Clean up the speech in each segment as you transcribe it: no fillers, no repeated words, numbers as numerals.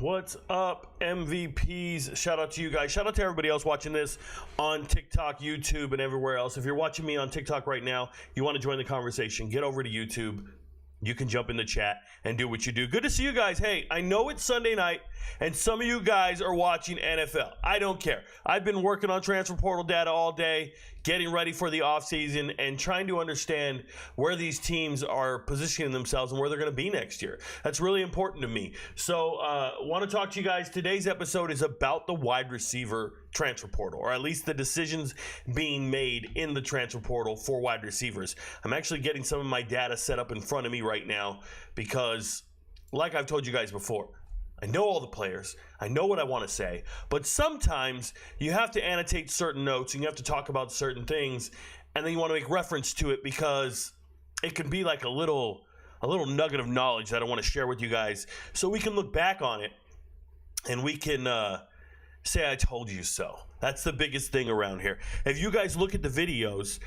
What's up, MVPs? Shout out to you guys. Shout out to everybody else watching this on TikTok, YouTube, and everywhere else. If you're watching me on TikTok right now, you want to join the conversation, get over to YouTube. You can jump in the chat and do what you do. Good to see you guys. Hey, I know it's Sunday night, and some of you guys are watching NFL. I don't care. I've been working on transfer portal data all day, getting ready for the offseason, and trying to understand where these teams are positioning themselves and where they're going to be next year. That's really important to me. So want to talk to you guys. Today's episode is about the wide receiver transfer portal, or at least the decisions being made in the transfer portal for wide receivers. I'm actually getting some of my data set up in front of me right now because, like I've told you guys before, I know all the players, I know what I want to say, but sometimes you have to annotate certain notes and you have to talk about certain things, and then you want to make reference to it because it can be like a little nugget of knowledge that I want to share with you guys so we can look back on it and we can say I told you so. That's the biggest thing around here. If you guys look at the videos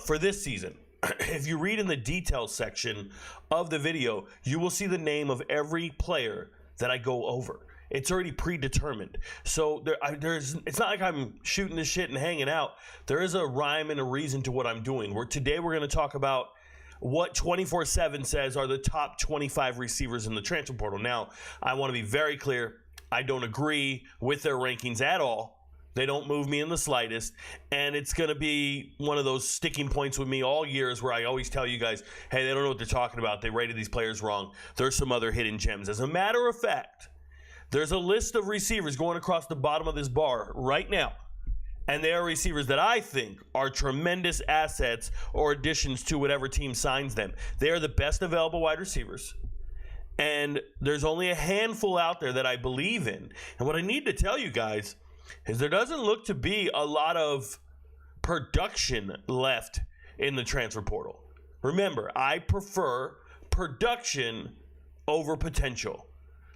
for this season, if you read in the details section of the video, you will see the name of every player that I go over. It's already predetermined. So it's not like I'm shooting this shit and hanging out. There is a rhyme and a reason to what I'm doing. Today we're going to talk about what 24/7 says are the top 25 receivers in the transfer portal. Now, I want to be very clear. I don't agree with their rankings at all. They don't move me in the slightest. And it's going to be one of those sticking points with me all years where I always tell you guys, hey, they don't know what they're talking about. They rated these players wrong. There's some other hidden gems. As a matter of fact, there's a list of receivers going across the bottom of this bar right now. And they are receivers that I think are tremendous assets or additions to whatever team signs them. They are the best available wide receivers. And there's only a handful out there that I believe in. And what I need to tell you guys is there doesn't look to be a lot of production left in the transfer portal. Remember, I prefer production over potential.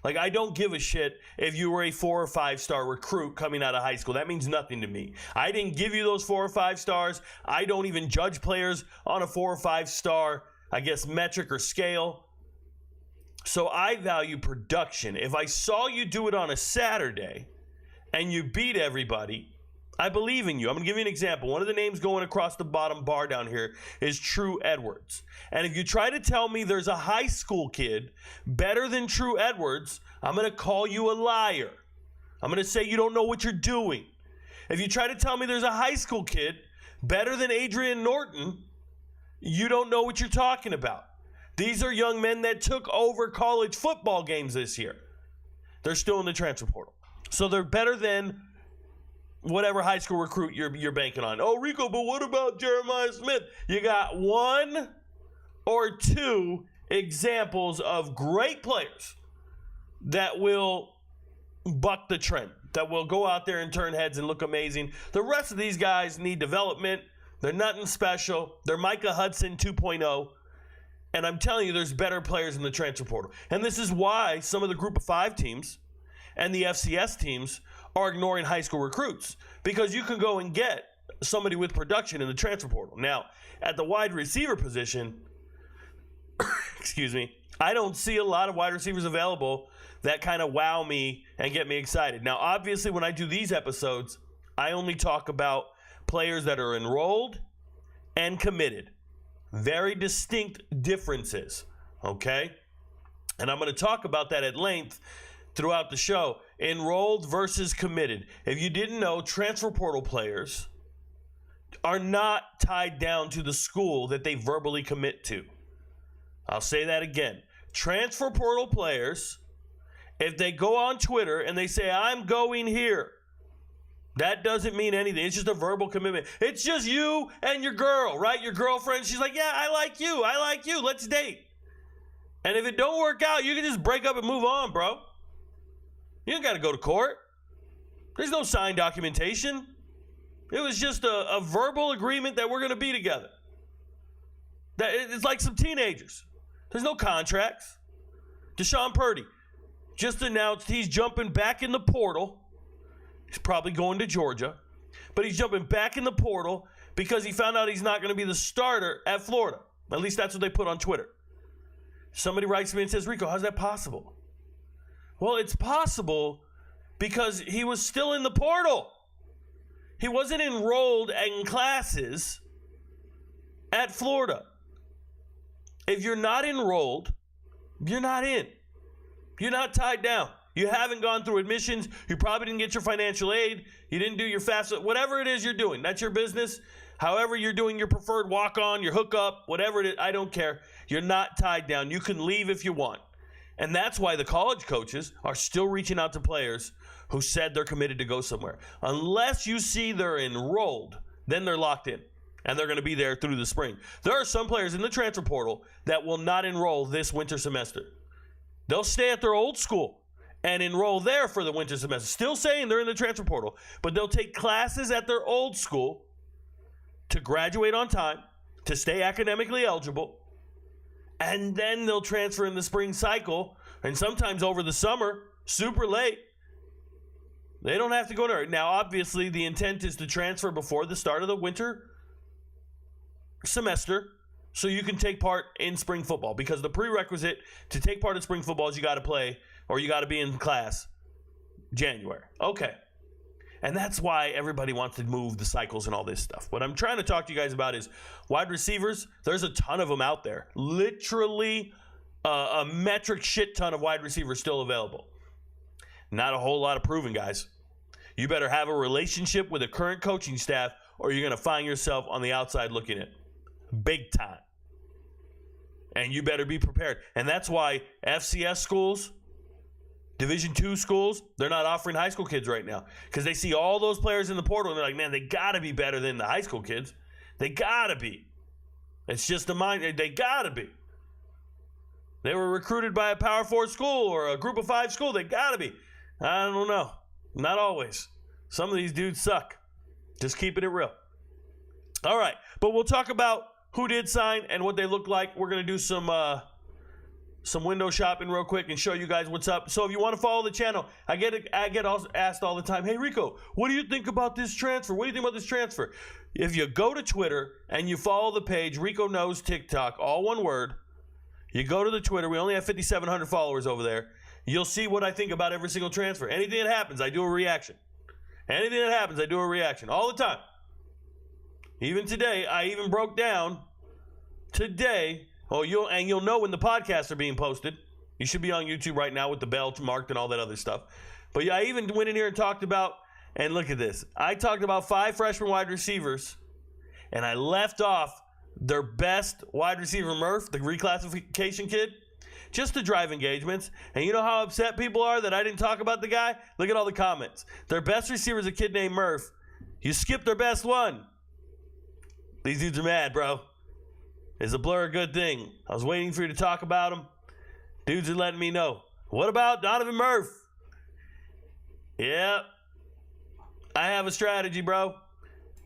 Like, I don't give a shit if you were a 4 or 5 star recruit coming out of high school. That means nothing to me. I didn't give you those 4 or 5 stars. I don't even judge players on a 4 or 5 star, I guess, metric or scale. So I value production. If I saw you do it on a Saturday and you beat everybody, I believe in you. I'm going to give you an example. One of the names going across the bottom bar down here is True Edwards. And if you try to tell me there's a high school kid better than True Edwards, I'm going to call you a liar. I'm going to say you don't know what you're doing. If you try to tell me there's a high school kid better than Adrian Norton, you don't know what you're talking about. These are young men that took over college football games this year. They're still in the transfer portal. So they're better than whatever high school recruit you're banking on. Oh, Rico, but what about Jeremiah Smith? You got 1 or 2 examples of great players that will buck the trend, that will go out there and turn heads and look amazing. The rest of these guys need development. They're nothing special. They're Micah Hudson 2.0. And I'm telling you, there's better players in the transfer portal. And this is why some of the group of 5 teams and the FCS teams are ignoring high school recruits, because you can go and get somebody with production in the transfer portal. Now, at the wide receiver position, excuse me, I don't see a lot of wide receivers available that kind of wow me and get me excited. Now, obviously, when I do these episodes, I only talk about players that are enrolled and committed. Very distinct differences, okay? And I'm going to talk about that at length throughout the show. Enrolled versus committed. If you didn't know, transfer portal players are not tied down to the school that they verbally commit to. I'll say that again. Transfer portal players, if they go on Twitter and they say, I'm going here, that doesn't mean anything. It's just a verbal commitment. It's just you and your girl, right? Your girlfriend, she's like, yeah, I like you. I like you. Let's date. And if it don't work out, you can just break up and move on, bro. You don't got to go to court. There's no signed documentation. It was just a verbal agreement that we're going to be together. It's like some teenagers. There's no contracts. Deshaun Purdy just announced he's jumping back in the portal. He's probably going to Georgia, but he's jumping back in the portal because he found out he's not going to be the starter at Florida. At least that's what they put on Twitter. Somebody writes to me and says, Rico, how's that possible? Well, it's possible because he was still in the portal. He wasn't enrolled in classes at Florida. If you're not enrolled, you're not in. You're not tied down. You haven't gone through admissions. You probably didn't get your financial aid. You didn't do your FAFSA. Whatever it is you're doing, that's your business. However you're doing your preferred walk-on, your hookup, whatever it is, I don't care. You're not tied down. You can leave if you want. And that's why the college coaches are still reaching out to players who said they're committed to go somewhere. Unless you see they're enrolled, then they're locked in. And they're going to be there through the spring. There are some players in the transfer portal that will not enroll this winter semester. They'll stay at their old school and enroll there for the winter semester. Still saying they're in the transfer portal, but they'll take classes at their old school to graduate on time, to stay academically eligible, and then they'll transfer in the spring cycle, and sometimes over the summer, super late. They don't have to go there. Now, obviously, the intent is to transfer before the start of the winter semester so you can take part in spring football, because the prerequisite to take part in spring football is you got to play or you got to be in class January. Okay. And that's why everybody wants to move the cycles and all this stuff. What I'm trying to talk to you guys about is wide receivers. There's a ton of them out there. Literally a metric shit ton of wide receivers still available. Not a whole lot of proven guys. You better have a relationship with a current coaching staff or you're going to find yourself on the outside looking in. Big time. And you better be prepared. And that's why FCS schools, Division II schools, they're not offering high school kids right now. Because they see all those players in the portal and they're like, man, they got to be better than the high school kids. They got to be. It's just a mind. They got to be. They were recruited by a Power 4 school or a Group of 5 school. They got to be. I don't know. Not always. Some of these dudes suck. Just keeping it real. All right. But we'll talk about who did sign and what they look like. We're going to do some window shopping real quick and show you guys what's up. So if you want to follow the channel, I get asked all the time, hey, Rico, what do you think about this transfer? What do you think about this transfer? If you go to Twitter and you follow the page, RicoKnows TikTok, all one word, you go to the Twitter. We only have 5,700 followers over there. You'll see what I think about every single transfer. Anything that happens, I do a reaction. Anything that happens, I do a reaction. All the time. Even today, I even broke down today. Oh, you'll know when the podcasts are being posted. You should be on YouTube right now with the bell marked and all that other stuff. But yeah, I even went in here and talked about, and look at this. I talked about 5 freshman wide receivers, and I left off their best wide receiver, Murph, the reclassification kid, just to drive engagements. And you know how upset people are that I didn't talk about the guy? Look at all the comments. Their best receiver is a kid named Murph. You skipped their best one. These dudes are mad, bro. Is a blur a good thing? I was waiting for you to talk about him. Dudes are letting me know. What about Donaven Murph? Yeah. I have a strategy, bro.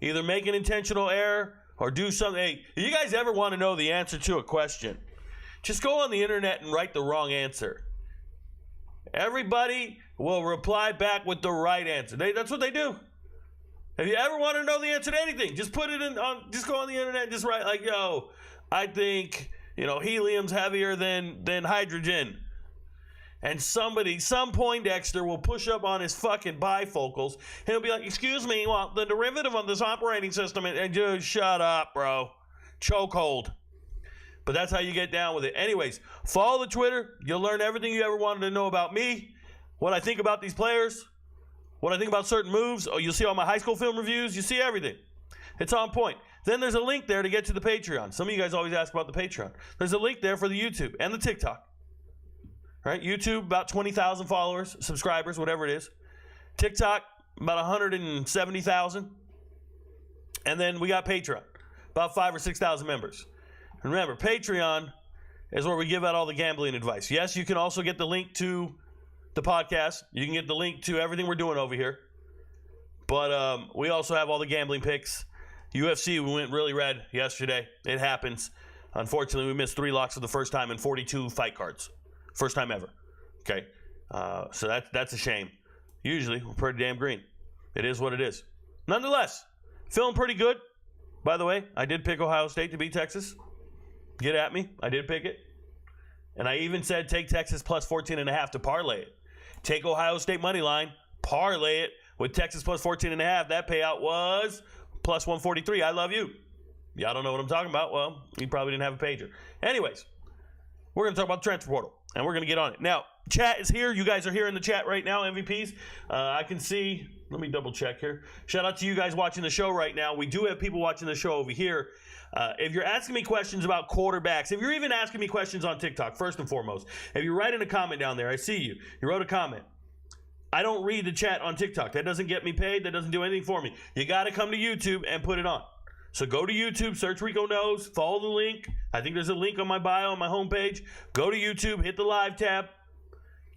Either make an intentional error or do something. Hey, if you guys ever want to know the answer to a question, just go on the internet and write the wrong answer. Everybody will reply back with the right answer. That's what they do. If you ever want to know the answer to anything, just put it in just go on the internet and just write like, yo, I think, helium's heavier than hydrogen. And some Poindexter will push up on his fucking bifocals and he'll be like, excuse me, well, the derivative of this operating system, and just shut up, bro. Chokehold. But that's how you get down with it. Anyways, follow the Twitter. You'll learn everything you ever wanted to know about me, what I think about these players, what I think about certain moves. Oh, you'll see all my high school film reviews. You see everything. It's on point. Then there's a link there to get to the Patreon. Some of you guys always ask about the Patreon. There's a link there for the YouTube and the TikTok. Right? YouTube, about 20,000 followers, subscribers, whatever it is. TikTok, about 170,000. And then we got Patreon, about 5,000 or 6,000 members. And remember, Patreon is where we give out all the gambling advice. Yes, you can also get the link to the podcast. You can get the link to everything we're doing over here. But we also have all the gambling picks. UFC, we went really red yesterday. It happens. Unfortunately, we missed 3 locks for the first time in 42 fight cards. First time ever. Okay? So that's a shame. Usually, we're pretty damn green. It is what it is. Nonetheless, feeling pretty good. By the way, I did pick Ohio State to beat Texas. Get at me. I did pick it. And I even said take Texas plus 14.5 to parlay it. Take Ohio State money line, parlay it with Texas plus 14.5. That payout was plus 143. I love you. Y'all don't know what I'm talking about. Well, you probably didn't have a pager. Anyways, we're going to talk about the transfer portal, and we're going to get on it. Now, chat is here. You guys are here in the chat right now, MVPs. I can see. Let me double check here. Shout out to you guys watching the show right now. We do have people watching the show over here. If you're asking me questions about quarterbacks, if you're even asking me questions on TikTok, first and foremost, if you're writing a comment down there, I see you. You wrote a comment. I don't read the chat on TikTok. That doesn't get me paid. That doesn't do anything for me. You got to come to YouTube and put it on. So go to YouTube, search RicoKnows, follow the link. I think there's a link on my bio on my homepage. Go to YouTube, hit the live tab,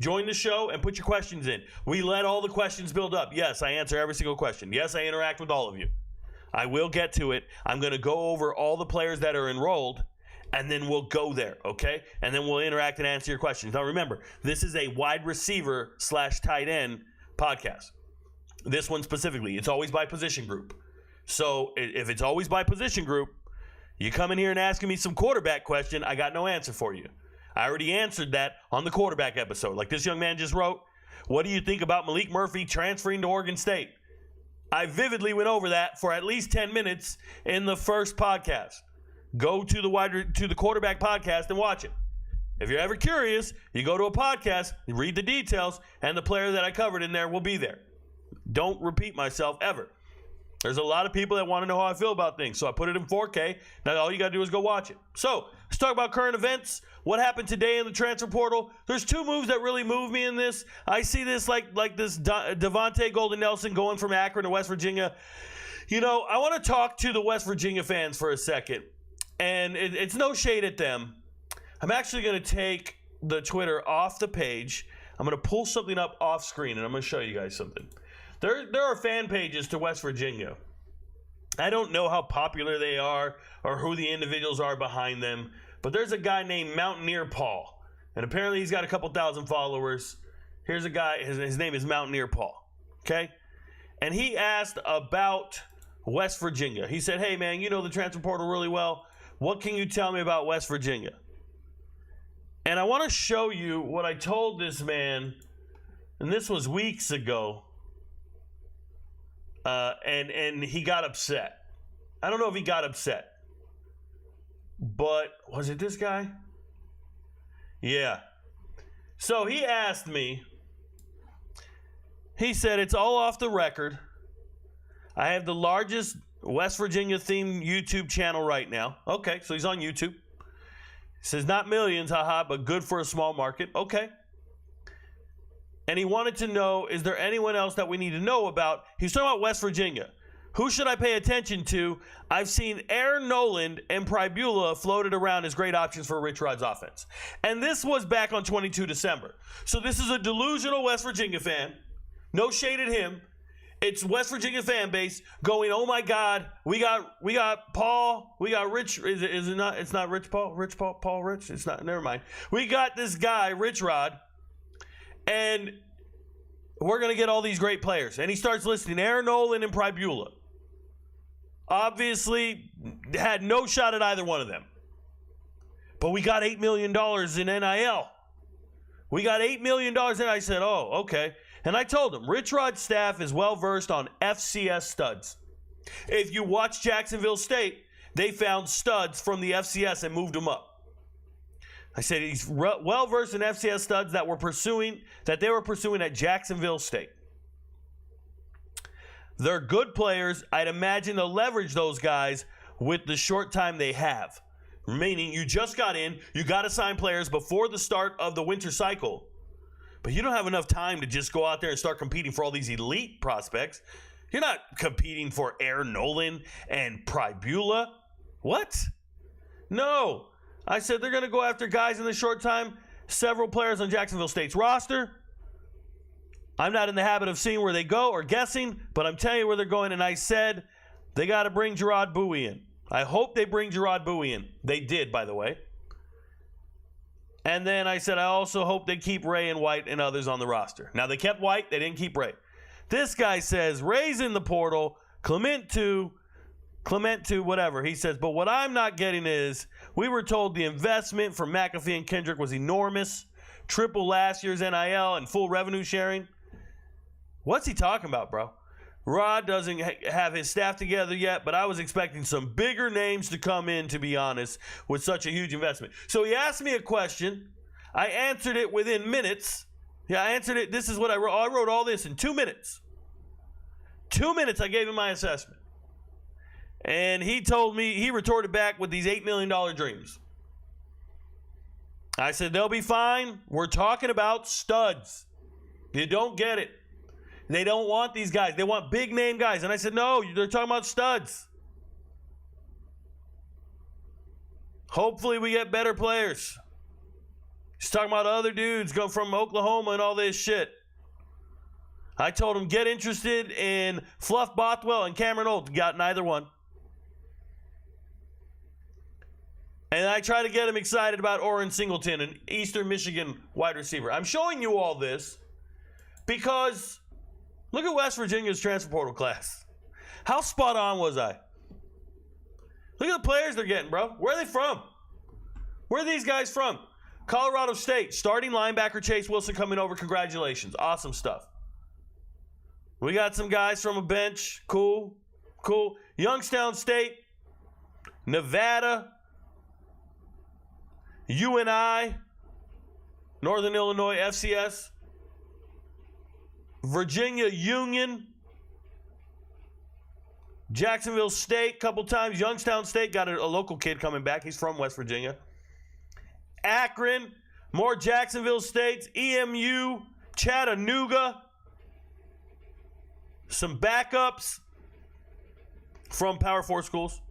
join the show, and put your questions in. We let all the questions build up. Yes, I answer every single question. Yes, I interact with all of you. I will get to it. I'm going to go over all the players that are enrolled, and then we'll go there, okay? And then we'll interact and answer your questions. Now remember, this is a wide receiver / tight end podcast. This one specifically, it's always by position group. So if it's always by position group, you come in here and asking me some quarterback question, I got no answer for you. I already answered that on the quarterback episode. Like this young man just wrote, what do you think about Malik Murphy transferring to Oregon State? I vividly went over that for at least 10 minutes in the first podcast. Go to the quarterback podcast and watch it. If you're ever curious, you go to a podcast, you read the details, and the player that I covered in there will be there. Don't repeat myself ever. There's a lot of people that want to know how I feel about things, so I put it in 4K. Now all you got to do is go watch it. So let's talk about current events. What happened today in the transfer portal? There's two moves that really move me in this. I see this like this Devontae Golden Nelson going from Akron to West Virginia. You know, I want to talk to the West Virginia fans for a second, and it's no shade at them. I'm actually going to take the Twitter off the page. I'm going to pull something up off screen, and I'm going to show you guys something. There are fan pages to West Virginia. I don't know how popular they are or who the individuals are behind them, but there's a guy named Mountaineer Paul, and apparently he's got a couple thousand followers. Here's a guy, his name is Mountaineer Paul, okay? And he asked about West Virginia. He said, hey, man, you know the transfer portal really well. What can you tell me about West Virginia? And I want to show you what I told this man, and this was weeks ago. And he got upset. I don't know if he got upset, but was it this guy? Yeah. So he asked me, he said, it's all off the record. I have the largest West Virginia themed YouTube channel right now. Okay, so he's on YouTube. He says, not millions, haha, but good for a small market. Okay. And he wanted to know, is there anyone else that we need to know about? He's talking about West Virginia. Who should I pay attention to? I've seen Aaron Noland and Pribula floated around as great options for Rich Rod's offense. And this was back on 22 December. So this is a delusional West Virginia fan. No shade at him. It's West Virginia fan base going, oh my God, we got Paul, we got Rich. Is it not? It's not Rich Paul. Paul Rich. It's not. Never mind. We got this guy, Rich Rod. And we're going to get all these great players. And he starts listing Aaron Noland and Pribula. Obviously, had no shot at either one of them. But we got $8 million in NIL. We got $8 million. And I said, oh, okay. And I told him, Rich Rod's staff is well-versed on FCS studs. If you watch Jacksonville State, they found studs from the FCS and moved them up. I said he's well-versed in FCS studs that they were pursuing at Jacksonville State. They're good players. I'd imagine they'll leverage those guys with the short time they have. Meaning you just got in, you got to sign players before the start of the winter cycle. But you don't have enough time to just go out there and start competing for all these elite prospects. You're not competing for Aaron Noland and Pribula. What? No. I said they're going to go after guys in the short time, several players on Jacksonville State's roster. I'm not in the habit of seeing where they go or guessing, but I'm telling you where they're going, and I said they got to bring Gerard Bowie in. I hope they bring Gerard Bowie in. They did, by the way. And then I said I also hope they keep Ray and White and others on the roster. Now, they kept White. They didn't keep Ray. This guy says Ray's in the portal, Clement to whatever. He says, but what I'm not getting is we were told the investment for McAfee and Kendrick was enormous. triple last year's NIL and full revenue sharing. What's he talking about, bro? Rod doesn't have his staff together yet, but I was expecting some bigger names to come in, to be honest, with such a huge investment. So he asked me a question. I answered it within minutes. Yeah, I answered it. This is what I wrote. I wrote all this in 2 minutes. 2 minutes, I gave him my assessment. And he told me, he retorted back with these $8 million dreams. I said, they'll be fine. We're talking about studs. You don't get it. They don't want these guys. They want big name guys. And I said, no, they're talking about studs. Hopefully we get better players. He's talking about other dudes go from Oklahoma and all this shit. I told him, get interested in Fluff Bothwell and Cameron Old. Got neither one. And I try to get him excited about Orrin Singleton, an Eastern Michigan wide receiver. I'm showing you all this because look at West Virginia's transfer portal class. How spot on was I? Look at the players they're getting, bro. Where are they from? Where are these guys from? Colorado State, starting linebacker Chase Wilson coming over. Congratulations. Awesome stuff. We got some guys from a bench. Cool. Youngstown State, Nevada, UNI, Northern Illinois FCS, Virginia Union, Jacksonville State, couple times. Youngstown State got a local kid coming back. He's from West Virginia. Akron, more Jacksonville States, EMU, Chattanooga, some backups from Power 4 schools,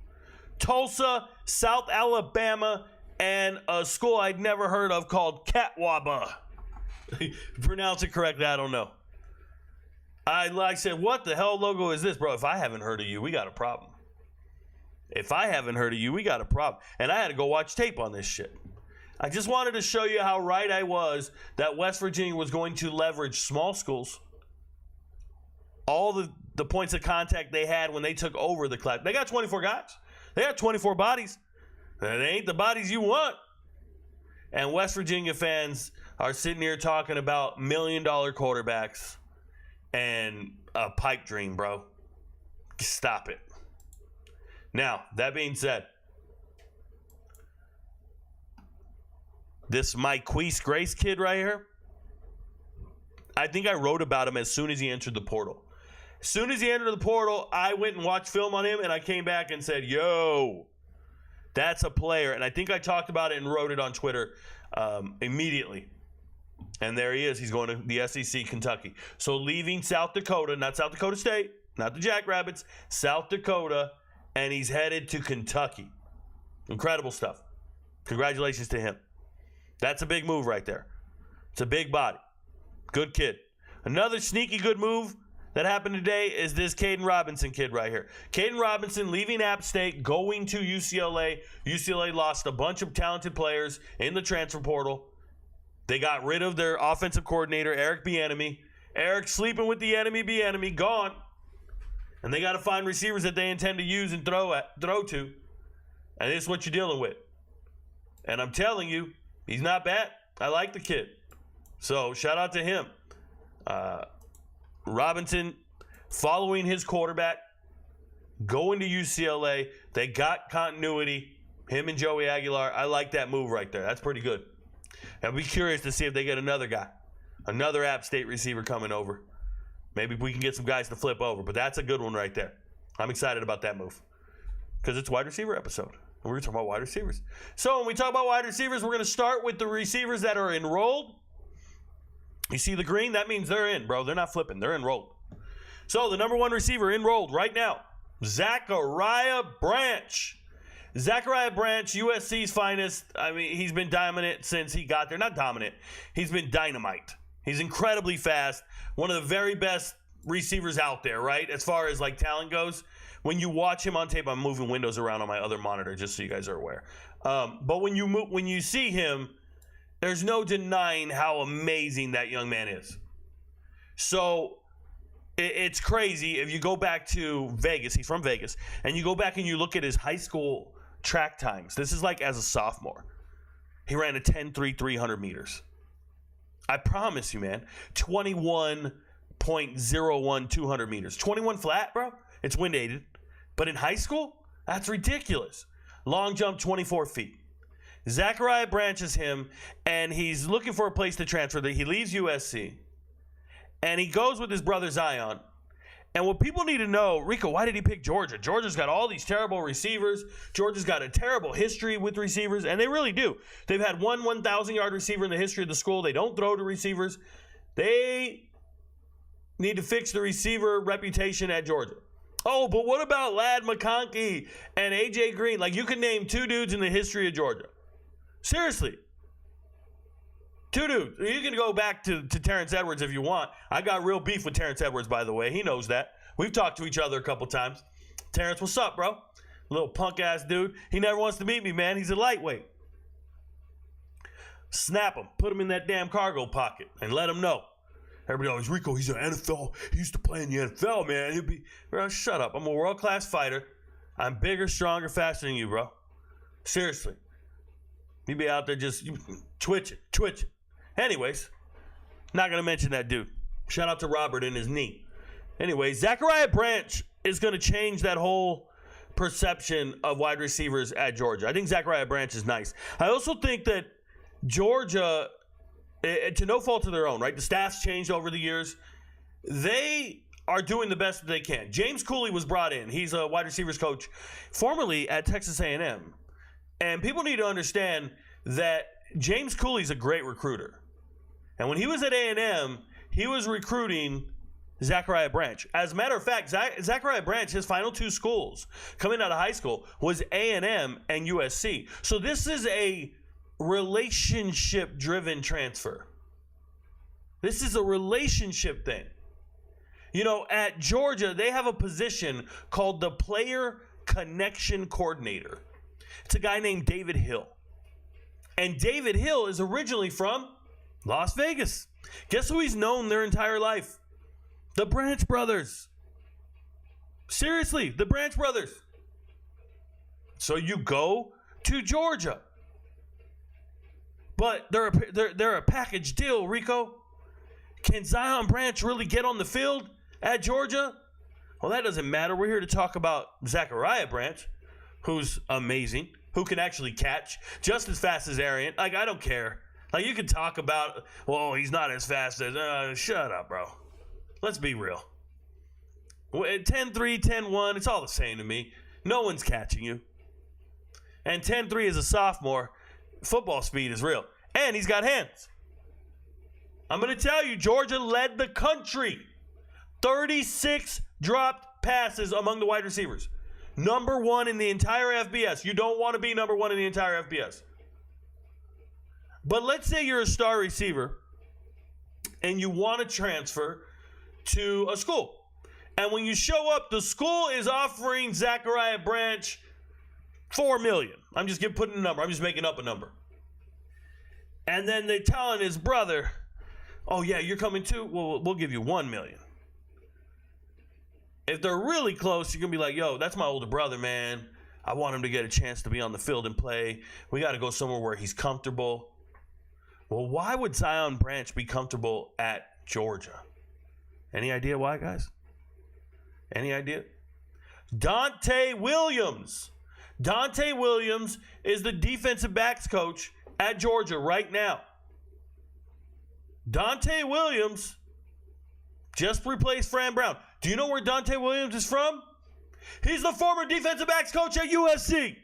Tulsa, South Alabama, and a school I'd never heard of called Catawba. Pronounce it correctly, I don't know. I said, what the hell logo is this, bro? If I haven't heard of you, we got a problem. If I haven't heard of you, we got a problem. And I had to go watch tape on this shit. I just wanted to show you how right I was that West Virginia was going to leverage small schools. All the points of contact they had when they took over the class. They got 24 guys. They got 24 bodies. And they ain't the bodies you want. And West Virginia fans are sitting here talking about $1 million quarterbacks and a pipe dream, bro. Stop it. Now, that being said, this Mike Grace kid right here, I think I wrote about him as soon as he entered the portal. As soon as he entered the portal, I went and watched film on him, and I came back and said, yo, that's a player. And I think I talked about it and wrote it on Twitter immediately. And there he is. He's going to the SEC, Kentucky. So leaving South Dakota, not South Dakota State, not the Jackrabbits, South Dakota, and he's headed to Kentucky. Incredible stuff. Congratulations to him. That's a big move right there. It's a big body. Good kid. Another sneaky good move that happened today is this Caden Robinson kid right here. Caden Robinson leaving App State, going to UCLA. UCLA lost a bunch of talented players in the transfer portal. They got rid of their offensive coordinator, Eric Bieniemy. Eric sleeping with the enemy, gone. And they got to find receivers that they intend to use and throw to. And this is what you're dealing with. And I'm telling you, he's not bad. I like the kid. So shout out to him. Robinson following his quarterback, going to UCLA. They got continuity. Him and Joey Aguilar. I like that move right there. That's pretty good. I'll be curious to see if they get another guy, another App State receiver coming over. Maybe we can get some guys to flip over, but that's a good one right there. I'm excited about that move because it's wide receiver episode. And we're going to talk about wide receivers. So when we talk about wide receivers, we're going to start with the receivers that are enrolled. You see the green? That means they're in, bro. They're not flipping. They're enrolled. So the number one receiver enrolled right now, Zachariah Branch. Zachariah Branch, USC's finest. I mean, he's been dominant since he got there. Not dominant. He's been dynamite. He's incredibly fast. One of the very best receivers out there, right? As far as like talent goes. When you watch him on tape, I'm moving windows around on my other monitor just so you guys are aware. But when you see him, there's no denying how amazing that young man is. So it's crazy. If you go back to Vegas, he's from Vegas, and you go back and you look at his high school track times. This is like as a sophomore. He ran a 10.3 300 meters. I promise you, man. 21.01 200 meters. 21 flat, bro. It's wind aided. But in high school, that's ridiculous. Long jump, 24 feet. Zachariah branches him, and he's looking for a place to transfer. He leaves USC, and he goes with his brother Zion. And what people need to know, Rico, why did he pick Georgia? Georgia's got all these terrible receivers. Georgia's got a terrible history with receivers, and they really do. They've had one 1,000-yard receiver in the history of the school. They don't throw to receivers. They need to fix the receiver reputation at Georgia. Oh, but what about Ladd McConkey and A.J. Green? Like, you can name two dudes in the history of Georgia. Seriously. Two dudes. You can go back to Terrence Edwards if you want. I got real beef with Terrence Edwards, by the way. He knows that. We've talked to each other a couple times. Terrence, what's up, bro? Little punk-ass dude. He never wants to meet me, man. He's a lightweight. Snap him. Put him in that damn cargo pocket and let him know. Everybody always, Rico, he's an NFL. He used to play in the NFL, man. He'll be, bro, shut up. I'm a world-class fighter. I'm bigger, stronger, faster than you, bro. Seriously. You be out there just twitching. Anyways, not going to mention that dude. Shout out to Robert and his knee. Anyway, Zachariah Branch is going to change that whole perception of wide receivers at Georgia. I think Zachariah Branch is nice. I also think that Georgia, to no fault of their own, right? The staff's changed over the years. They are doing the best that they can. James Cooley was brought in. He's a wide receivers coach formerly at Texas A&M. And people need to understand that James Cooley's a great recruiter. And when he was at A&M, he was recruiting Zachariah Branch. As a matter of fact, Zachariah Branch, his final two schools coming out of high school was A&M and USC. So this is a relationship-driven transfer. This is a relationship thing. You know, at Georgia, they have a position called the Player Connection Coordinator. It's a guy named David Hill. And David Hill is originally from Las Vegas. Guess who he's known their entire life? The Branch Brothers. Seriously, the Branch Brothers. So you go to Georgia. But they're a package deal, Rico. Can Zion Branch really get on the field at Georgia? Well, that doesn't matter. We're here to talk about Zachariah Branch, who's amazing, who can actually catch just as fast as Arian. Like, I don't care. Like, you can talk about, well, he's not as fast as, shut up, bro. Let's be real. 10-3, 10-1, it's all the same to me. No one's catching you. And 10-3 as a sophomore, football speed is real. And he's got hands. I'm going to tell you, Georgia led the country. 36 dropped passes among the wide receivers. Number one in the entire FBS. You don't want to be number one in the entire FBS. But let's say you're a star receiver and you want to transfer to a school. And when you show up, the school is offering Zachariah Branch $4 million. I'm just putting a number. I'm just making up a number. And then they're telling his brother, oh, yeah, you're coming too? Well, we'll give you $1 million. If they're really close, you're going to be like, yo, that's my older brother, man. I want him to get a chance to be on the field and play. We got to go somewhere where he's comfortable. Well, why would Zion Branch be comfortable at Georgia? Any idea why, guys? Any idea? Dante Williams. Dante Williams is the defensive backs coach at Georgia right now. Dante Williams just replaced Fran Brown. Do you know where Dante Williams is from? He's the former defensive backs coach at USC.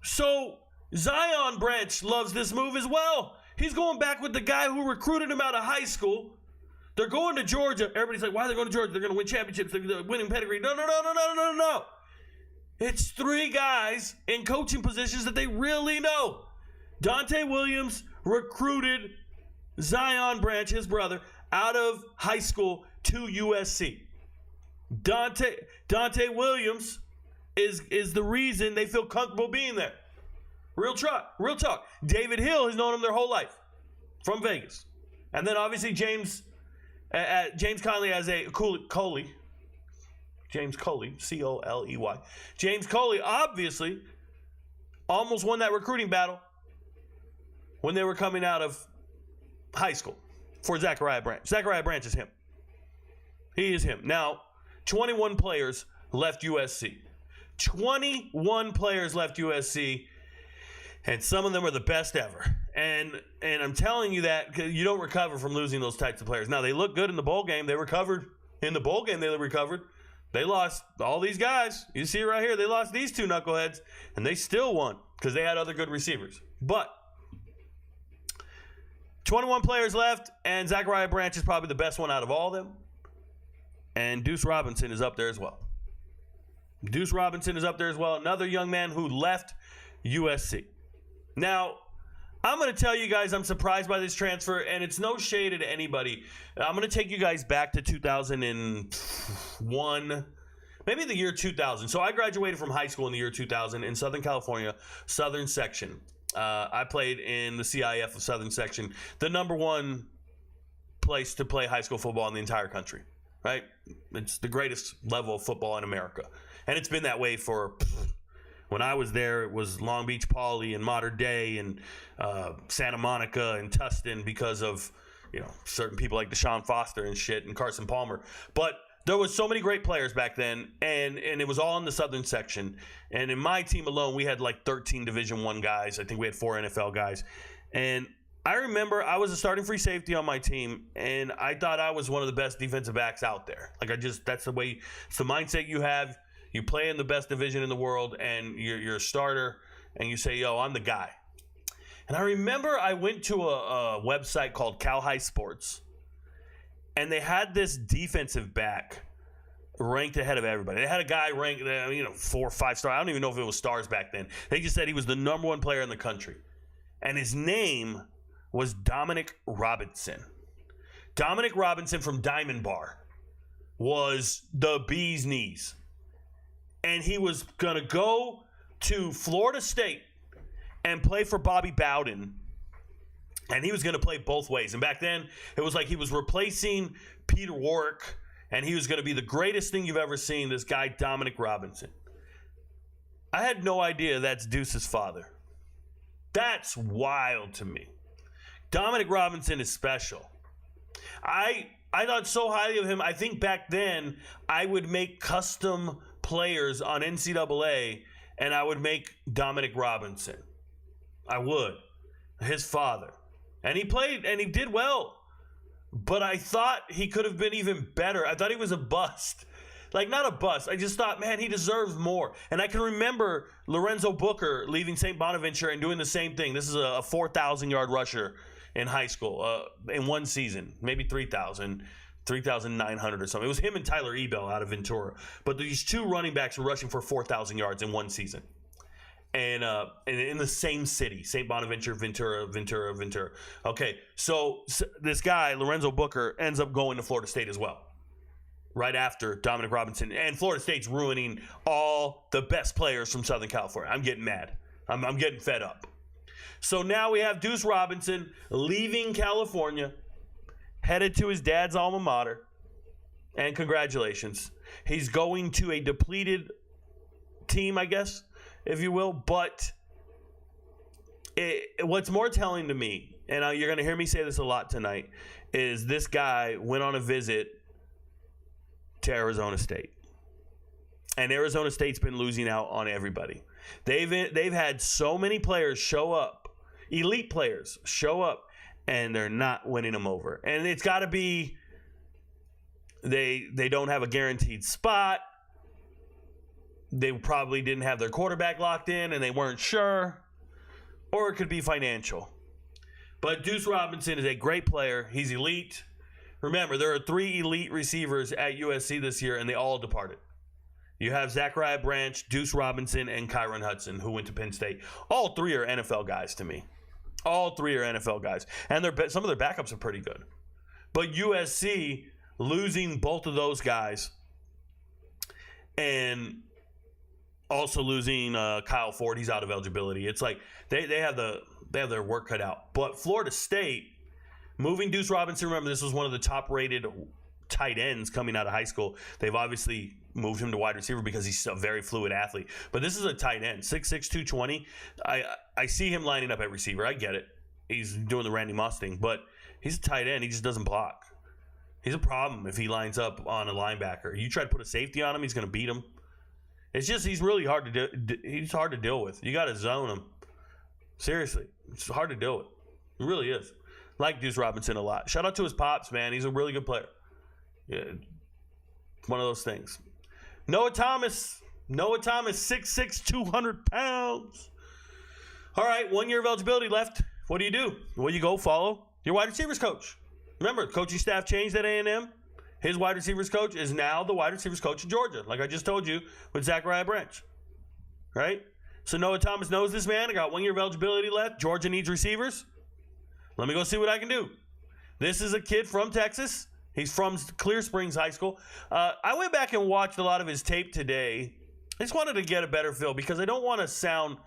So Zion Branch loves this move as well. He's going back with the guy who recruited him out of high school. They're going to Georgia. Everybody's like, why are they going to Georgia? They're going to win championships. They're winning pedigree. No. It's three guys in coaching positions that they really know. Dante Williams recruited Zion Branch, his brother, out of high school to USC. Dante Williams is the reason they feel comfortable being there. Real talk. David Hill has known him their whole life from Vegas. And then obviously James Conley has Coley. James Coley, C-O-L-E-Y. James Coley obviously almost won that recruiting battle. when they were coming out of high school for Zachariah Branch. Zachariah Branch is him. He is him. Now, 21 players left USC. 21 players left USC, and some of them are the best ever. And I'm telling you that because you don't recover from losing those types of players. Now, they look good in the bowl game. They recovered. In the bowl game, they recovered. They lost all these guys. You see it right here. They lost these two knuckleheads, and they still won because they had other good receivers. But 21 players left, and Zachariah Branch is probably the best one out of all of them. And Duce Robinson is up there as well. Duce Robinson is up there as well. Another young man who left USC. Now, I'm going to tell you guys I'm surprised by this transfer, and it's no shade at anybody. I'm going to take you guys back to 2001, maybe the year 2000. So I graduated from high school in the year 2000 in Southern California, Southern Section. I played in the CIF of Southern Section, the number one place to play high school football in the entire country, right? It's the greatest level of football in America. And it's been that way for, when I was there, it was Long Beach Poly and Modern Day and Santa Monica and Tustin because of, certain people like Deshaun Foster and shit and Carson Palmer. But there was so many great players back then, and it was all in the Southern Section. And in my team alone, we had like 13 Division I guys. I think we had 4 NFL guys. And I remember I was a starting free safety on my team, and I thought I was one of the best defensive backs out there. That's the way, it's the mindset you have. You play in the best division in the world, and you're a starter, and you say, yo, I'm the guy. And I remember I went to a website called Cal High Sports, and they had this defensive back ranked ahead of everybody. They had a guy ranked, 4 or 5 stars. I don't even know if it was stars back then. They just said he was the number one player in the country. And his name was Dominic Robinson. Dominic Robinson from Diamond Bar was the bee's knees. And he was going to go to Florida State and play for Bobby Bowden. And he was going to play both ways. And back then, it was like he was replacing Peter Warrick, and he was going to be the greatest thing you've ever seen, this guy, Dominic Robinson. I had no idea that's Duce's father. That's wild to me. Dominic Robinson is special. I thought so highly of him. I think back then, I would make custom players on NCAA, and I would make Dominic Robinson. I would. His father. And he played, and he did well. But I thought he could have been even better. I thought he was a bust. Like, not a bust. I just thought, man, he deserves more. And I can remember Lorenzo Booker leaving St. Bonaventure and doing the same thing. This is a 4,000-yard rusher in high school in one season. Maybe 3,000. 3,900 or something. It was him and Tyler Ebel out of Ventura. But these two running backs were rushing for 4,000 yards in one season. And in the same city, St. Bonaventure, Ventura. Okay, so this guy, Lorenzo Booker, ends up going to Florida State as well. Right after Dominic Robinson. And Florida State's ruining all the best players from Southern California. I'm getting mad. I'm getting fed up. So now we have Duce Robinson leaving California, headed to his dad's alma mater, and congratulations. He's going to a depleted team, I guess, if you will, but what's more telling to me, and you're going to hear me say this a lot tonight, is this guy went on a visit to Arizona State. And Arizona State's been losing out on everybody. They've had so many players show up, elite players show up, and they're not winning them over. And it's got to be they don't have a guaranteed spot. They probably didn't have their quarterback locked in and they weren't sure. Or it could be financial. But Duce Robinson is a great player. He's elite. Remember, there are 3 elite receivers at USC this year, and they all departed. You have Zachariah Branch, Duce Robinson, and Kyron Hudson, who went to Penn State. All 3 are NFL guys to me. All 3 are NFL guys. And some of their backups are pretty good. But USC losing both of those guys and also losing Kyle Ford, he's out of eligibility. It's like they have their work cut out. But Florida State, moving Duce Robinson, remember this was one of the top-rated tight ends coming out of high school. They've obviously moved him to wide receiver because he's a very fluid athlete. But this is a tight end, 6'6", 220. I see him lining up at receiver. I get it. he's doing the Randy Moss thing, but he's a tight end. He just doesn't block. He's a problem if he lines up on a linebacker. You try to put a safety on him, he's going to beat him. It's just he's really hard to he's hard to deal with. You got to zone him. Seriously, it's hard to deal with. It really is. Like Duce Robinson a lot. Shout out to his pops, man. He's a really good player. Yeah, one of those things. Noah Thomas, 6'6", 200 pounds. All right, 1 year of eligibility left. What do? Well, you go follow your wide receivers coach. Remember, coaching staff changed at A&M. His wide receivers coach is now the wide receivers coach in Georgia, like I just told you with Zachariah Branch. Right? So Noah Thomas knows this man. I got 1 year of eligibility left. Georgia needs receivers. Let me go see what I can do. This is a kid from Texas. He's from Clear Springs High School. I went back and watched a lot of his tape today. I just wanted to get a better feel because I don't want to sound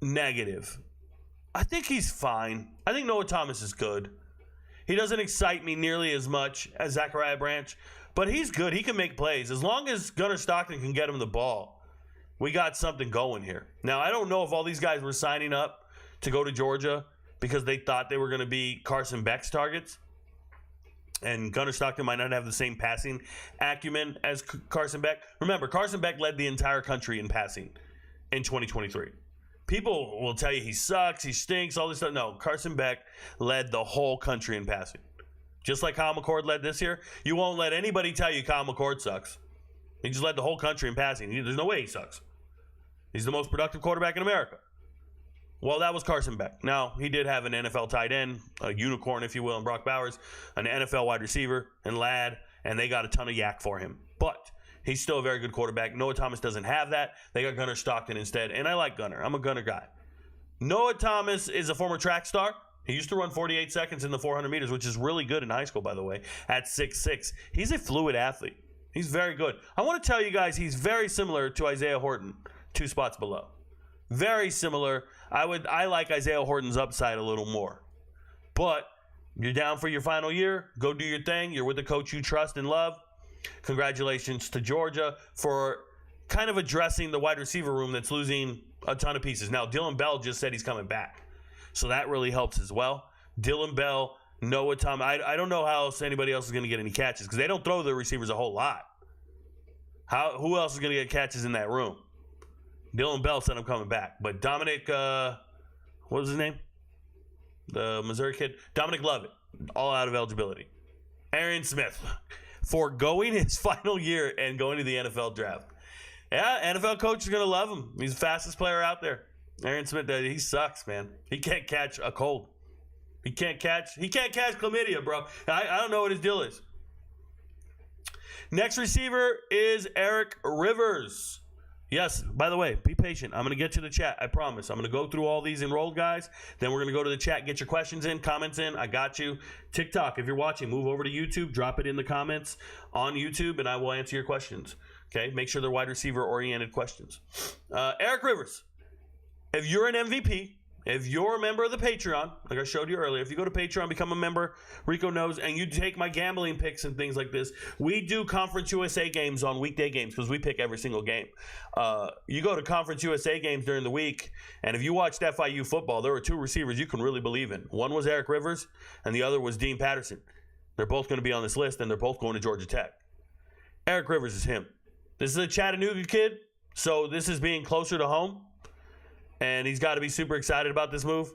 negative. I think he's fine. I think Noah Thomas is good. He doesn't excite me nearly as much as Zachariah Branch, but he's good. He can make plays. As long as Gunnar Stockton can get him the ball, we got something going here. Now, I don't know if all these guys were signing up to go to Georgia because they thought they were going to be Carson Beck's targets. And Gunnar Stockton might not have the same passing acumen as Carson Beck. Remember, Carson Beck led the entire country in passing in 2023. People will tell you he sucks, he stinks, all this stuff. No, Carson Beck led the whole country in passing. Just like Kyle McCord led this year. You won't let anybody tell you Kyle McCord sucks. He just led the whole country in passing. There's no way he sucks. He's the most productive quarterback in America. Well, that was Carson Beck. Now, he did have an NFL tight end, a unicorn, if you will, in Brock Bowers, an NFL wide receiver, and Ladd, and they got a ton of yak for him. But he's still a very good quarterback. Noah Thomas doesn't have that. They got Gunnar Stockton instead, and I like Gunnar. I'm a Gunnar guy. Noah Thomas is a former track star. He used to run 48 seconds in the 400 meters, which is really good in high school, by the way, at 6'6". He's a fluid athlete. He's very good. I want to tell you guys he's very similar to Isaiah Horton, 2 spots below. Very similar. I like Isaiah Horton's upside a little more. But you're down for your final year. Go do your thing. You're with the coach you trust and love. Congratulations to Georgia for kind of addressing the wide receiver room that's losing a ton of pieces. Now, Dylan Bell just said he's coming back. So that really helps as well. Dylan Bell, Noah Thomas. I don't know how anybody else is going to get any catches because they don't throw the receivers a whole lot. Who else is going to get catches in that room? Dylan Bell said I'm coming back. But Dominic, what was his name? The Missouri kid? Dominic Lovett, all out of eligibility. Aaron Smith, foregoing his final year and going to the NFL draft. Yeah, NFL coach is going to love him. He's the fastest player out there. Aaron Smith, he sucks, man. He can't catch a cold. He can't catch chlamydia, bro. I don't know what his deal is. Next receiver is Eric Rivers. Yes, by the way, be patient. I'm going to get to the chat. I promise. I'm going to go through all these enrolled guys. Then we're going to go to the chat, get your questions in, comments in. I got you. TikTok, if you're watching, move over to YouTube. Drop it in the comments on YouTube, and I will answer your questions. Okay? Make sure they're wide receiver-oriented questions. Eric Rivers, if you're an MVP, if you're a member of the Patreon, like I showed you earlier, if you go to Patreon, become a member, RicoKnows, and you take my gambling picks and things like this, we do Conference USA games on weekday games because we pick every single game. You go to Conference USA games during the week, and if you watched FIU football, there were 2 receivers you can really believe in. One was Eric Rivers, and the other was Dean Patterson. They're both going to be on this list, and they're both going to Georgia Tech. Eric Rivers is him. This is a Chattanooga kid, so this is being closer to home. And he's got to be super excited about this move.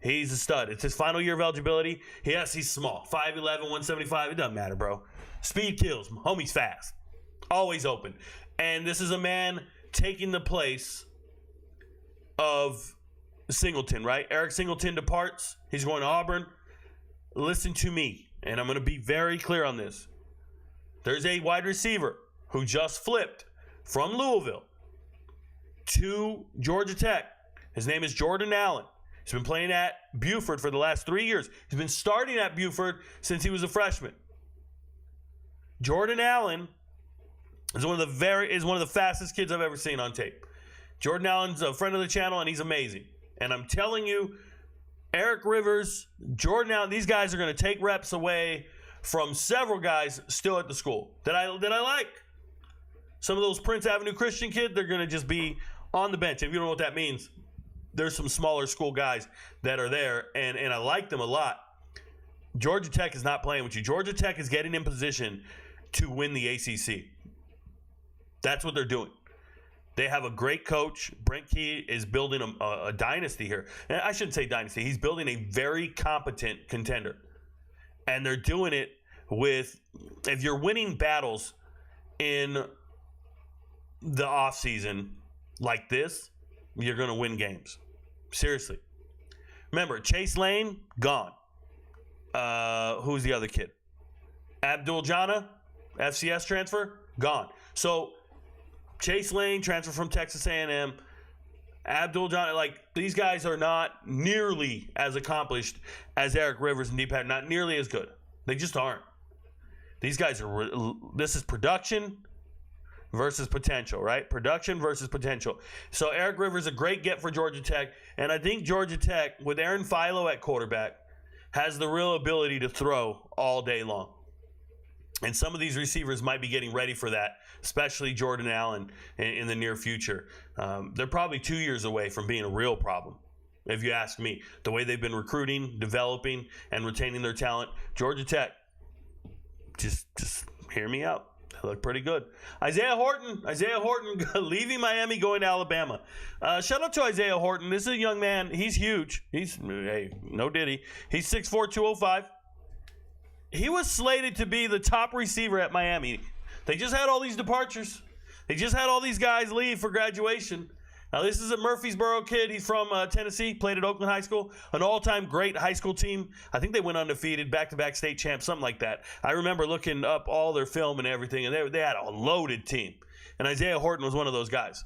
He's a stud. It's his final year of eligibility. Yes, he's small. 5'11", 175. It doesn't matter, bro. Speed kills. Homie's fast. Always open. And this is a man taking the place of Singleton, right? Eric Singleton departs. He's going to Auburn. Listen to me, and I'm going to be very clear on this. There's a wide receiver who just flipped from Louisville to Georgia Tech. His name is Jordan Allen. He's been playing at Buford for the last 3 years. He's been starting at Buford since he was a freshman. Jordan Allen is one of the fastest kids I've ever seen on tape. Jordan Allen's a friend of the channel, and he's amazing. And I'm telling you, Eric Rivers, Jordan Allen, these guys are going to take reps away from several guys still at the school that I like. Some of those Prince Avenue Christian kids, they're going to just be on the bench. If you don't know what that means, there's some smaller school guys that are there, and I like them a lot. Georgia Tech is not playing with you. Georgia Tech is getting in position to win the ACC. That's what they're doing. They have a great coach. Dane Key is building a dynasty here. And I shouldn't say dynasty. He's building a very competent contender. And they're doing it with, if you're winning battles in the offseason like this, you're going to win games. Seriously. Remember, Chase Lane, gone. Who's the other kid? Abdul-Jana, FCS transfer, gone. So, Chase Lane, transfer from Texas A&M. Abdul-Jana, like, these guys are not nearly as accomplished as Eric Rivers and Deepak, not nearly as good. They just aren't. These guys are, this is production versus potential, right? Production versus potential. So Eric Rivers, a great get for Georgia Tech, and I think Georgia Tech, with Aaron Philo at quarterback, has the real ability to throw all day long. And some of these receivers might be getting ready for that, especially Jordan Allen in the near future. They're probably 2 years away from being a real problem, if you ask me. The way they've been recruiting, developing, and retaining their talent. Georgia Tech, just hear me out. They look pretty good. Isaiah Horton leaving Miami, going to Alabama. Shout out to Isaiah Horton. This is a young man. He's huge. Hey, no diddy. He's 6'4", 205. He was slated to be the top receiver at Miami. They just had all these departures. They just had all these guys leave for graduation. Now, this is a Murfreesboro kid. He's from Tennessee, played at Oakland High School, an all-time great high school team. I think they went undefeated, back-to-back state champs, something like that. I remember looking up all their film and everything, and they had a loaded team. And Isaiah Horton was one of those guys.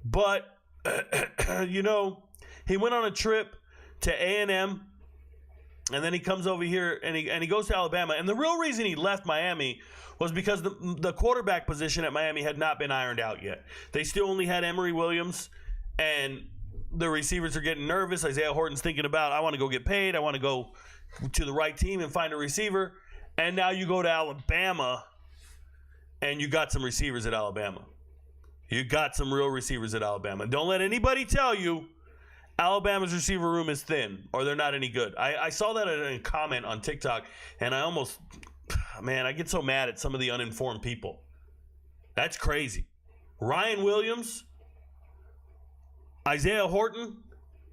But, you know, he went on a trip to A&M, and then he comes over here and he goes to Alabama. And the real reason he left Miami was because the quarterback position at Miami had not been ironed out yet. They still only had Emory Williams, and the receivers are getting nervous. Isaiah Horton's thinking about, I want to go get paid. I want to go to the right team and find a receiver. And now you go to Alabama, and you got some receivers at Alabama. You got some real receivers at Alabama. Don't let anybody tell you Alabama's receiver room is thin or they're not any good. I saw that in a comment on TikTok, and I get so mad at some of the uninformed people. That's crazy. Ryan Williams, Isaiah Horton,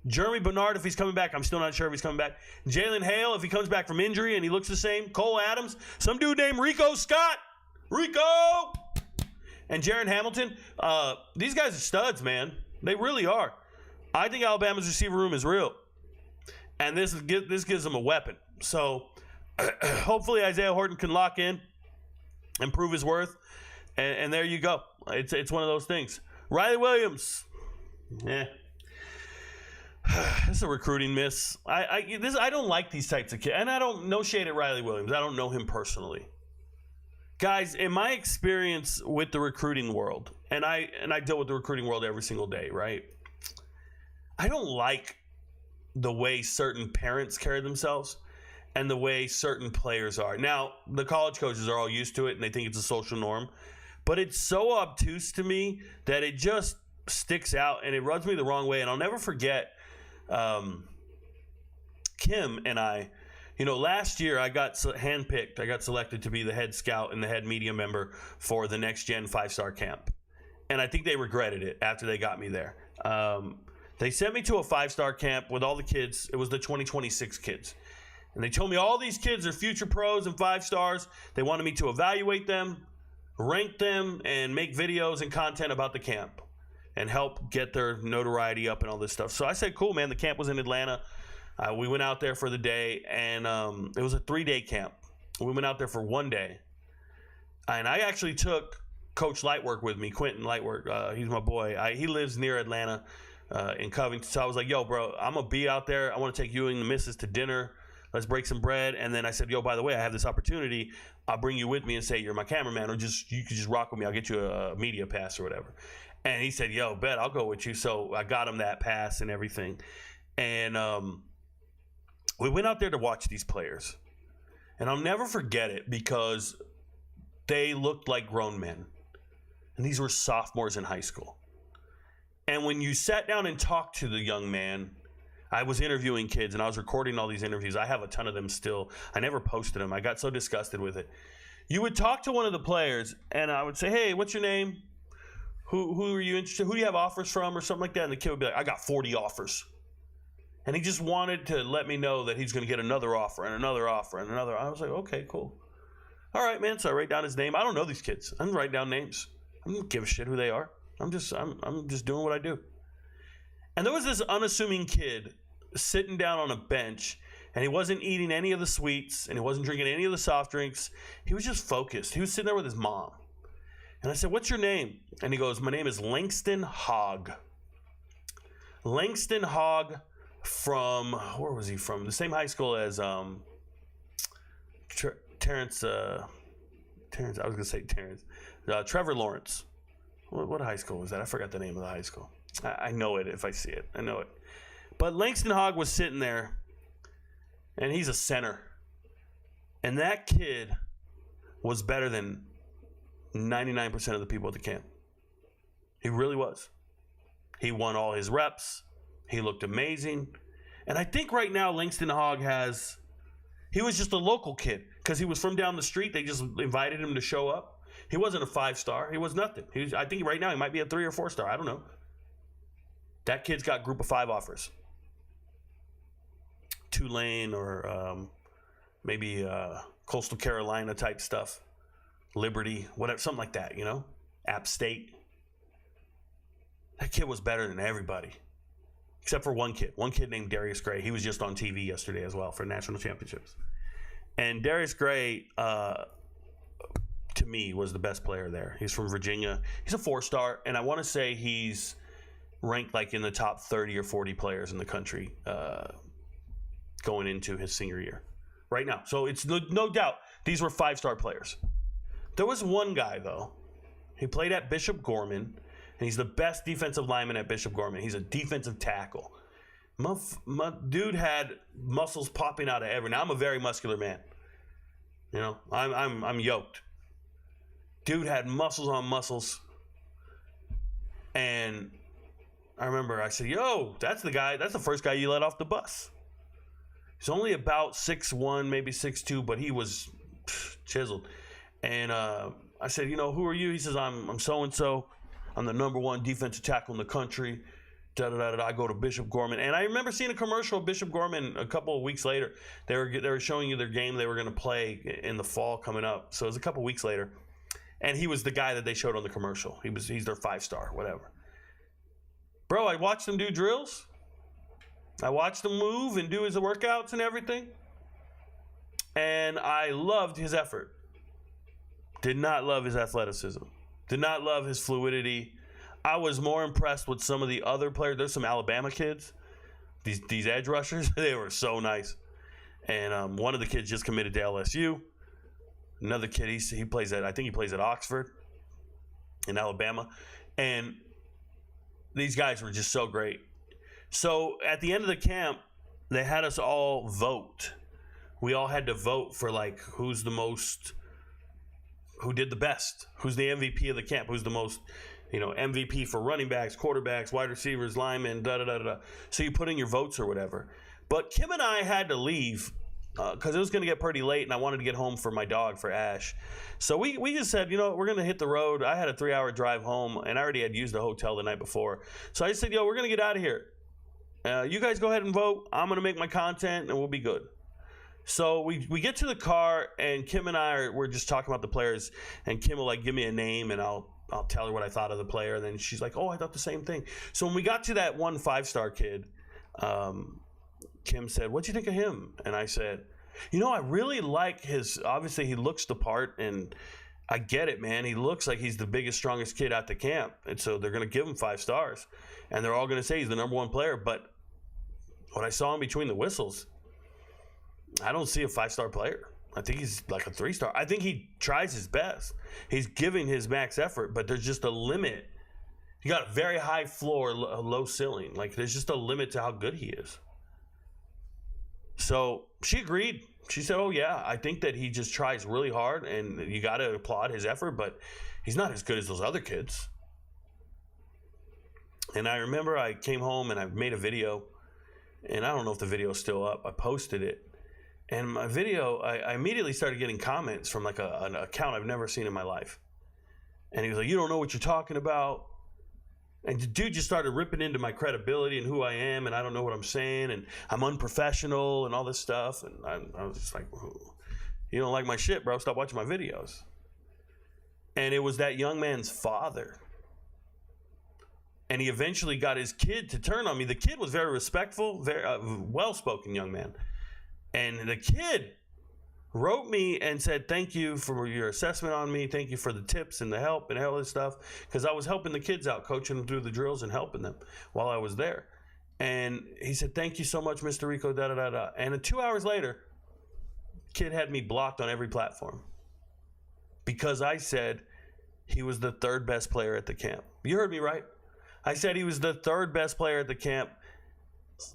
Jeremy Bernard, if he's coming back. I'm still not sure if he's coming back. Jalen Hale, if he comes back from injury and he looks the same. Cole Adams, some dude named Rico Scott. Rico! And Jaron Hamilton. These guys are studs, man. They really are. I think Alabama's receiver room is real. And this gives them a weapon. So hopefully Isaiah Horton can lock in and prove his worth. And there you go. It's one of those things. Riley Williams. Yeah. This is a recruiting miss. I don't like these types of kids. And no shade at Riley Williams. I don't know him personally. Guys, in my experience with the recruiting world, and I deal with the recruiting world every single day, right? I don't like the way certain parents carry themselves and the way certain players are. Now, the college coaches are all used to it and they think it's a social norm, but it's so obtuse to me that it just sticks out and it rubs me the wrong way. And I'll never forget Kim and I, last year I got handpicked. I got selected to be the head scout and the head media member for the Next Gen 5-star camp. And I think they regretted it after they got me there. They sent me to a 5-star camp with all the kids. It was the 2026 kids. And they told me all these kids are future pros and 5 stars. They wanted me to evaluate them, rank them, and make videos and content about the camp and help get their notoriety up and all this stuff. So I said, cool, man. The camp was in Atlanta. We went out there for the day, and it was a 3-day camp. We went out there for 1 day. And I actually took Coach Lightwork with me, Quentin Lightwork. He's my boy. He lives near Atlanta. In Covington. So I was like, yo, bro, I'm going to be out there. I want to take you and the missus to dinner. Let's break some bread. And then I said, yo, by the way, I have this opportunity. I'll bring you with me and say you're my cameraman, or you could just rock with me. I'll get you a media pass or whatever. And he said, yo, bet, I'll go with you. So I got him that pass and everything. And we went out there to watch these players. And I'll never forget it because they looked like grown men. And these were sophomores in high school. And when you sat down and talked to the young man, I was interviewing kids and I was recording all these interviews. I have a ton of them still. I never posted them. I got so disgusted with it. You would talk to one of the players and I would say, hey, what's your name? Who are you interested? Who do you have offers from or something like that? And the kid would be like, I got 40 offers. And he just wanted to let me know that he's going to get another offer and another offer and another. I was like, okay, cool. All right, man. So I write down his name. I don't know these kids. I'm writing down names. I don't give a shit who they are. I'm just doing what I do. And there was this unassuming kid sitting down on a bench, and he wasn't eating any of the sweets, and he wasn't drinking any of the soft drinks. He was just focused. He was sitting there with his mom. And I said, what's your name? And he goes, my name is Langston Hogg. Langston Hogg from, where was he from? The same high school as Terrence, I was going to say Terrence. Trevor Lawrence. What high school was that? I forgot the name of the high school. I know it if I see it. I know it. But Langston Hogg was sitting there, and he's a center. And that kid was better than 99% of the people at the camp. He really was. He won all his reps. He looked amazing. And I think right now Langston Hogg he was just a local kid because he was from down the street. They just invited him to show up. He wasn't a 5-star. He was nothing. I think right now he might be a 3 or 4-star. I don't know. That kid's got group of 5 offers. Tulane or maybe Coastal Carolina type stuff. Liberty, whatever, something like that, you know? App State. That kid was better than everybody. Except for one kid named Darius Gray. He was just on TV yesterday as well for national championships. And Darius Gray, to me, was the best player there. He's from Virginia. He's a 4-star, and I want to say he's ranked like in the top 30 or 40 players in the country going into his senior year right now. So it's no doubt these were 5-star players. There was one guy, though. He played at Bishop Gorman, and he's the best defensive lineman at Bishop Gorman. He's a defensive tackle. My dude had muscles popping out of every. Now, I'm a very muscular man. You know, I'm yoked. Dude had muscles on muscles. And I remember I said, yo, that's the guy. That's the first guy you let off the bus. He's only about 6'1", maybe 6'2", but he was chiseled. And I said, you know, who are you? He says, I'm so-and-so. I'm the #1 defensive tackle in the country. I go to Bishop Gorman. And I remember seeing a commercial of Bishop Gorman a couple of weeks later. They were showing you their game they were going to play in the fall coming up. So it was a couple of weeks later. And he was the guy that they showed on the commercial. He's their 5-star, whatever. Bro, I watched him do drills. I watched him move and do his workouts and everything. And I loved his effort. Did not love his athleticism. Did not love his fluidity. I was more impressed with some of the other players. There's some Alabama kids, these edge rushers. They were so nice. And one of the kids just committed to LSU. Another kid, he plays at, I think he plays at Oxford in Alabama. And these guys were just so great. So at the end of the camp, they had us all vote. We all had to vote for like who did the best, who's the MVP of the camp, who's the most, MVP for running backs, quarterbacks, wide receivers, linemen, da-da-da-da. So you put in your votes or whatever. But Kim and I had to leave because it was going to get pretty late, and I wanted to get home for my dog, for Ash. So we just said, we're going to hit the road. I had a 3-hour drive home, and I already had used the hotel the night before. So I just said, we're going to get out of here. You guys go ahead and vote. I'm going to make my content, and we'll be good. So we get to the car, and Kim and we're just talking about the players, and Kim will give me a name, and I'll tell her what I thought of the player, and then she's like, oh, I thought the same thing. So when we got to that one 5-star kid, Kim said, what'd you think of him? And I said, I really like obviously he looks the part, and I get it, man. He looks like he's the biggest, strongest kid at the camp, and so they're going to give him 5 stars, and they're all going to say he's the #1 player, but what I saw in between the whistles, I don't see a 5-star player. I think he's like a 3-star. I think he tries his best. He's giving his max effort, but there's just a limit. He got a very high floor, a low ceiling. Like, there's just a limit to how good he is. So she agreed. She said, oh, yeah, I think that he just tries really hard, and you got to applaud his effort, but he's not as good as those other kids. And I remember I came home and I made a video, and I don't know if the video's still up. I posted it. And my video, I immediately started getting comments from like an account I've never seen in my life. And he was like, "You don't know what you're talking about." And the dude just started ripping into my credibility and who I am, and I don't know what I'm saying, and I'm unprofessional and all this stuff. And I was just like, "You don't like my shit, bro. Stop watching my videos." And it was that young man's father. And he eventually got his kid to turn on me. The kid was very respectful, very well-spoken young man. And the kid wrote me and said, "Thank you for your assessment on me. Thank you for the tips and the help and all this stuff." Because I was helping the kids out, coaching them through the drills and helping them while I was there. And he said, "Thank you so much, Mr. Rico, da-da-da-da." And 2 hours later, kid had me blocked on every platform because I said he was the third best player at the camp. You heard me right. I said he was the third best player at the camp.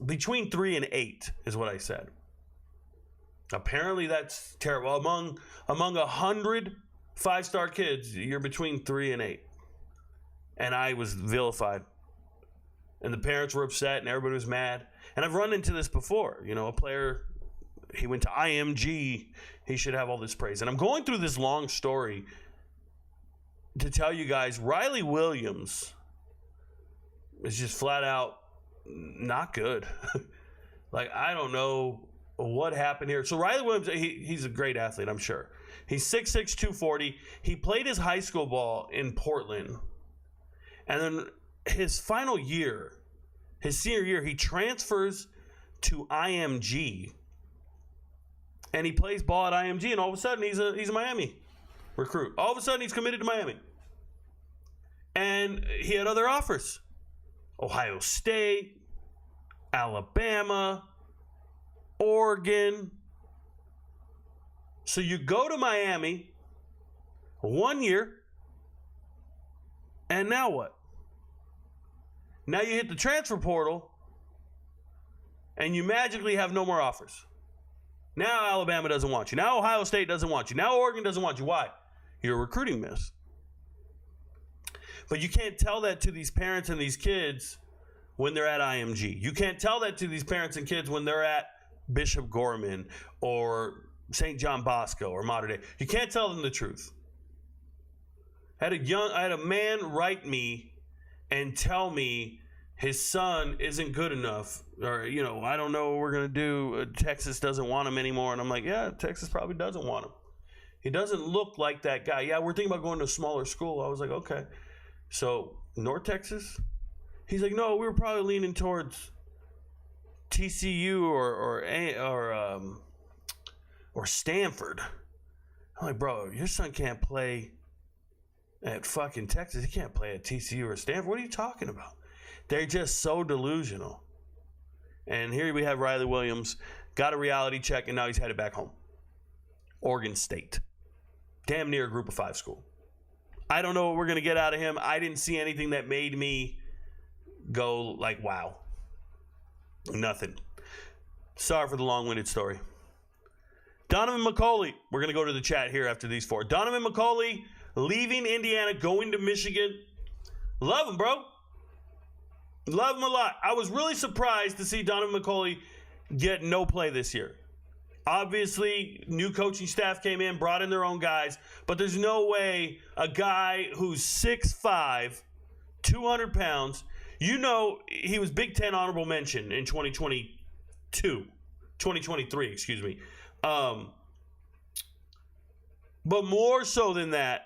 Between 3 and 8 is what I said. Apparently that's terrible. Among 100 five-star kids, you're between 3 and 8. And I was vilified. And the parents were upset and everybody was mad. And I've run into this before. You know, a player, he went to IMG. He should have all this praise. And I'm going through this long story to tell you guys, Riley Williams is just flat out not good. Like, I don't know what happened here. So Riley Williams, he's a great athlete, I'm sure. He's 6'6", 240. He played his high school ball in Portland. And then his final year, his senior year, he transfers to IMG. And he plays ball at IMG, and all of a sudden he's a Miami recruit. All of a sudden he's committed to Miami. And he had other offers. Ohio State, Alabama, Oregon. So you go to Miami 1 year, and now what? Now you hit the transfer portal, and you magically have no more offers. Now Alabama doesn't want you. Now Ohio State doesn't want you. Now Oregon doesn't want you. Why? You're a recruiting miss. But you can't tell that to these parents and these kids when they're at IMG. You can't tell that to these parents and kids when they're at Bishop Gorman or St. John Bosco or Mater Dei. You can't tell them the truth. I had a man write me and tell me his son isn't good enough, or, you know, I don't know what we're going to do. Texas doesn't want him anymore. And I'm like, yeah, Texas probably doesn't want him. He doesn't look like that guy. Yeah, we're thinking about going to a smaller school. I was like, okay. So, North Texas? He's like, no, we were probably leaning towards TCU or Stanford. I'm like, bro, your son can't play at fucking Texas. He can't play at TCU or Stanford. What are you talking about? They're just so delusional. And here we have Riley Williams, got a reality check, and now he's headed back home. Oregon State. Damn near a group of 5 school. I don't know what we're going to get out of him. I didn't see anything that made me go like, wow. Nothing. Sorry for the long-winded story. Donaven McCulley. We're going to go to the chat here after these 4. Donaven McCulley leaving Indiana, going to Michigan. Love him, bro. Love him a lot. I was really surprised to see Donaven McCulley get no play this year. Obviously, new coaching staff came in, brought in their own guys, but there's no way a guy who's 6'5", 200 pounds, you know, he was Big Ten honorable mention in 2023, excuse me. But more so than that,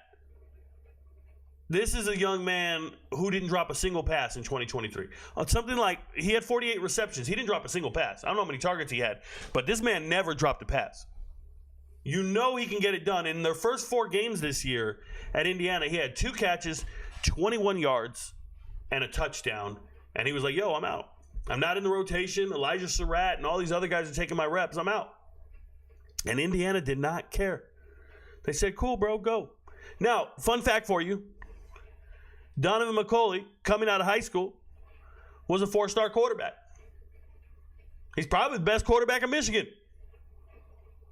this is a young man who didn't drop a single pass in 2023. Something like, he had 48 receptions. He didn't drop a single pass. I don't know how many targets he had, but this man never dropped a pass. You know he can get it done. In their first 4 games this year at Indiana, he had 2 catches, 21 yards, and a touchdown. And he was like, yo, I'm out. I'm not in the rotation. Elijah Surratt and all these other guys are taking my reps. I'm out. And Indiana did not care. They said, cool, bro, go. Now, fun fact for you. Donaven McCulley, coming out of high school, was a 4-star quarterback. He's probably the best quarterback in Michigan.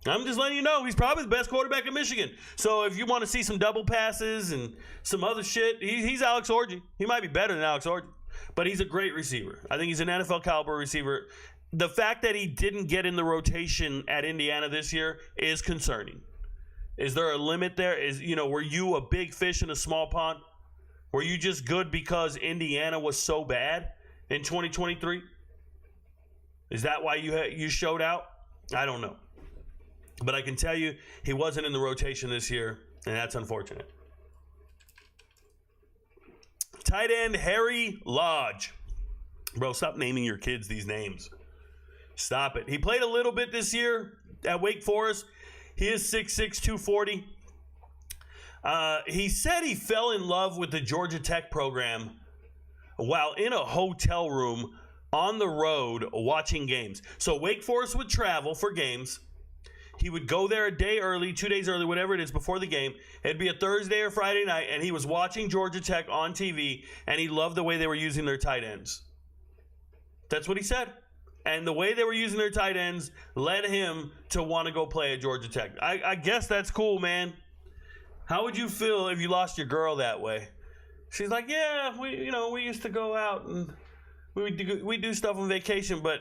I'm just letting you know, he's probably the best quarterback in Michigan. So if you want to see some double passes and some other shit, he's Alex Orji. He might be better than Alex Orji. But he's a great receiver. I think he's an NFL caliber receiver. The fact that he didn't get in the rotation at Indiana this year is concerning. Is there a limit there? Were you a big fish in a small pond? Were you just good because Indiana was so bad in 2023? Is that why you showed out? I don't know. But I can tell you he wasn't in the rotation this year, and that's unfortunate. Tight end Harry Lodge. Bro, stop naming your kids these names. Stop it. He played a little bit this year at Wake Forest. He is 6'6", 240. He said he fell in love with the Georgia Tech program while in a hotel room on the road watching games. So Wake Forest would travel for games. He would go there a day early, 2 days early, whatever it is, before the game. It'd be a Thursday or Friday night, and he was watching Georgia Tech on TV, and he loved the way they were using their tight ends. That's what he said. And the way they were using their tight ends led him to want to go play at Georgia Tech. I guess that's cool, man. How would you feel if you lost your girl that way? She's like, yeah, we used to go out and we do stuff on vacation, but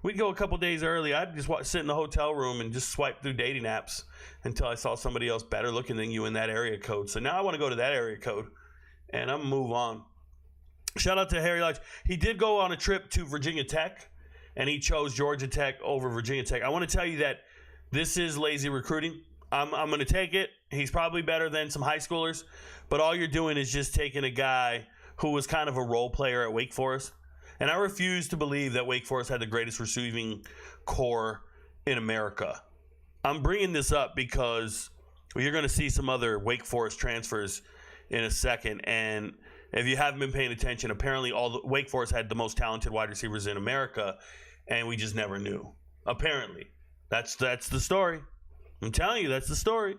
we'd go a couple days early. I'd just sit in the hotel room and just swipe through dating apps until I saw somebody else better looking than you in that area code. So now I want to go to that area code, and I'm going to move on. Shout out to Harry Lodge. He did go on a trip to Virginia Tech, and he chose Georgia Tech over Virginia Tech. I want to tell you that this is lazy recruiting. I'm going to take it. He's probably better than some high schoolers, but all you're doing is just taking a guy who was kind of a role player at Wake Forest. And I refuse to believe that Wake Forest had the greatest receiving core in America. I'm bringing this up because you're going to see some other Wake Forest transfers in a second. And if you haven't been paying attention, apparently Wake Forest had the most talented wide receivers in America, and we just never knew. Apparently. That's the story. I'm telling you, that's the story.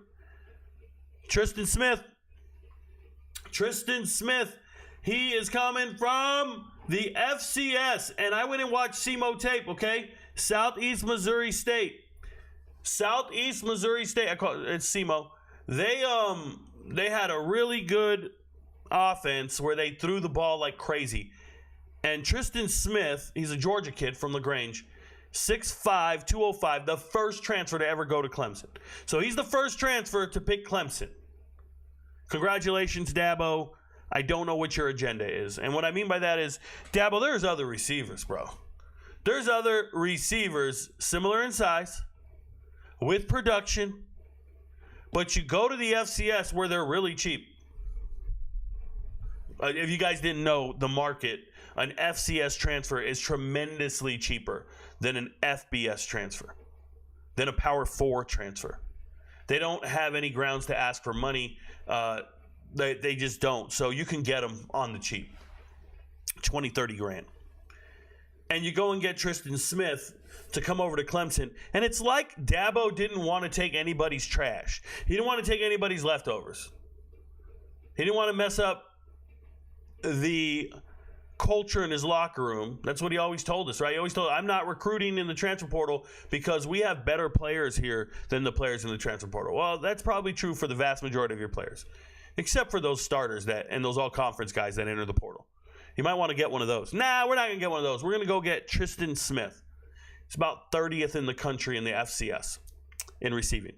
Tristan Smith. He is coming from the FCS, and I went and watched SEMO tape, okay? Southeast Missouri State. I call it's SEMO. They had a really good offense where they threw the ball like crazy. And Tristan Smith, he's a Georgia kid from LaGrange, 6'5", 205, the first transfer to ever go to Clemson. So he's the first transfer to pick Clemson. Congratulations, Dabo. I don't know what your agenda is. And what I mean by that is, Dabo, there's other receivers, bro. There's other receivers similar in size, with production, but you go to the FCS where they're really cheap. If you guys didn't know, the market, an FCS transfer is tremendously cheaper than an FBS transfer, than a Power 4 transfer. They don't have any grounds to ask for money. They just don't. So you can get them on the cheap, 20, 30 grand. And you go and get Tristan Smith to come over to Clemson. And it's like Dabo didn't want to take anybody's trash. He didn't want to take anybody's leftovers. He didn't want to mess up the culture in his locker room. That's what he always told us, right? He always told us, I'm not recruiting in the transfer portal because we have better players here than the players in the transfer portal. Well, that's probably true for the vast majority of your players, except for those starters and those all-conference guys that enter the portal. You might want to get one of those. Nah, we're not going to get one of those. We're going to go get Tristan Smith. He's about 30th in the country in the FCS in receiving.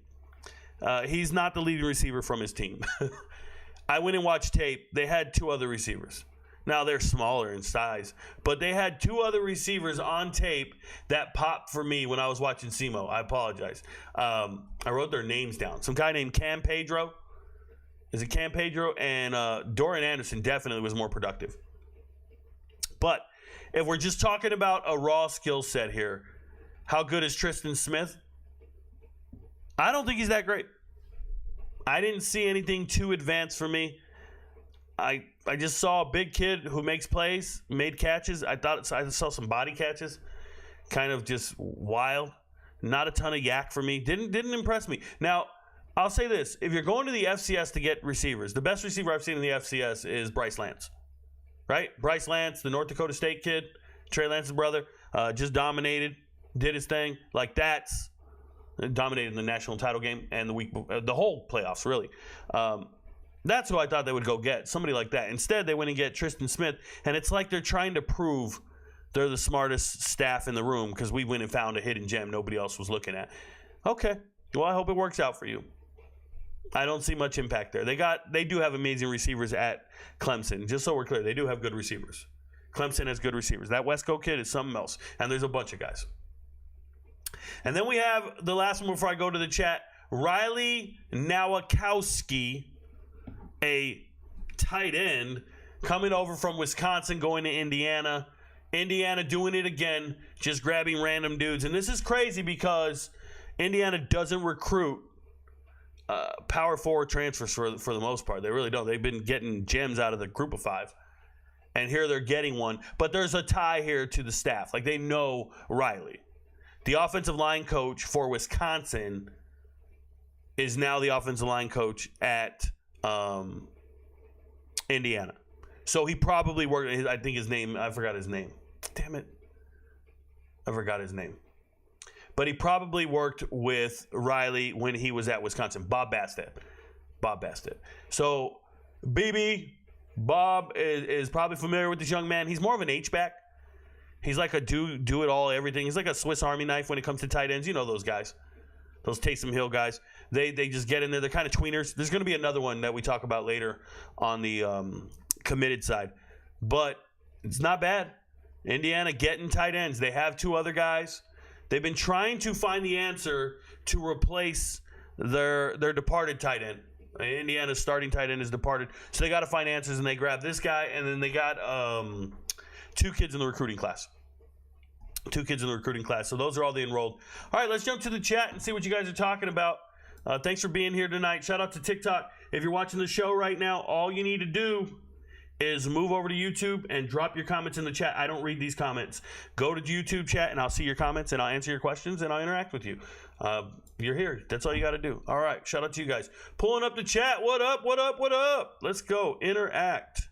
He's not the leading receiver from his team. I went and watched tape. They had two other receivers. Now, they're smaller in size, but they had two other receivers on tape that popped for me when I was watching SEMO. I apologize. I wrote their names down. Some guy named Cam Pedro. Is it Cam Pedro? And Dorian Anderson definitely was more productive. But if we're just talking about a raw skill set here, how good is Tristan Smith? I don't think he's that great. I didn't see anything too advanced for me. I just saw a big kid who makes plays, made catches. I saw some body catches, kind of just wild. Not a ton of yak for me. Didn't impress me. Now, I'll say this. If you're going to the FCS to get receivers, the best receiver I've seen in the FCS is Bryce Lance. Right? Bryce Lance, the North Dakota State kid, Trey Lance's brother, just dominated, did his thing. Like dominated in the national title game and the whole playoffs, really. That's who I thought they would go get, somebody like that. Instead, they went and get Tristan Smith, and it's like they're trying to prove they're the smartest staff in the room because we went and found a hidden gem nobody else was looking at. Okay, well, I hope it works out for you. I don't see much impact there. They do have amazing receivers at Clemson. Just so we're clear, they do have good receivers. Clemson has good receivers. That Wesco kid is something else, and there's a bunch of guys. And then we have the last one before I go to the chat, Riley Nowakowski, a tight end coming over from Wisconsin, going to Indiana. Indiana doing it again, just grabbing random dudes. And this is crazy because Indiana doesn't recruit power forward transfers for the most part. They really don't. They've been getting gems out of the group of 5. And here they're getting one. But there's a tie here to the staff. Like, they know Riley. The offensive line coach for Wisconsin is now the offensive line coach at Indiana. So he probably worked, I think his name, I forgot his name. Damn it. I forgot his name. But he probably worked with Riley when he was at Wisconsin. Bob Bastet. So Bob is probably familiar with this young man. He's more of an H-back. He's like a do-it-all everything. He's like a Swiss Army knife when it comes to tight ends. You know those guys. Those Taysom Hill guys. They just get in there. They're kind of tweeners. There's going to be another one that we talk about later on the committed side. But it's not bad. Indiana getting tight ends. They have 2 other guys. They've been trying to find the answer to replace their departed tight end. Indiana's starting tight end is departed. So they got to find answers, and they grab this guy, and then they got 2 kids in the recruiting class. 2 kids in the recruiting class. So those are all the enrolled. All right, let's jump to the chat and see what you guys are talking about. Thanks for being here tonight. Shout out to TikTok. If you're watching the show right now, all you need to do is move over to YouTube and drop your comments in the chat. I don't read these comments. Go to YouTube chat, and I'll see your comments, and I'll answer your questions, and I'll interact with you. You're here. That's all you got to do. All right, shout out to you guys. Pulling up the chat. What up? Let's go. Interact.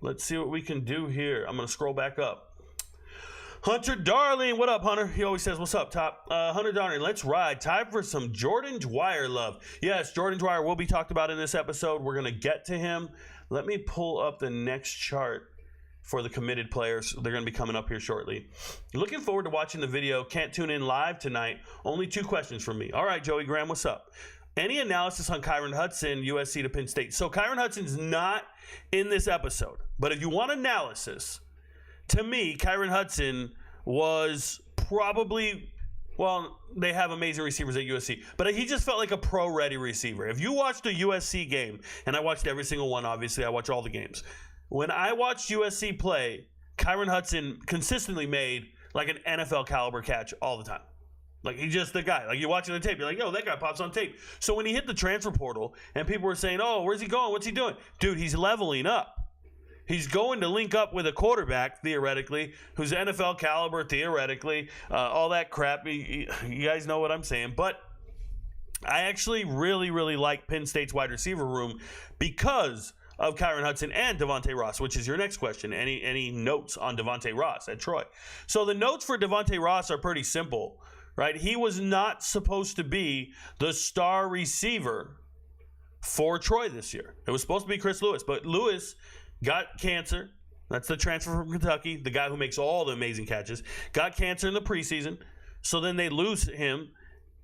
Let's see what we can do here. I'm going to scroll back up. Hunter Darling, what up, Hunter? He always says, what's up, Top? Hunter Darling, let's ride. Time for some Jordan Dwyer love. Yes, Jordan Dwyer will be talked about in this episode. We're going to get to him. Let me pull up the next chart for the committed players. They're going to be coming up here shortly. Looking forward to watching the video. Can't tune in live tonight. Only 2 questions from me. All right, Joey Graham, what's up? Any analysis on Kyron Hudson, USC to Penn State? So Kyron Hudson's not in this episode. But if you want analysis, to me, Kyron Hudson was probably, well, they have amazing receivers at USC, but he just felt like a pro-ready receiver. If you watched a USC game, and I watched every single one, obviously, I watch all the games. When I watched USC play, Kyron Hudson consistently made like an NFL caliber catch all the time. Like, he's just the guy. Like, you're watching the tape, you're like, yo, that guy pops on tape. So when he hit the transfer portal, and people were saying, oh, where's he going? What's he doing? Dude, he's leveling up. He's going to link up with a quarterback, theoretically, who's NFL caliber, theoretically, all that crap. You guys know what I'm saying. But I actually really, really like Penn State's wide receiver room because of Kyron Hudson and Devontae Ross, which is your next question. Any notes on Devontae Ross at Troy? So the notes for Devontae Ross are pretty simple, right? He was not supposed to be the star receiver for Troy this year. It was supposed to be Chris Lewis, but Lewis got cancer. That's the transfer from Kentucky, the guy who makes all the amazing catches. Got cancer in the preseason, so then they lose him,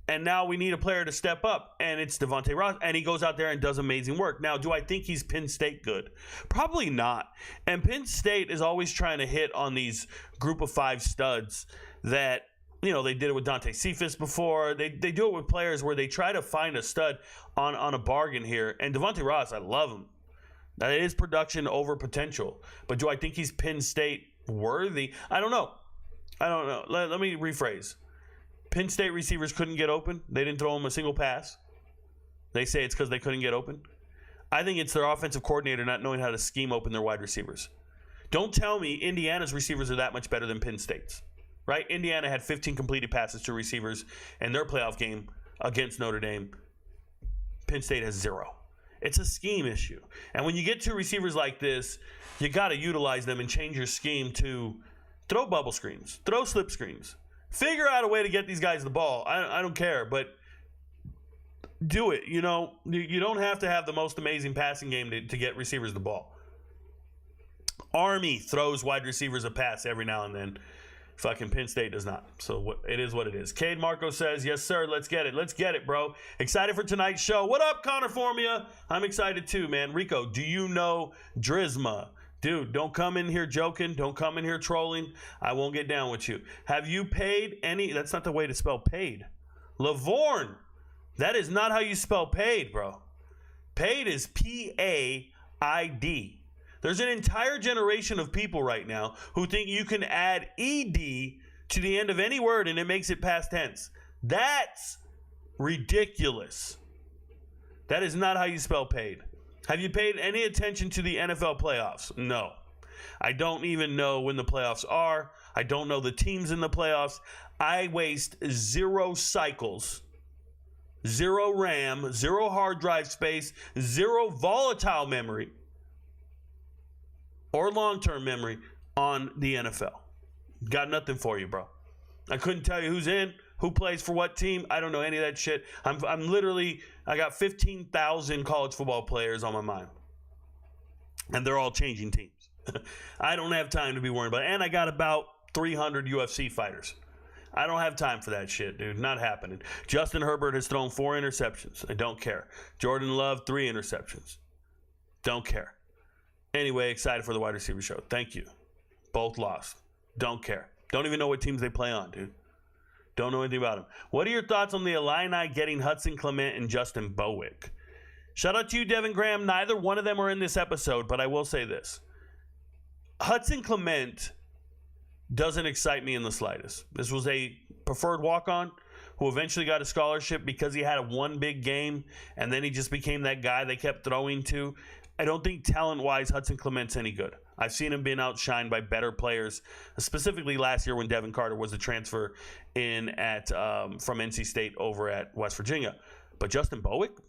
and now we need a player to step up, and it's Devontae Ross, and he goes out there and does amazing work. Now, do I think he's Penn State good? Probably not. And Penn State is always trying to hit on these group of 5 studs that, you know, they did it with Dante Cephas before. They do it with players where they try to find a stud on a bargain here. And Devontae Ross, I love him. That is production over potential. But do I think he's Penn State worthy? I don't know. Let me rephrase. Penn State receivers couldn't get open. They didn't throw him a single pass. They say it's because they couldn't get open. I think it's their offensive coordinator not knowing how to scheme open their wide receivers. Don't tell me Indiana's receivers are that much better than Penn State's. Right? Indiana had 15 completed passes to receivers in their playoff game against Notre Dame. Penn State has 0. It's a scheme issue. And when you get 2 receivers like this, you got to utilize them and change your scheme to throw bubble screens, throw slip screens. Figure out a way to get these guys the ball. I don't care, but do it. You know, you don't have to have the most amazing passing game to get receivers the ball. Army throws wide receivers a pass every now and then. Fucking Penn State does not. So it is what it is. Cade Marco says, yes, sir. Let's get it. Let's get it, bro. Excited for tonight's show. What up, Connor Formia? I'm excited too, man. Rico, do you know Drizma? Dude, don't come in here joking. Don't come in here trolling. I won't get down with you. Have you paid any? That's not the way to spell paid. Lavorne. That is not how you spell paid, bro. Paid is P-A-I-D. There's an entire generation of people right now who think you can add ED to the end of any word and it makes it past tense. That's ridiculous. That is not how you spell paid. Have you paid any attention to the NFL playoffs? No. I don't even know when the playoffs are. I don't know the teams in the playoffs. I waste 0 cycles, 0 RAM, 0 hard drive space, 0 volatile memory or long-term memory on the NFL. Got nothing for you, bro. I couldn't tell you who's in, who plays for what team. I don't know any of that shit. I got 15,000 college football players on my mind. And they're all changing teams. I don't have time to be worried about it. And I got about 300 UFC fighters. I don't have time for that shit, dude. Not happening. Justin Herbert has thrown 4 interceptions. I don't care. Jordan Love, 3 interceptions. Don't care. Anyway, excited for the wide receiver show. Thank you. Both lost. Don't care. Don't even know what teams they play on, dude. Don't know anything about them. What are your thoughts on the Illini getting Hudson Clement and Justin Bowick? Shout out to you, Devin Graham. Neither one of them are in this episode, but I will say this. Hudson Clement doesn't excite me in the slightest. This was a preferred walk-on who eventually got a scholarship because he had one big game, and then he just became that guy they kept throwing to. I don't think talent-wise Hudson Clement's any good. I've seen him being outshined by better players, specifically last year when Devin Carter was a transfer in from NC State over at West Virginia. But Justin Bowick,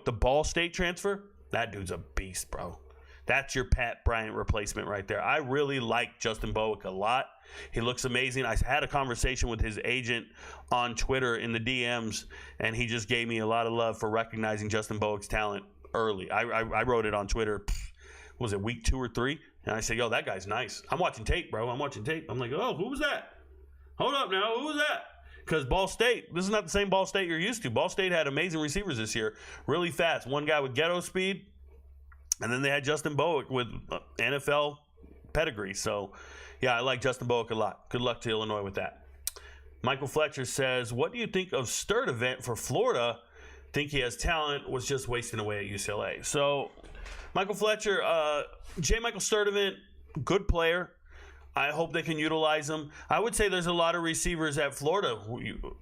the Ball State transfer, that dude's a beast, bro. That's your Pat Bryant replacement right there. I really like Justin Bowick a lot. He looks amazing. I had a conversation with his agent on Twitter in the DMs, and he just gave me a lot of love for recognizing Justin Bowick's talent early. I wrote it on Twitter, was it week 2 or 3? And I said, yo, that guy's nice. I'm watching tape, bro. I'm watching tape. I'm like, oh, who was that? Hold up now. Who was that? Because Ball State, this is not the same Ball State you're used to. Ball State had amazing receivers this year, really fast. One guy with ghetto speed, and then they had Justin Bowick with NFL pedigree. So, yeah, I like Justin Bowick a lot. Good luck to Illinois with that. Michael Fletcher says, what do you think of Sturdivant for Florida? Think he has talent, was just wasting away at UCLA. So, Michael Fletcher, J. Michael Sturdivant, good player. I hope they can utilize him. I would say there's a lot of receivers at Florida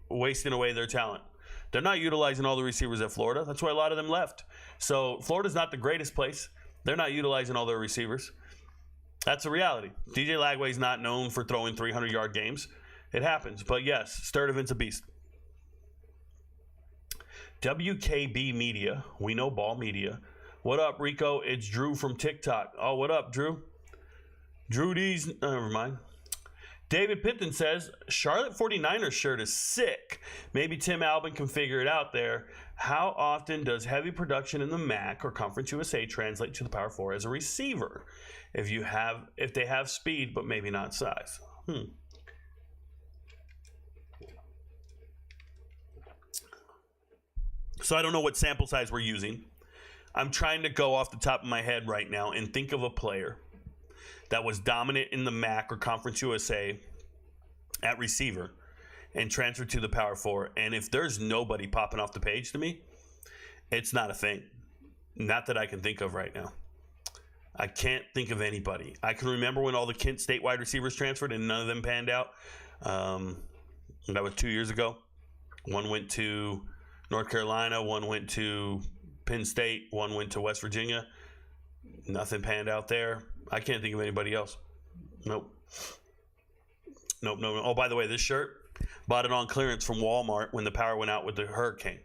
wasting away their talent. They're not utilizing all the receivers at Florida. That's why a lot of them left. So Florida's not the greatest place. They're not utilizing all their receivers. That's a reality. DJ Lagway's not known for throwing 300-yard games. It happens. But yes, Sturdivant's a beast. WKB Media. We know ball media. What up, Rico? It's Drew from TikTok. Oh, what up, Drew? Drew D's. Never mind. David Pitton says, Charlotte 49ers shirt is sick. Maybe Tim Albin can figure it out there. How often does heavy production in the MAC or Conference USA translate to the Power 4 as a receiver? If they have speed, but maybe not size. So I don't know what sample size we're using. I'm trying to go off the top of my head right now and think of a player that was dominant in the MAC or Conference USA at receiver and transferred to the Power 4. And if there's nobody popping off the page to me, it's not a thing. Not that I can think of right now. I can't think of anybody. I can remember when all the Kent State wide receivers transferred and none of them panned out. That was 2 years ago. One went to North Carolina. One went to Penn State. One went to West Virginia. Nothing panned out there. I can't think of anybody else. Nope. Oh, by the way, this shirt, bought it on clearance from Walmart when the power went out with the hurricane.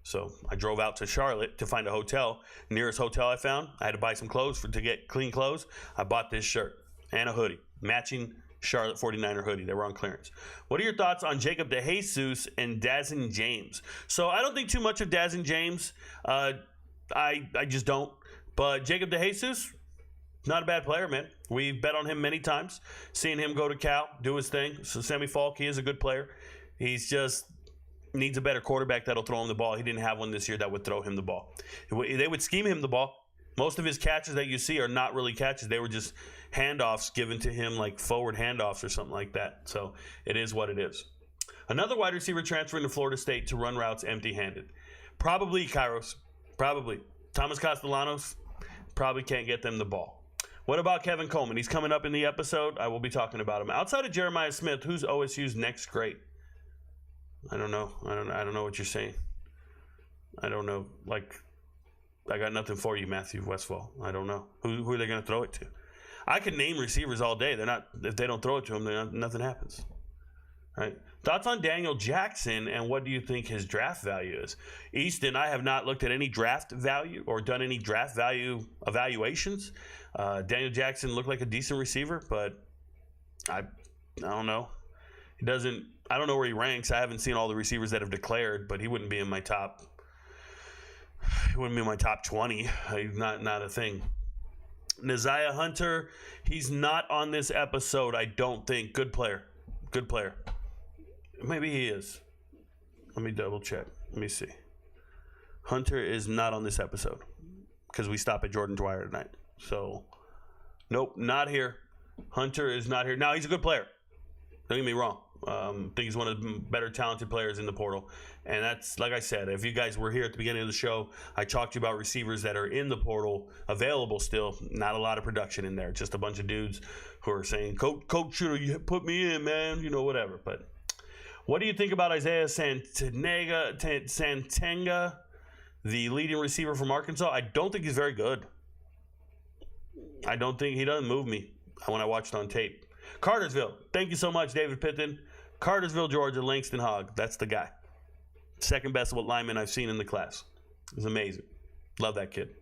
So I drove out to Charlotte to find a hotel. Nearest hotel I found, I had to buy some clothes to get clean clothes. I bought this shirt and a hoodie, matching Charlotte 49er hoodie. They were on clearance. What are your thoughts on Jacob DeJesus and Dazin James? So I don't think too much of Dazin James. I just don't. But Jacob DeJesus, not a bad player, man. We've bet on him many times. Seeing him go to Cal, do his thing. So Sammy Falk, he is a good player. He's just needs a better quarterback that'll throw him the ball. He didn't have one this year that would throw him the ball. They would scheme him the ball. Most of his catches that you see are not really catches. They were just handoffs given to him, like forward handoffs or something like that. So it is what it is. Another wide receiver transferring to Florida State to run routes empty-handed. Probably Kairos. Probably. Thomas Castellanos probably can't get them the ball. What about Kevin Coleman? He's coming up in the episode. I will be talking about him. Outside of Jeremiah Smith, who's OSU's next great? I don't know. I don't know what you're saying. I don't know. Like, I got nothing for you, Matthew Westfall. I don't know. Who are they going to throw it to? I can name receivers all day. They're not. If they don't throw it to them, nothing happens. Right? Thoughts on Daniel Jackson and what do you think his draft value is? Easton, I have not looked at any draft value or done any draft value evaluations. Daniel Jackson looked like a decent receiver, but I don't know. He doesn't. I don't know where he ranks. I haven't seen all the receivers that have declared, but he wouldn't be in my top. He wouldn't be in my top 20. Not a thing. Neziah Hunter, he's not on this episode, I don't think. Good player. Good player. Maybe he is. Let me double check. Let me see. Hunter is not on this episode because we stop at Jordan Dwyer tonight. So, nope, not here. Hunter is not here. Now, he's a good player. Don't get me wrong. I think he's one of the better talented players in the portal. And that's, like I said, if you guys were here at the beginning of the show, I talked to you about receivers that are in the portal, available still. Not a lot of production in there. Just a bunch of dudes who are saying, Coach should have put me in, man. You know, whatever. But what do you think about Isaiah Santenga, the leading receiver from Arkansas? I don't think he's very good. I don't think he doesn't move me when I watched on tape. Cartersville. Thank you so much, David Pitton. Cartersville, Georgia, Langston Hogg. That's the guy. Second best lineman I've seen in the class. It's amazing. Love that kid.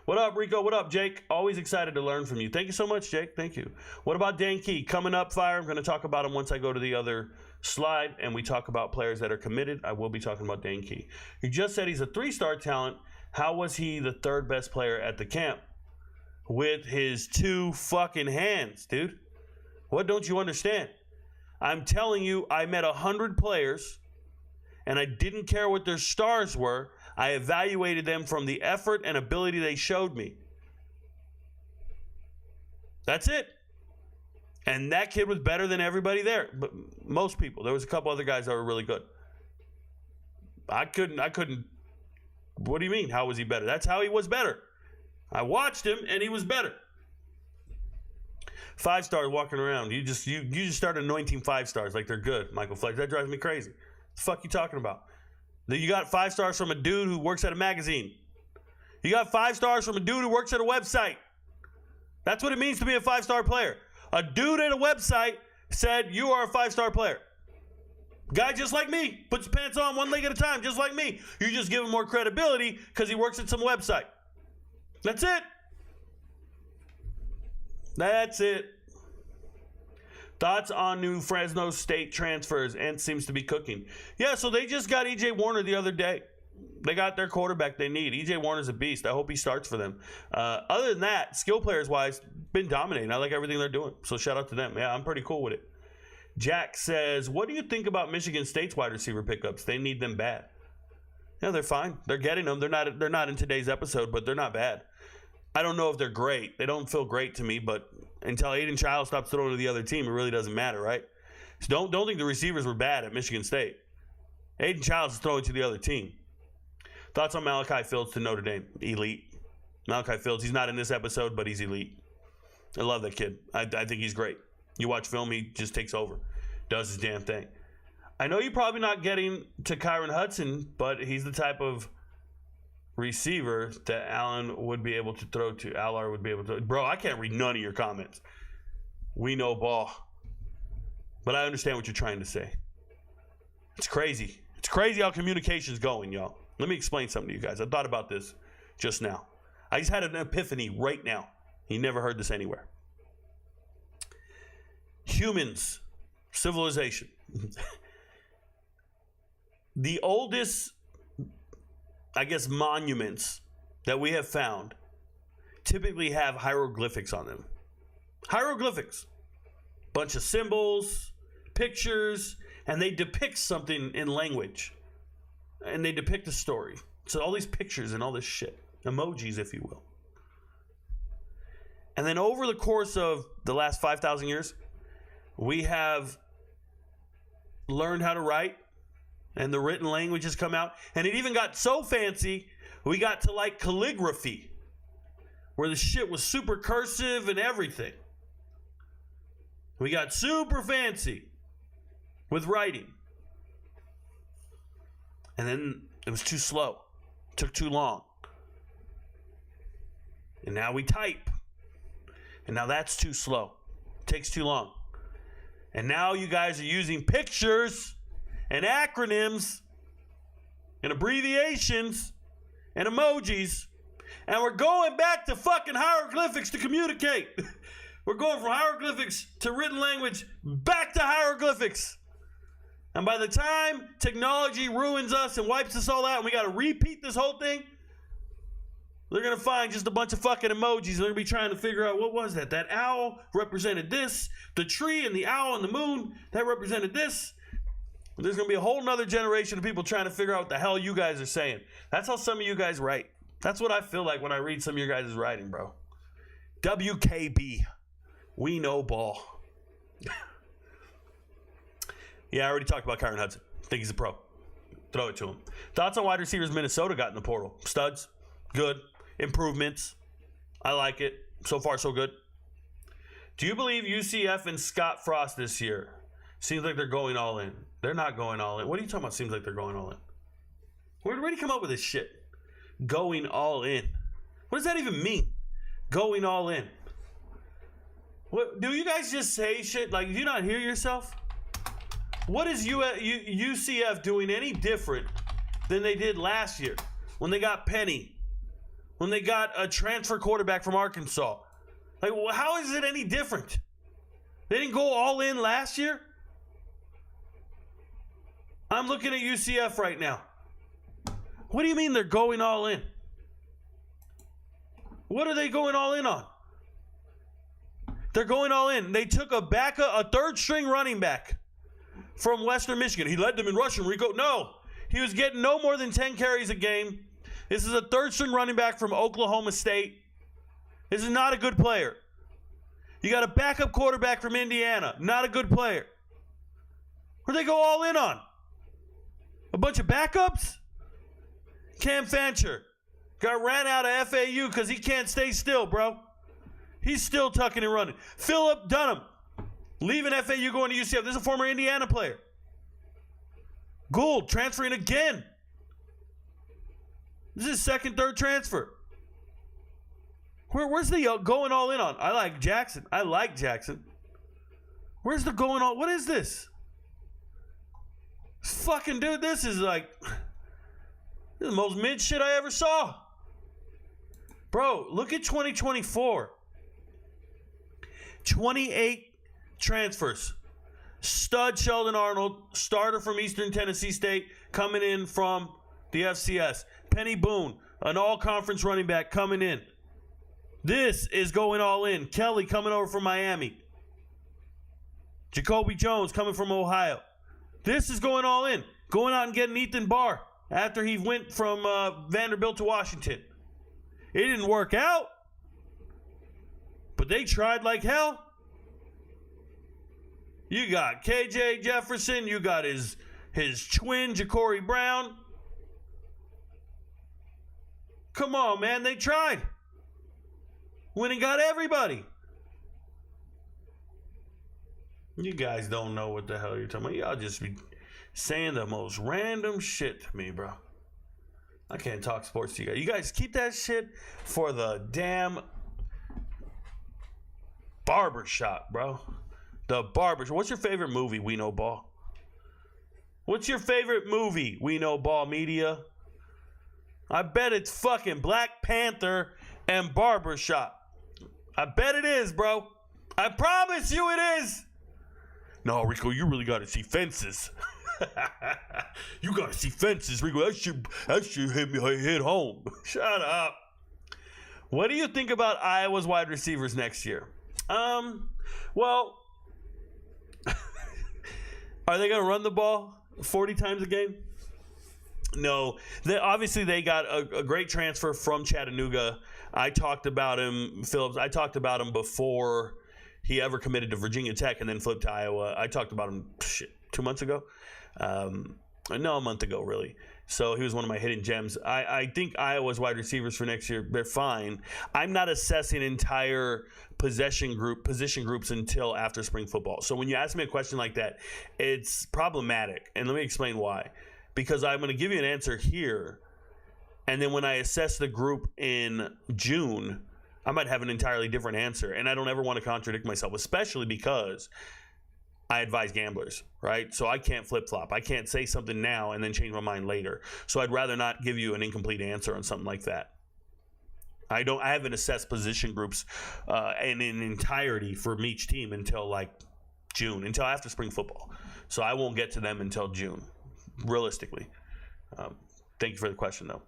What up, Rico? What up, Jake? Always excited to learn from you. Thank you so much, Jake. Thank you. What about Dane Key? Coming up, Fire. I'm going to talk about him once I go to the other slide and we talk about players that are committed. I will be talking about Dane Key. You just said he's a 3-star talent. How was he the third best player at the camp? With his 2 fucking hands, dude. What don't you understand? I'm telling you, I met 100 players, and I didn't care what their stars were. I evaluated them from the effort and ability they showed me. That's it. And that kid was better than everybody there. But most people. There was a couple other guys that were really good. I couldn't. What do you mean? How was he better? That's how he was better. I watched him, and he was better. 5-stars walking around. You just start anointing 5-stars like they're good, Michael Flex. That drives me crazy. What the fuck you talking about? You got 5 stars from a dude who works at a magazine. You got 5 stars from a dude who works at a website. That's what it means to be a 5-star player. A dude at a website said you are a 5-star player. Guy just like me. Puts his pants on one leg at a time, just like me. You just give him more credibility because he works at some website. That's it. That's it. Thoughts on new Fresno State transfers? Ent seems to be cooking. Yeah, so they just got E.J. Warner the other day. They got their quarterback they need. E.J. Warner's a beast. I hope he starts for them. Other than that, skill players-wise, been dominating. I like everything they're doing. So shout out to them. Yeah, I'm pretty cool with it. Jack says, what do you think about Michigan State's wide receiver pickups? They need them bad. Yeah, they're fine. They're getting them. They're not in today's episode, but they're not bad. I don't know if they're great. They don't feel great to me, but until Aiden Child stops throwing to the other team, it really doesn't matter, right? So don't think the receivers were bad at Michigan State. Aiden Childs is throwing to the other team. Thoughts on Malachi Fields to Notre Dame? Elite. Malachi Fields, he's not in this episode, but he's elite. I love that kid. I think he's great. You watch film, he just takes over. Does his damn thing. I know you're probably not getting to Kyron Hudson, but he's the type of receiver that Allar would be able to throw to. Bro, I can't read none of your comments. We know ball. But I understand what you're trying to say. It's crazy. It's crazy how communication's going, y'all. Let me explain something to you guys. I thought about this just now. I just had an epiphany right now. You never heard this anywhere. humans, civilization. The oldest, I guess, monuments that we have found typically have hieroglyphics on them. Hieroglyphics. Bunch of symbols, pictures, and they depict something in language. And they depict a story. So all these pictures and all this shit. Emojis, if you will. And then over the course of the last 5,000 years, we have learned how to write, and the written language has come out. And it even got so fancy, we got to like calligraphy, where the shit was super cursive and everything. We got super fancy with writing. And then it was too slow. It took too long. And now we type. And now that's too slow. It takes too long. And now you guys are using pictures and acronyms and abbreviations and emojis. And we're going back to fucking hieroglyphics to communicate. We're going from hieroglyphics to written language back to hieroglyphics. And by the time technology ruins us and wipes us all out and we got to repeat this whole thing, they're going to find just a bunch of fucking emojis. And they're going to be trying to figure out, what was that? That owl represented this. The tree and the owl and the moon, that represented this. And there's going to be a whole nother generation of people trying to figure out what the hell you guys are saying. That's how some of you guys write. That's what I feel like when I read some of your guys' writing, bro. WKB. We know ball. Yeah, I already talked about Kyron Hudson. Think he's a pro. Throw it to him. Thoughts on wide receivers Minnesota got in the portal? Studs. Good. Improvements. I like it. So far, so good. Do you believe UCF and Scott Frost this year? Seems like they're going all in. They're not going all in. What are you talking about? Seems like they're going all in. Where do you come up with this shit? Going all in. What does that even mean? Going all in. What, do you guys just say shit? Like, do you not hear yourself? What is UCF doing any different than they did last year when they got Penny? When they got a transfer quarterback from Arkansas? Like, how is it any different? They didn't go all in last year? I'm looking at UCF right now. What do you mean they're going all in? What are they going all in on? They're going all in. They took a third-string running back from Western Michigan. He led them in rushing, Rico. No. He was getting no more than 10 carries a game. This is a third-string running back from Oklahoma State. This is not a good player. You got a backup quarterback from Indiana. Not a good player. Where'd they go all in on? A bunch of backups? Cam Fancher got ran out of FAU because he can't stay still, bro. He's still tucking and running. Phillip Dunham, leaving FAU, going to UCF. This is a former Indiana player. Gould, transferring again. This is his second, third transfer. Where's the going all in on? I like Jackson. Where's the going all? What is this? Fucking dude, this is like... This is the most mid shit I ever saw. Bro, look at 2024. 28 transfers. Stud Sheldon Arnold, starter from Eastern Tennessee State, coming in from the FCS. Penny Boone, an all-conference running back, coming in. This is going all in. Kelly coming over from Miami. Jacoby Jones coming from Ohio. This is going all in. Going out and getting Ethan Barr after he went from Vanderbilt to Washington. It didn't work out, but they tried like hell. You got KJ Jefferson. You got his twin, Ja'Cory Brown. Come on, man. They tried. Went and got everybody. You guys don't know what the hell you're talking about. Y'all just be saying the most random shit to me, bro. I can't talk sports to you guys. You guys keep that shit for the damn barbershop, bro. The barbershop. What's your favorite movie, We Know Ball? What's your favorite movie, We Know Ball Media? I bet it's fucking Black Panther and Barbershop. I bet it is, bro. I promise you it is. No, Rico, you really got to see fences. You got to see fences, Rico. That should hit home. Shut up. What do you think about Iowa's wide receivers next year? Well, are they going to run the ball 40 times a game? No. Obviously, they got a great transfer from Chattanooga. I talked about him, Phillips. I talked about him before he ever committed to Virginia Tech and then flipped to Iowa. I talked about him 2 months ago. No, a month ago, really. So he was one of my hidden gems. I think Iowa's wide receivers for next year, they're fine. I'm not assessing entire position groups until after spring football. So when you ask me a question like that, it's problematic. And let me explain why. Because I'm going to give you an answer here, and then when I assess the group in June, I might have an entirely different answer. And I don't ever want to contradict myself, especially because I advise gamblers, right? So I can't flip-flop. I can't say something now and then change my mind later. So I'd rather not give you an incomplete answer on something like that. I haven't assessed position groups in entirety from each team until like June, until after spring football. So I won't get to them until June, realistically. Thank you for the question, though.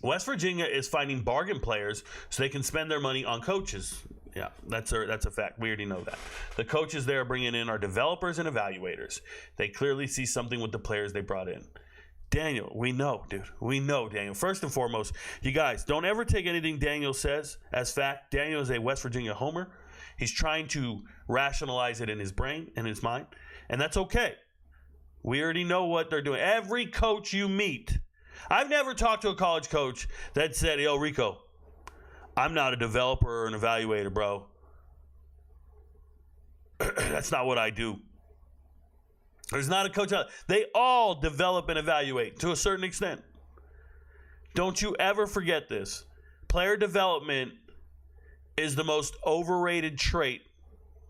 West Virginia is finding bargain players so they can spend their money on coaches. Yeah, that's a fact. We already know that. The coaches they are bringing in are developers and evaluators. They clearly see something with the players they brought in. Daniel, we know, dude. We know, Daniel. First and foremost, you guys, don't ever take anything Daniel says as fact. Daniel is a West Virginia homer. He's trying to rationalize it in his brain and his mind, and that's okay. We already know what they're doing. Every coach you meet, I've never talked to a college coach that said, yo, Rico, I'm not a developer or an evaluator, bro. That's not what I do. There's not a coach out there. They all develop and evaluate to a certain extent. Don't you ever forget this. Player development is the most overrated trait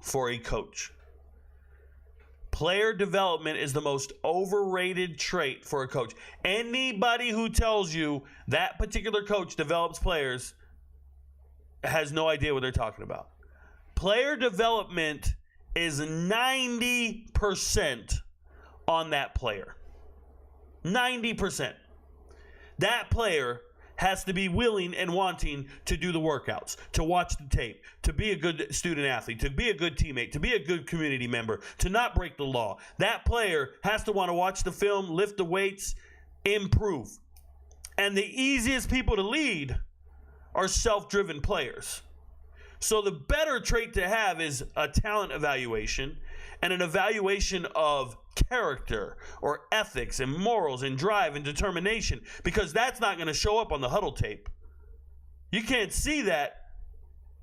for a coach. Player development is the most overrated trait for a coach. Anybody who tells you that particular coach develops players has no idea what they're talking about. Player development is 90% on that player. 90%. That player has to be willing and wanting to do the workouts, to watch the tape, to be a good student athlete, to be a good teammate, to be a good community member, to not break the law. That player has to want to watch the film, lift the weights, improve. And the easiest people to lead are self-driven players. So the better trait to have is a talent evaluation and an evaluation of character or ethics and morals and drive and determination, because that's not going to show up on the huddle tape. You can't see that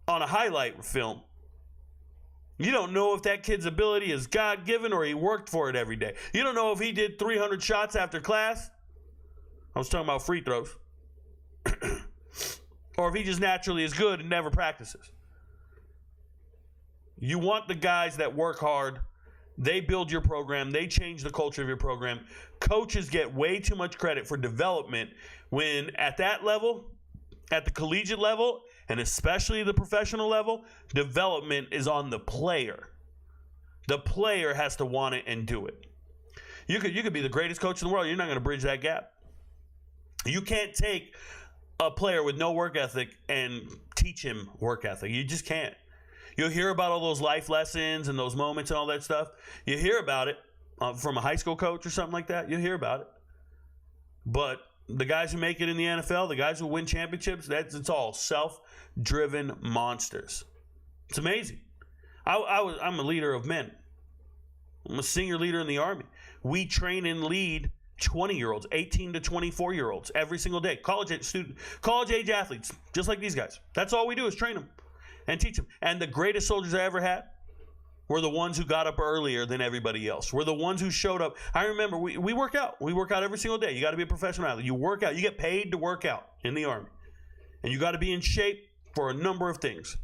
on a highlight film. You don't know if that kid's ability is God-given or he worked for it every day. You don't know if he did 300 shots after class. I was talking about free throws. Or if he just naturally is good and never practices. You want the guys that work hard. They build your program. They change the culture of your program. Coaches get way too much credit for development when at that level, at the collegiate level, and especially the professional level, development is on the player. The player has to want it and do it. You could be the greatest coach in the world. You're not going to bridge that gap. You can't take a player with no work ethic and teach him work ethic. You just can't. You'll hear about all those life lessons and those moments and all that stuff. You hear about it from a high school coach or something like that. You'll hear about it. But the guys who make it in the NFL, the guys who win championships, it's all self-driven monsters. It's amazing. I'm a leader of men. I'm a senior leader in the Army. We train and lead 20-year-olds, 18 to 24-year-olds every single day. College-age athletes, just like these guys. That's all we do is train them and teach them. And the greatest soldiers I ever had were the ones who got up earlier than everybody else. We're the ones who showed up. I remember we work out. We work out every single day. You got to be a professional athlete. You work out. You get paid to work out in the Army. And you got to be in shape for a number of things.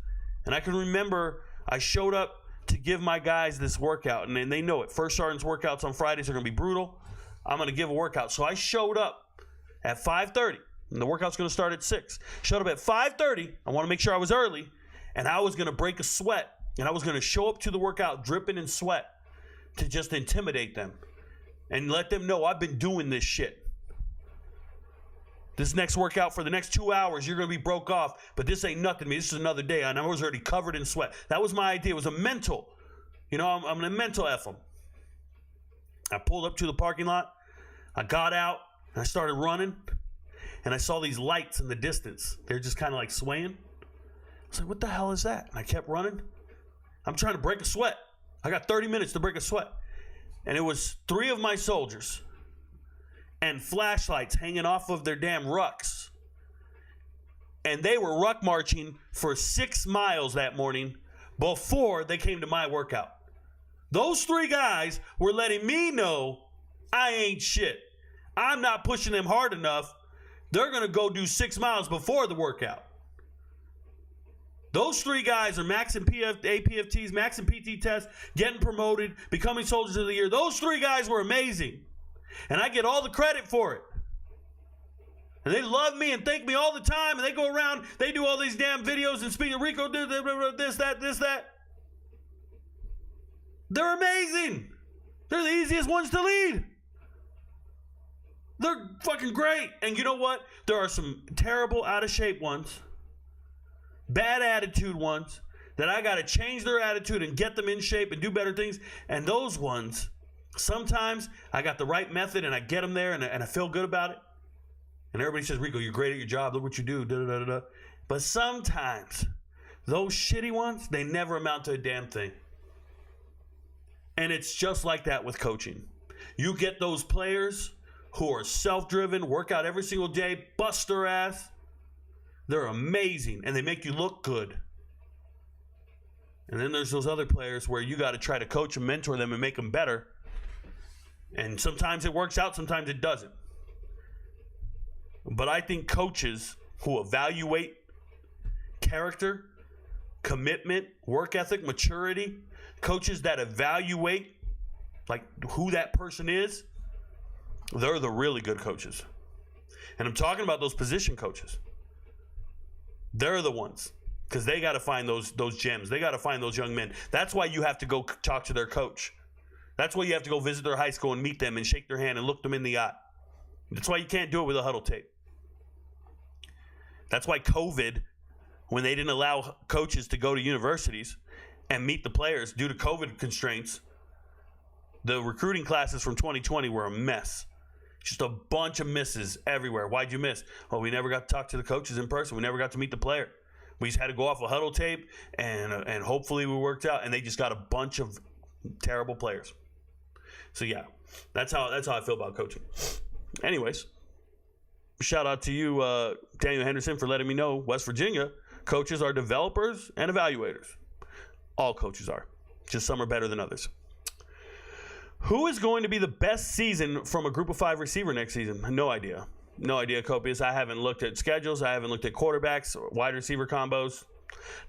And I can remember I showed up to give my guys this workout. And they know it. First sergeant's workouts on Fridays are going to be brutal. I'm going to give a workout. So I showed up at 5:30. And the workout's going to start at 6. Showed up at 5:30. I want to make sure I was early. And I was going to break a sweat And I was going to show up to the workout dripping in sweat to just intimidate them and let them know I've been doing this shit. This next workout for the next 2 hours, you're going to be broke off, but this ain't nothing to me. This is another day, and I was already covered in sweat. That was my idea. It was a mental. You know, I'm going to mental F them. I pulled up to the parking lot. I got out, and I started running, and I saw these lights in the distance. They're just kind of like swaying. I was like, what the hell is that? And I kept running. I'm trying to break a sweat. I got 30 minutes to break a sweat. And it was 3 of my soldiers and flashlights hanging off of their damn rucks. And they were ruck marching for 6 miles that morning before they came to my workout. Those 3 guys were letting me know I ain't shit. I'm not pushing them hard enough. They're going to go do 6 miles before the workout. Those 3 guys are maxing APFTs, maxing PT tests, getting promoted, becoming soldiers of the year. Those 3 guys were amazing. And I get all the credit for it. And they love me and thank me all the time. And they go around, they do all these damn videos and speak of Rico, this, that. They're amazing. They're the easiest ones to lead. They're fucking great. And you know what? There are some terrible, out of shape ones, bad attitude ones, that I got to change their attitude and get them in shape and do better things. And those ones, sometimes I got the right method and I get them there and I feel good about it. And everybody says, Rico, you're great at your job. Look what you do. Da, da, da, da. But sometimes those shitty ones, they never amount to a damn thing. And it's just like that with coaching. You get those players who are self-driven, work out every single day, bust their ass. They're amazing, and they make you look good. And then there's those other players where you got to try to coach and mentor them and make them better. And sometimes it works out, sometimes it doesn't. But I think coaches who evaluate character, commitment, work ethic, maturity, coaches that evaluate like who that person is, they're the really good coaches. And I'm talking about those position coaches. They're the ones, because they got to find those gems. They got to find those young men. That's why you have to go talk to their coach. That's why you have to go visit their high school and meet them and shake their hand and look them in the eye. That's why you can't do it with a huddle tape. That's why COVID, when they didn't allow coaches to go to universities and meet the players due to COVID constraints, the recruiting classes from 2020 were a mess. Just a bunch of misses everywhere. Why'd you miss? Well, we never got to talk to the coaches in person. We never got to meet the player. We just had to go off a huddle tape, and hopefully we worked out. And they just got a bunch of terrible players. So yeah, that's how I feel about coaching. Anyways, shout out to you, Daniel Henderson, for letting me know West Virginia coaches are developers and evaluators. All coaches are. Just some are better than others. Who is going to be the best season from a group of 5 receiver next season? No idea. No idea, Copious. I haven't looked at schedules. I haven't looked at quarterbacks, wide receiver combos.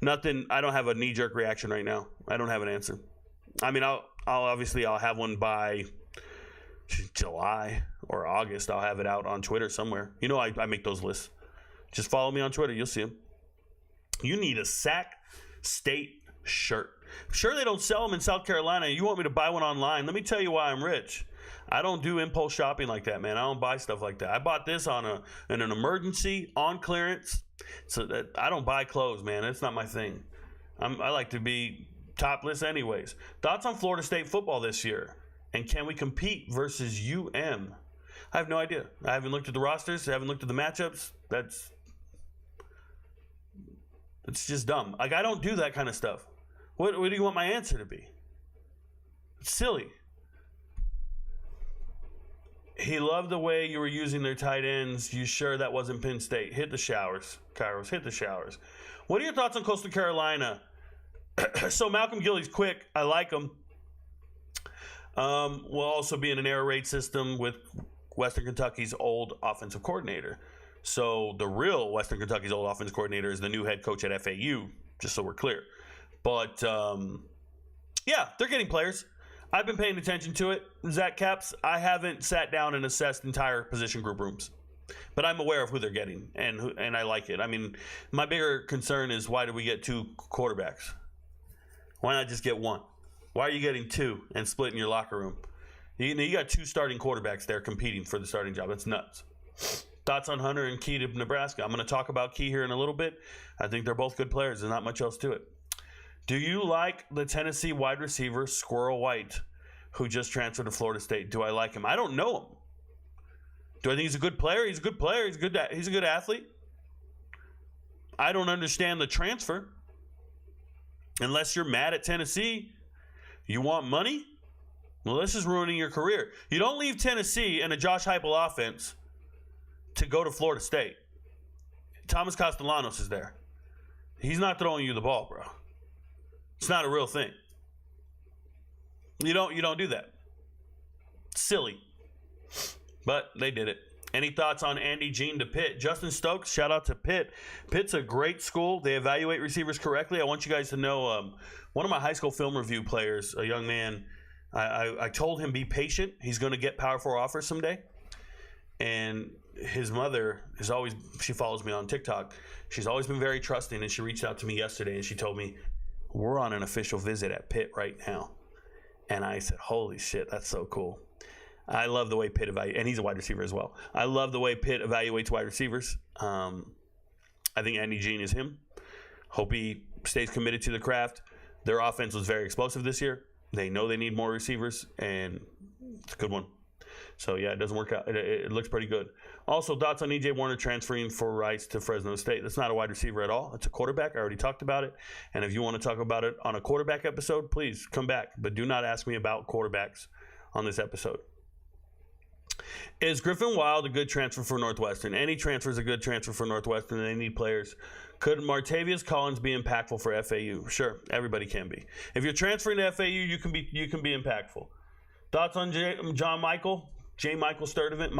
Nothing. I don't have a knee-jerk reaction right now. I don't have an answer. I mean, I'll have one by July or August. I'll have it out on Twitter somewhere. You know, I make those lists. Just follow me on Twitter. You'll see them. You need a Sac State shirt. Sure, they don't sell them in South Carolina. You want me to buy one online? Let me tell you why I'm rich. I don't do impulse shopping like that, man. I don't buy stuff like that. I bought this in an emergency, on clearance. So that I don't buy clothes, man. It's not my thing. I like to be topless anyways. Thoughts on Florida State football this year? And can we compete versus UM? I have no idea. I haven't looked at the rosters. I haven't looked at the matchups. That's just dumb. Like, I don't do that kind of stuff. What do you want my answer to be? It's silly. He loved the way you were using their tight ends. You sure that wasn't Penn State? Hit the showers, Kairos. Hit the showers. What are your thoughts on Coastal Carolina? So Malcolm Gillies quick. I like him. Will also be in an air raid system with Western Kentucky's old offensive coordinator. So the real Western Kentucky's old offensive coordinator is the new head coach at FAU, just so we're clear. But, yeah, they're getting players. I've been paying attention to it. Zach Caps, I haven't sat down and assessed entire position group rooms. But I'm aware of who they're getting, and I like it. I mean, my bigger concern is why did we get 2 quarterbacks? Why not just get one? Why are you getting two and splitting your locker room? You got two starting quarterbacks there competing for the starting job. It's nuts. Thoughts on Hunter and Key to Nebraska? I'm going to talk about Key here in a little bit. I think they're both good players. There's not much else to it. Do you like the Tennessee wide receiver, Squirrel White, who just transferred to Florida State? Do I like him? I don't know him. Do I think he's a good player? He's a good player. He's a good athlete. I don't understand the transfer. Unless you're mad at Tennessee, you want money? Well, this is ruining your career. You don't leave Tennessee and a Josh Heupel offense to go to Florida State. Thomas Castellanos is there. He's not throwing you the ball, bro. It's not a real thing. You don't do that. Silly. But they did it. Any thoughts on Andy Jean to Pitt? Justin Stokes, shout out to Pitt. Pitt's a great school. They evaluate receivers correctly. I want you guys to know one of my high school film review players, a young man, I told him be patient. He's going to get Power 4 offers someday. And his mother she follows me on TikTok. She's always been very trusting, and she reached out to me yesterday and she told me, we're on an official visit at Pitt right now. And I said, holy shit, that's so cool. I love the way Pitt evaluates, and he's a wide receiver as well. I love the way Pitt evaluates wide receivers. I think Andy Jean is him. Hope he stays committed to the craft. Their offense was very explosive this year. They know they need more receivers, and it's a good one. So, yeah, it doesn't work out. It looks pretty good. Also, thoughts on E.J. Warner transferring for Rice to Fresno State. That's not a wide receiver at all. It's a quarterback. I already talked about it. And if you want to talk about it on a quarterback episode, please come back. But do not ask me about quarterbacks on this episode. Is Griffin Wild a good transfer for Northwestern? Any transfer is a good transfer for Northwestern. They need players. Could Martavius Collins be impactful for FAU? Sure, everybody can be. If you're transferring to FAU, you can be impactful. Thoughts on J. Michael Sturdivant.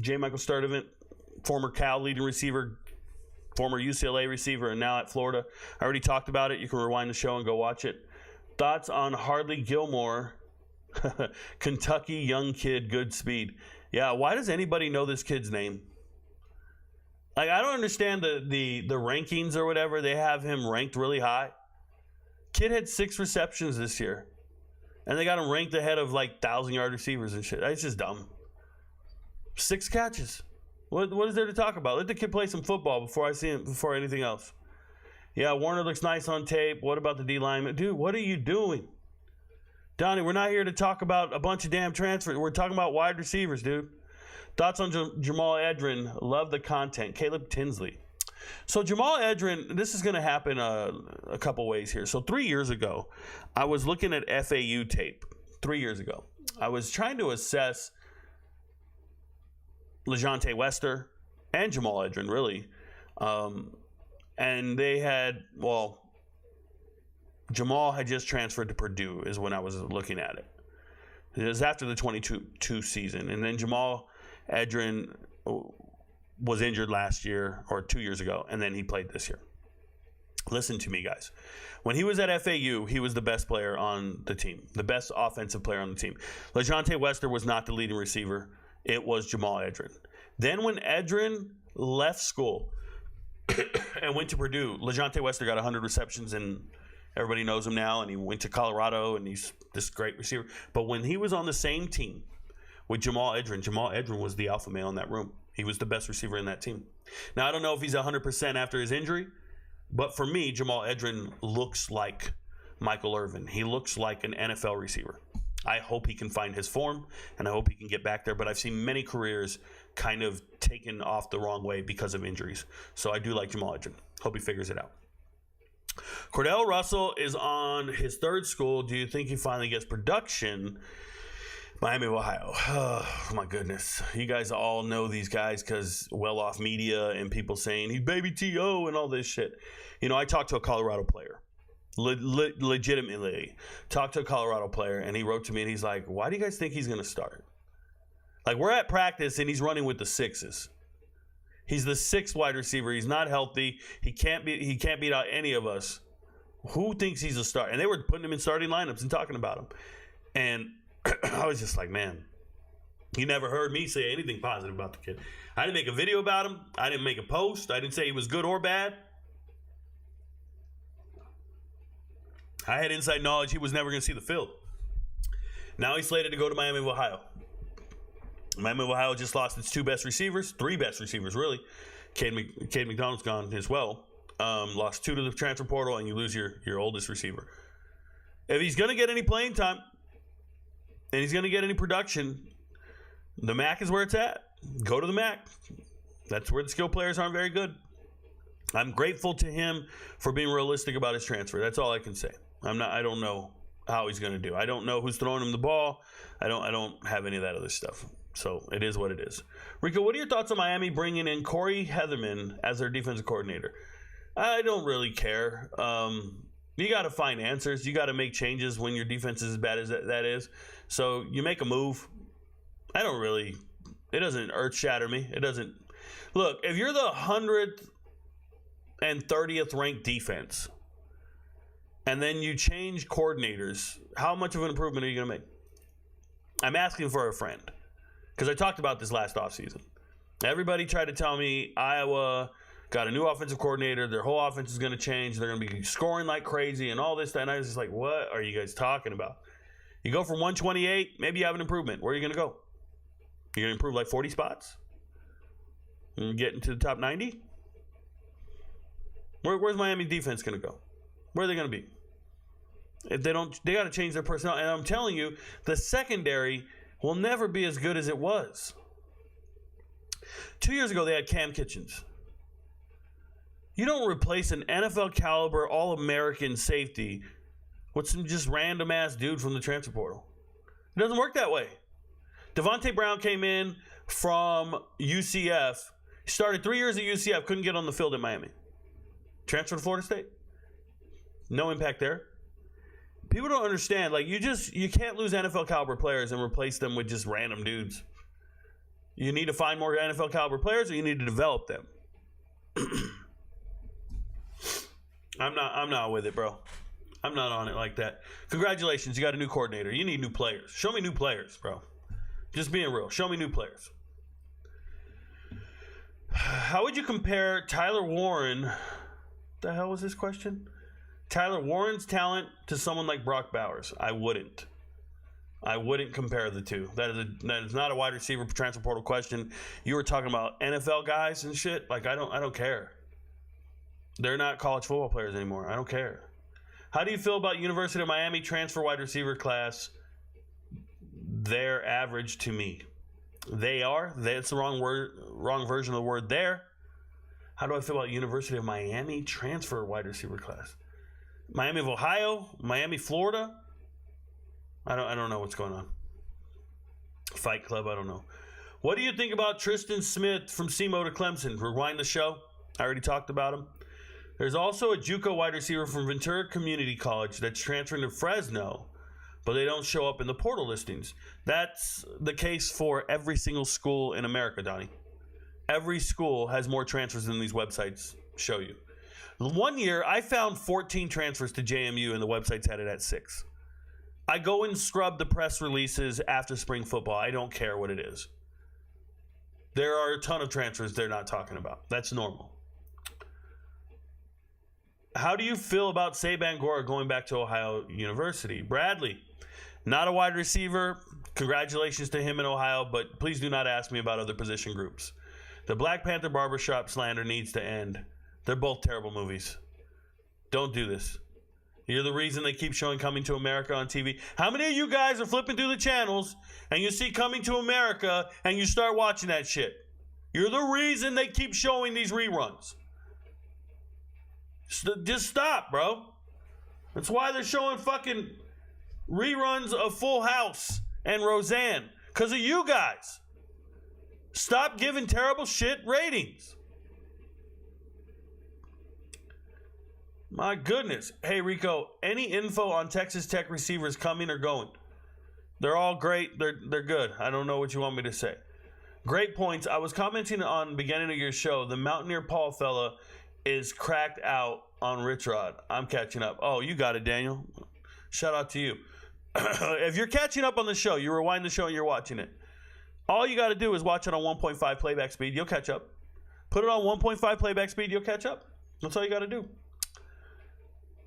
J. Michael Sturdivant, former Cal leading receiver, former UCLA receiver, and now at Florida. I already talked about it. You can rewind the show and go watch it. Thoughts on Hardly Gilmore, Kentucky young kid, good speed. Yeah, why does anybody know this kid's name? Like, I don't understand the rankings or whatever. They have him ranked really high. Kid had 6 receptions this year. And they got him ranked ahead of, like, 1,000-yard receivers and shit. It's just dumb. 6 catches. What is there to talk about? Let the kid play some football before I see him, before anything else. Yeah, Warner looks nice on tape. What about the D-lineman? Dude, what are you doing? Donnie, we're not here to talk about a bunch of damn transfers. We're talking about wide receivers, dude. Thoughts on Jamal Edrin? Love the content. Caleb Tinsley. So Jamal Edrin, this is going to happen a couple ways here. So 3 years ago, I was looking at FAU tape. 3 years ago. I was trying to assess LeJontay Wester and Jamal Edrin, really. And they had, Jamal had just transferred to Purdue is when I was looking at it. It was after the 22 season. And then Jamal Edrin was injured last year or 2 years ago, and then he played this year. Listen to me, guys. When he was at FAU, he was the best player on the team, the best offensive player on the team. LeJontay Wester was not the leading receiver. It was Jamal Edrin. Then when Edrin left school and went to Purdue, LeJontay Wester got 100 receptions, and everybody knows him now, and he went to Colorado, and he's this great receiver. But when he was on the same team with Jamal Edrin was the alpha male in that room. He was the best receiver in that team. Now, I don't know if he's 100% after his injury, but for me, Jamal Edrin looks like Michael Irvin. He looks like an NFL receiver. I hope he can find his form, and I hope he can get back there. But I've seen many careers kind of taken off the wrong way because of injuries. So I do like Jamal Edrin. Hope he figures it out. Cordell Russell is on his third school. Do you think he finally gets production? Miami of Ohio. Oh, my goodness. You guys all know these guys because well-off media and people saying he's baby T.O. and all this shit. You know, I talked to a Colorado player. Legitimately. Talked to a Colorado player, and he wrote to me, and he's like, why do you guys think he's going to start? Like, we're at practice, and he's running with the 6s. He's the 6th wide receiver. He's not healthy. He can't beat out any of us. Who thinks he's a start? And they were putting him in starting lineups and talking about him. And I was just like, man, you never heard me say anything positive about the kid. I didn't make a video about him. I didn't make a post. I didn't say he was good or bad. I had inside knowledge he was never going to see the field. Now he's slated to go to Miami of Ohio. Miami of Ohio just lost its three best receivers, really. Cade McDonald's gone as well. Lost 2 to the transfer portal, and you lose your oldest receiver. If he's going to get any playing time and he's going to get any production, the MAC is where it's at. Go to the MAC. That's where the skill players aren't very good. I'm grateful to him for being realistic about his transfer. That's all I can say. I don't know how he's going to do. I don't know who's throwing him the ball. I don't have any of that other stuff. So it is what it is. Rico, what are your thoughts on Miami bringing in Corey Heatherman as their defensive coordinator? I don't really care. You got to find answers. You got to make changes when your defense is as bad as that is. So you make a move. It doesn't earth shatter me. It doesn't. Look, if you're the 130th ranked defense and then you change coordinators, how much of an improvement are you going to make? I'm asking for a friend because I talked about this last offseason. Everybody tried to tell me Iowa got a new offensive coordinator. Their whole offense is going to change. They're going to be scoring like crazy and all this. And I was just like, what are you guys talking about? You go from 128, maybe you have an improvement. Where are you going to go? You're going to improve like 40 spots? And get into the top 90? Where's Miami defense going to go? Where are they going to be? If they don't, they got to change their personnel. And I'm telling you, the secondary will never be as good as it was. 2 years ago, they had Cam Kitchens. You don't replace an NFL caliber All-American safety with some just random ass dude from the transfer portal. It doesn't work that way. Devontae Brown came in from UCF. He started 3 years at UCF, couldn't get on the field at Miami. Transferred to Florida State. No impact there. People don't understand. Like you can't lose NFL caliber players and replace them with just random dudes. You need to find more NFL caliber players, or you need to develop them. I'm not with it, bro. I'm not on it like that. Congratulations, you got a new coordinator. You need new players. Show me new players, bro. Just being real. Show me new players. How would you compare Tyler Warren? The hell was this question? Tyler Warren's talent to someone like Brock Bowers? I wouldn't compare the two. That is not a wide receiver transfer portal question. You were talking about NFL guys and shit. Like I don't care. They're not college football players anymore. I don't care. How do you feel about University of Miami transfer wide receiver class? They're average to me. They are. That's the wrong version of the word there. How do I feel about University of Miami transfer wide receiver class? Miami of Ohio, Miami, Florida. I don't know what's going on. Fight Club, I don't know. What do you think about Tristan Smith from SEMO to Clemson? Rewind the show. I already talked about him. There's also a JUCO wide receiver from Ventura Community College that's transferring to Fresno, but they don't show up in the portal listings. That's the case for every single school in America, Donnie. Every school has more transfers than these websites show you. 1 year, I found 14 transfers to JMU, and the websites had it at 6. I go and scrub the press releases after spring football. I don't care what it is. There are a ton of transfers they're not talking about. That's normal. How do you feel about Saban Gora going back to Ohio University? Bradley, not a wide receiver. Congratulations to him in Ohio, but please do not ask me about other position groups. The Black Panther barbershop slander needs to end. They're both terrible movies. Don't do this. You're the reason they keep showing Coming to America on TV. How many of you guys are flipping through the channels and you see Coming to America and you start watching that shit? You're the reason they keep showing these reruns. Just stop, bro. That's why they're showing fucking reruns of Full House and Roseanne. Because of you guys. Stop giving terrible shit ratings. My goodness. Hey, Rico, any info on Texas Tech receivers coming or going? They're all great. They're good. I don't know what you want me to say. Great points. I was commenting on the beginning of your show. The Mountaineer Paul fella is cracked out on Rich Rod. I'm catching up. Oh, you got it, Daniel. Shout out to you. If you're catching up on the show, you rewind the show and you're watching it. All you got to do is watch it on 1.5 playback speed. You'll catch up. Put it on 1.5 playback speed. You'll catch up. That's all you got to do.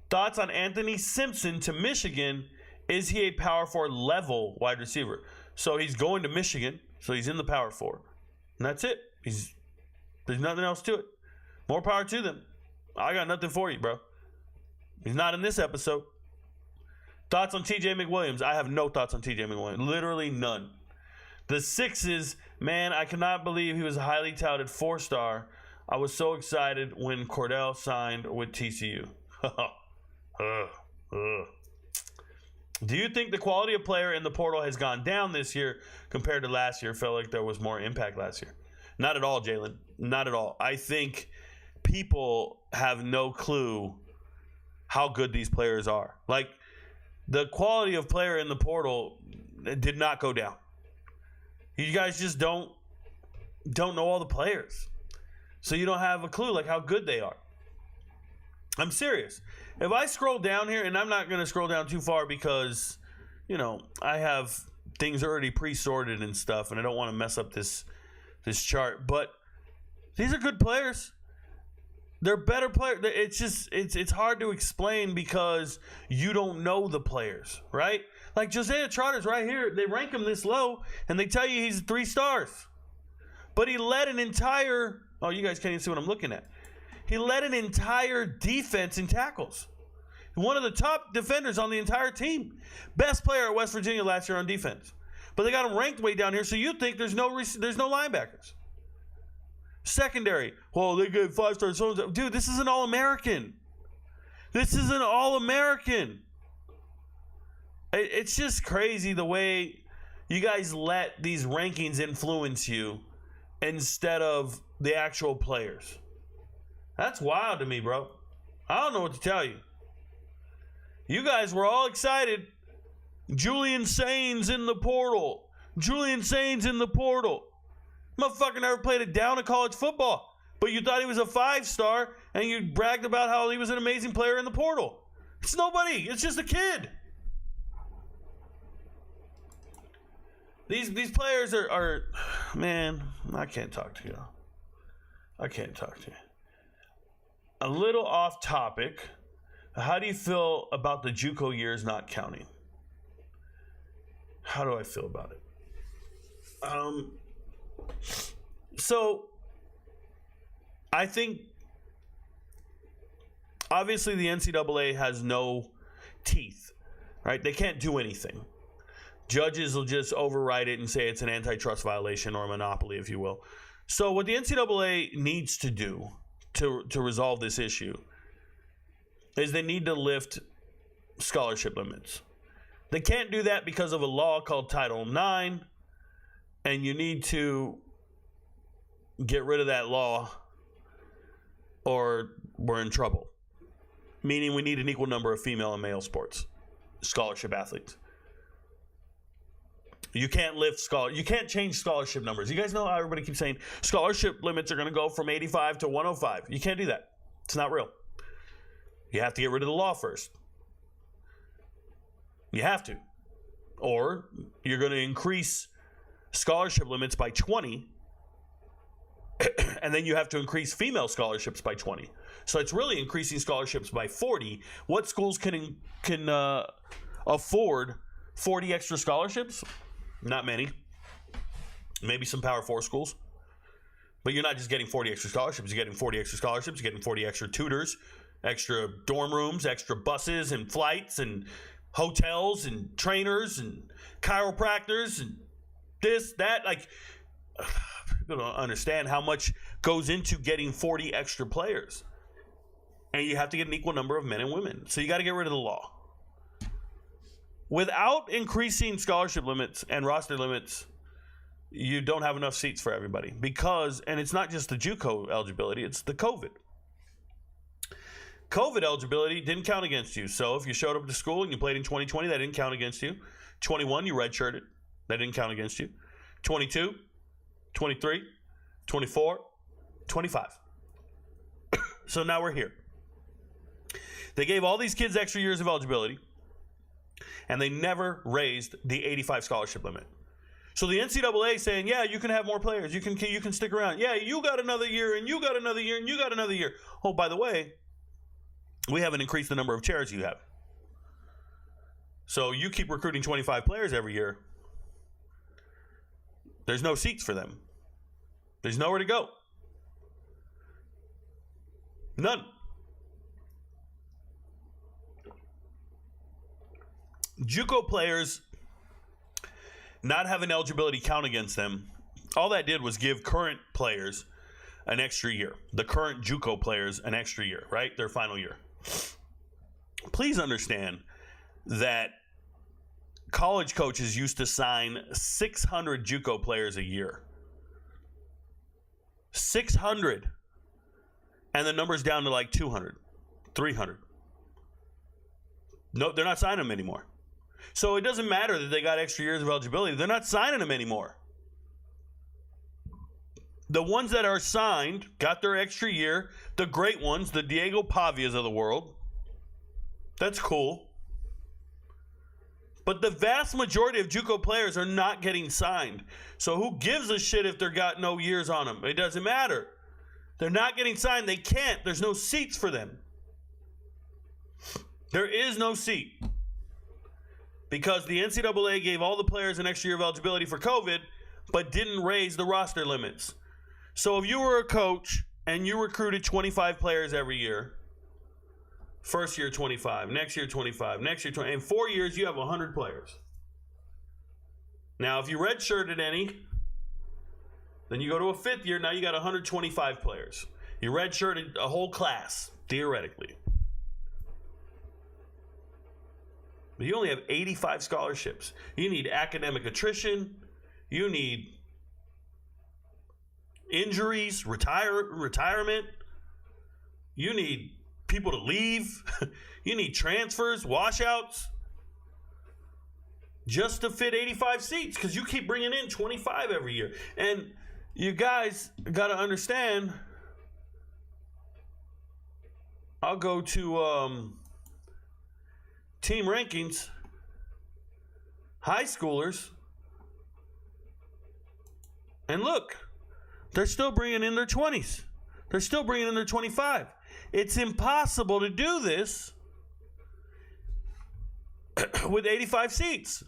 Thoughts on Anthony Simpson to Michigan? Is he a Power 4 level wide receiver? So he's going to Michigan, so he's in the Power 4. And that's it. There's nothing else to it. More power to them. I got nothing for you, bro. He's not in this episode. Thoughts on TJ McWilliams? I have no thoughts on TJ McWilliams. Literally none. The Sixes, man, I cannot believe he was a highly touted 4-star. I was so excited when Cordell signed with TCU. Do you think the quality of player in the portal has gone down this year compared to last year? Felt like there was more impact last year. Not at all, Jalen. Not at all. I think people have no clue how good these players are. Like, the quality of player in the portal did not go down. You guys just don't know all the players. So you don't have a clue like how good they are. I'm serious. If I scroll down here, and I'm not going to scroll down too far because, I have things already pre-sorted and stuff, and I don't want to mess up this chart. But these are good players. They're better players. It's just it's hard to explain because you don't know the players, right? Like Josiah Trotter's right here. They rank him this low, and they tell you he's 3 stars. But he led an entire – oh, you guys can't even see what I'm looking at. He led an entire defense in tackles. One of the top defenders on the entire team. Best player at West Virginia last year on defense. But they got him ranked way down here, so you think there's no linebackers. Secondary. Well, they gave 5 stars. Dude, this is an All-American. This is an All-American. It's just crazy the way you guys let these rankings influence you instead of the actual players. That's wild to me, bro. I don't know what to tell you. You guys were all excited. Julian Sains in the portal. Julian Sains in the portal. Motherfucker never played a down in college football. But you thought he was a 5-star, and you bragged about how he was an amazing player in the portal. It's nobody. It's just a kid. These players are man, I can't talk to you. I can't talk to you. A little off topic. How do you feel about the JUCO years not counting? How do I feel about it? So I think obviously the NCAA has no teeth, right? They can't do anything. Judges will just override it and say it's an antitrust violation or a monopoly, if you will. So what the NCAA needs to do to resolve this issue is they need to lift scholarship limits. They can't do that because of a law called Title IX, and you need to get rid of that law or we're in trouble. Meaning we need an equal number of female and male sports scholarship athletes. You can't you can't change scholarship numbers. You guys know how everybody keeps saying scholarship limits are going to go from 85 to 105. You can't do that. It's not real. You have to get rid of the law first. You have to. Or you're going to increase scholarship limits by 20, and then you have to increase female scholarships by 20. So it's really increasing scholarships by 40. What schools can afford 40 extra scholarships? Not many. Maybe some Power 4 schools. But you're not just getting 40 extra scholarships. You're getting 40 extra scholarships. You're getting 40 extra tutors, extra dorm rooms, extra buses and flights and hotels and trainers and chiropractors and this, that. Like, people don't understand how much goes into getting 40 extra players. And you have to get an equal number of men and women. So you got to get rid of the law. Without increasing scholarship limits and roster limits, you don't have enough seats for everybody. Because, and it's not just the JUCO eligibility, it's the COVID. COVID eligibility didn't count against you. So if you showed up to school and you played in 2020, that didn't count against you. 21, you redshirted. That didn't count against you. 22, 23, 24, 25. So now we're here. They gave all these kids extra years of eligibility, and they never raised the 85 scholarship limit. So the NCAA saying, yeah, you can have more players. You can stick around. Yeah, you got another year, and you got another year, and you got another year. Oh, by the way, we haven't increased the number of chairs you have. So you keep recruiting 25 players every year. There's no seats for them. There's nowhere to go. None. JUCO players not having eligibility count against them, all that did was give current players an extra year. The current JUCO players an extra year, right? Their final year. Please understand that college coaches used to sign 600 JUCO players a year. 600. And the number's down to like 200, 300. No, they're not signing them anymore. So it doesn't matter that they got extra years of eligibility. They're not signing them anymore. The ones that are signed got their extra year. The great ones, the Diego Pavias of the world. That's cool. But the vast majority of JUCO players are not getting signed. So who gives a shit if they've got no years on them? It doesn't matter. They're not getting signed. They can't. There's no seats for them. There is no seat. Because the NCAA gave all the players an extra year of eligibility for COVID, but didn't raise the roster limits. So if you were a coach and you recruited 25 players every year, first year 25, next year 25, next year 20, in 4 years you have 100 players. Now if you redshirted any, then you go to a fifth year, now you got 125 players. You redshirted a whole class, theoretically. But you only have 85 scholarships. You need academic attrition. You need injuries, retirement. You need people to leave. You need transfers, washouts. Just to fit 85 seats, because you keep bringing in 25 every year. And you guys got to understand, I'll go to team rankings. High schoolers. And look, they're still bringing in their 20s. They're still bringing in their 25. It's impossible to do this with 85 seats.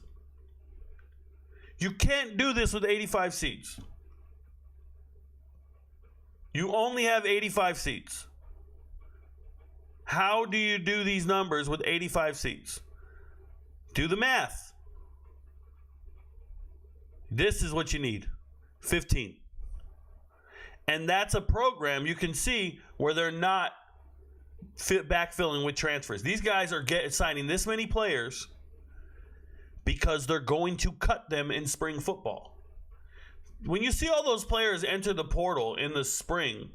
You can't do this with 85 seats. You only have 85 seats. How do you do these numbers with 85 seats? Do the math. This is what you need. 15. And that's a program you can see where they're not backfilling with transfers. These guys are signing this many players because they're going to cut them in spring football. When you see all those players enter the portal in the spring,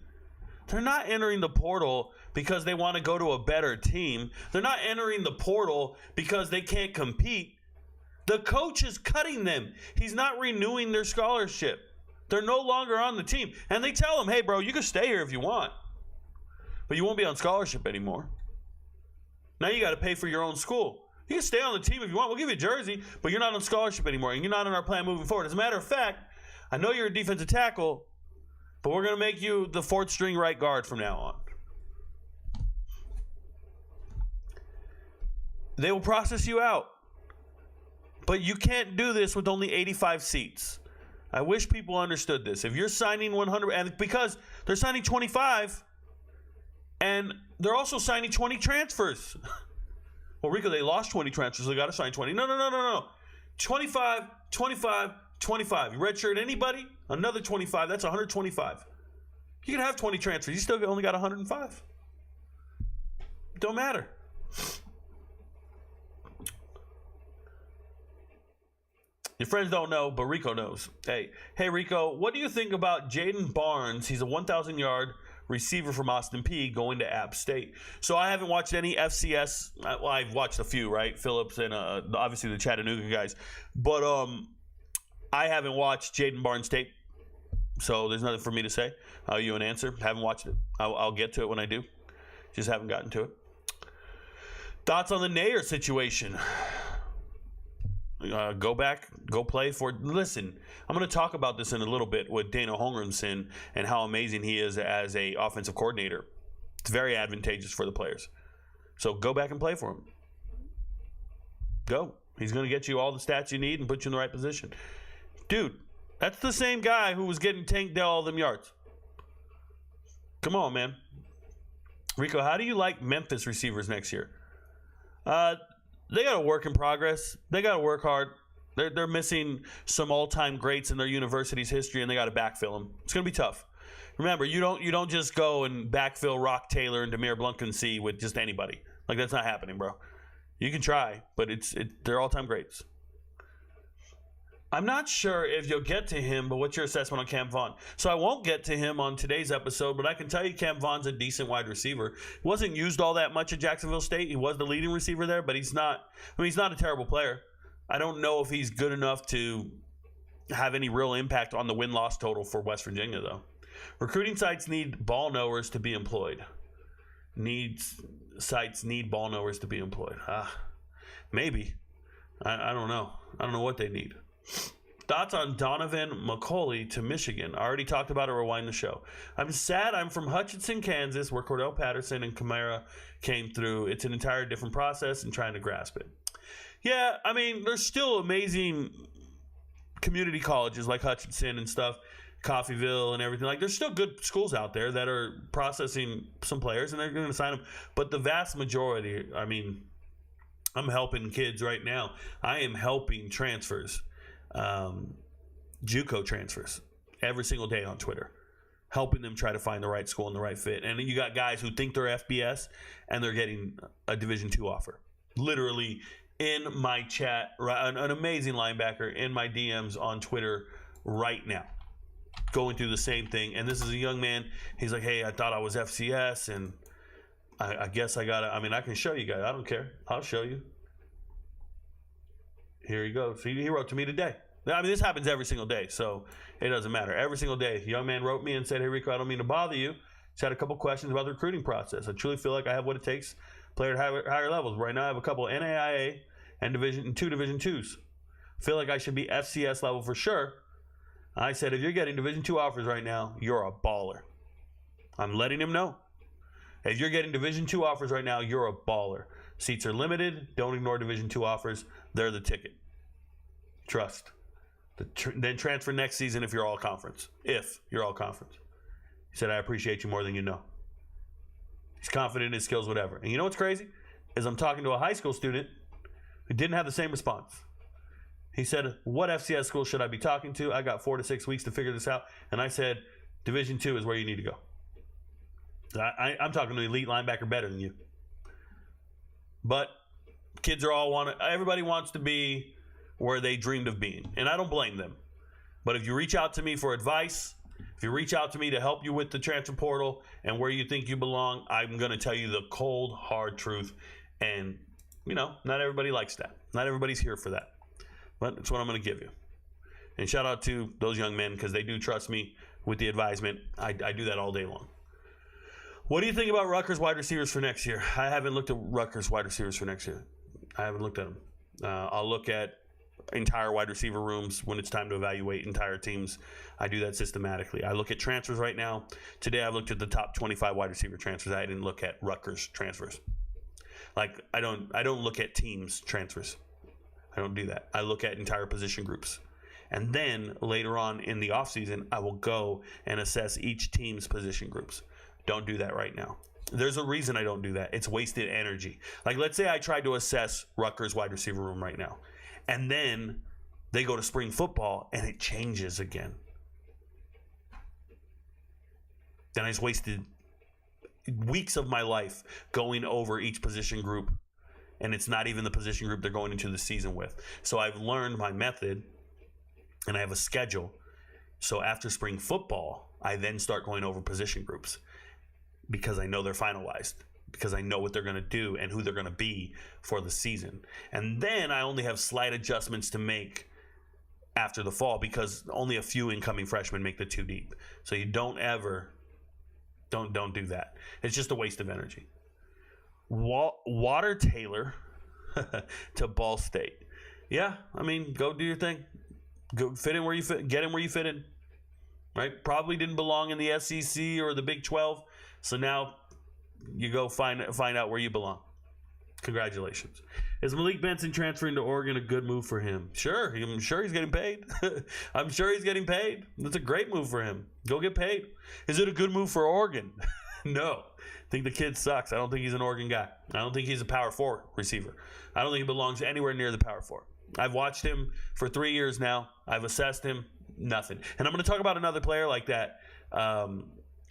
they're not entering the portal because they want to go to a better team. They're not entering the portal because they can't compete. The coach is cutting them. He's not renewing their scholarship. They're no longer on the team. And they tell them, hey, bro, you can stay here if you want, but you won't be on scholarship anymore. Now you got to pay for your own school. You can stay on the team if you want. We'll give you a jersey, but you're not on scholarship anymore, and you're not in our plan moving forward. As a matter of fact, I know you're a defensive tackle, but we're going to make you the fourth string right guard from now on. They will process you out. But you can't do this with only 85 seats. I wish people understood this. If you're signing 100, and because they're signing 25, and they're also signing 20 transfers. Well, Rico, they lost 20 transfers, so they got to sign 20. No. 25, 25, 25. You redshirt anybody, another 25. That's 125. You can have 20 transfers. You still only got 105. It don't matter. Your friends don't know, but Rico knows. Hey, Rico, what do you think about Jaden Barnes? He's a 1,000-yard receiver from Austin Peay going to App State. So I haven't watched any FCS. Well, I've watched a few, right? Phillips and obviously the Chattanooga guys. But I haven't watched Jaden Barnes tape. So there's nothing for me to say. I'll you an answer. Haven't watched it. I'll get to it when I do. Just haven't gotten to it. Thoughts on the Nair situation? Go back, go play for. Listen, I'm going to talk about this in a little bit with Dana Holmgrenson and how amazing he is as a offensive coordinator. It's very advantageous for the players. So go back and play for him. Go. He's going to get you all the stats you need and put you in the right position. Dude, that's the same guy who was getting tanked all them yards. Come on, man. Rico, how do you like Memphis receivers next year? They got a work in progress. They got to work hard. They're missing some all-time greats in their university's history, and they got to backfill them. It's going to be tough. Remember, you don't just go and backfill Rock Taylor and Demir Blunkensee with just anybody. Like, that's not happening, bro. You can try, but they're all-time greats. I'm not sure if you'll get to him, but what's your assessment on Cam Vaughn? So I won't get to him on today's episode, but I can tell you Cam Vaughn's a decent wide receiver. He wasn't used all that much at Jacksonville State. He was the leading receiver there, but he's not a terrible player. I don't know if he's good enough to have any real impact on the win-loss total for West Virginia, though. Recruiting sites need ball knowers to be employed. Sites need ball knowers to be employed. Maybe. I don't know. I don't know what they need. Thoughts on Donaven McCulley to Michigan? I already talked about it. Rewind the show. I'm sad I'm from Hutchinson, Kansas, where Cordell Patterson and Kamara came through. It's an entire different process and trying to grasp it. Yeah, I mean, there's still amazing community colleges like Hutchinson and stuff, Coffeyville and everything. Like, there's still good schools out there that are processing some players, and they're going to sign them. But the vast majority, I mean, I'm helping kids right now. I am helping transfers. JUCO transfers every single day on Twitter, helping them try to find the right school and the right fit. And then you got guys who think they're FBS and they're getting a Division II offer. Literally in my chat, an amazing linebacker in my DMs on Twitter right now, going through the same thing. And this is a young man. He's like, hey, I thought I was FCS, and I guess I can show you guys. I don't care. I'll show you. Here you go. See, he wrote to me today. I mean, this happens every single day, so it doesn't matter. Every single day, a young man wrote me and said, hey, Rico, I don't mean to bother you. Just had a couple questions about the recruiting process. I truly feel like I have what it takes, player at higher levels. Right now, I have a couple NAIA and two Division IIs. Feel like I should be FCS level for sure. I said, if you're getting Division II offers right now, you're a baller. I'm letting him know. If you're getting Division II offers right now, you're a baller. Seats are limited. Don't ignore Division II offers. They're the ticket. Trust. Then transfer next season if you're all conference. If you're all conference. He said, I appreciate you more than you know. He's confident in his skills, whatever. And you know what's crazy? Is I'm talking to a high school student who didn't have the same response. He said, what FCS school should I be talking to? I got 4 to 6 weeks to figure this out. And I said, Division II is where you need to go. I'm talking to an elite linebacker better than you. But kids everybody wants to be where they dreamed of being. And I don't blame them. But if you reach out to me for advice, if you reach out to me to help you with the transfer portal and where you think you belong, I'm going to tell you the cold, hard truth. And, not everybody likes that. Not everybody's here for that. But it's what I'm going to give you. And shout out to those young men because they do trust me with the advisement. I do that all day long. What do you think about Rutgers wide receivers for next year? I haven't looked at Rutgers wide receivers for next year. I haven't looked at them. I'll look at entire wide receiver rooms when it's time to evaluate entire teams. I do that systematically. I look at transfers right now. Today I've looked at the top 25 wide receiver transfers. I didn't look at Rutgers transfers. Like I don't look at teams transfers. I don't do that. I look at entire position groups. And then later on in the offseason, I will go and assess each team's position groups. Don't do that right now. There's a reason I don't do that. It's wasted energy. Like, let's say I tried to assess Rutgers wide receiver room right now, and then they go to spring football and it changes again. Then I just wasted weeks of my life going over each position group, and it's not even the position group they're going into the season with. So I've learned my method, and I have a schedule. So after spring football, I then start going over position groups. Because I know they're finalized, because I know what they're going to do and who they're going to be for the season. And then I only have slight adjustments to make after the fall because only a few incoming freshmen make the 2 deep. So you don't do that. It's just a waste of energy. Water Taylor to Ball State. Yeah, I mean, go do your thing. Go fit in where you fit. Get in where you fit in. Right? Probably didn't belong in the SEC or the Big 12. So now you go find out where you belong. Congratulations. Is Malik Benson transferring to Oregon a good move for him? Sure. I'm sure he's getting paid. I'm sure he's getting paid. That's a great move for him. Go get paid. Is it a good move for Oregon? No. I think the kid sucks. I don't think he's an Oregon guy. I don't think he's a Power 4 receiver. I don't think he belongs anywhere near the Power 4. I've watched him for 3 years now. I've assessed him. Nothing. And I'm going to talk about another player like that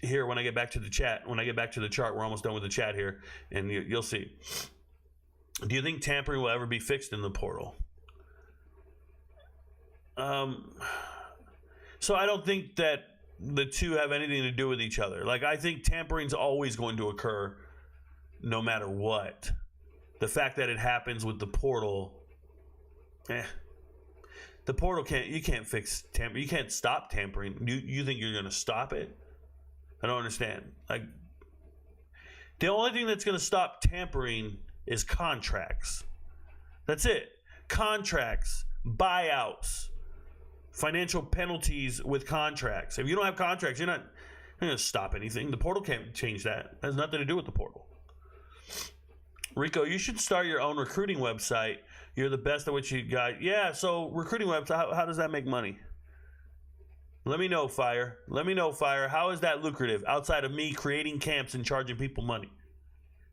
here when I get back to the chat. When I get back to the chart, we're almost done with the chat here, and you'll see. Do you think tampering will ever be fixed in the portal? So I don't think that the two have anything to do with each other. Like, I think tampering's always going to occur no matter what. The fact that it happens with the portal, the portal you can't fix tampering. You can't stop tampering. You think you're going to stop it? I don't understand. Like, the only thing that's going to stop tampering is contracts. That's it. Contracts, buyouts, financial penalties with contracts. If you don't have contracts, you're not going to stop anything. The portal can't change that. It has nothing to do with the portal. Rico, you should start your own recruiting website. You're the best at what you got. Yeah, so recruiting website, how does that make money? Let me know, Fire. Let me know, Fire. How is that lucrative outside of me creating camps and charging people money?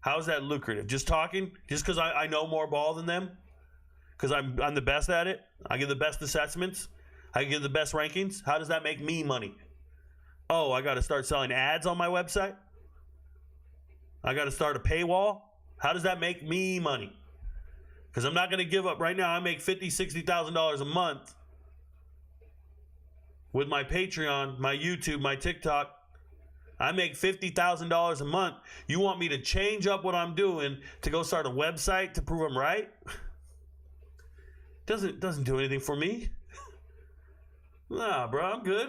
How is that lucrative? Just talking? Just because I know more ball than them? Because I'm the best at it? I give the best assessments? I give the best rankings? How does that make me money? Oh, I got to start selling ads on my website? I got to start a paywall? How does that make me money? Because I'm not going to give up. Right now, I make $50,000, $60,000 a month with my Patreon, my YouTube, my TikTok. I make $50,000 a month. You want me to change up what I'm doing to go start a website to prove I'm right? Doesn't do anything for me. Nah, bro, I'm good.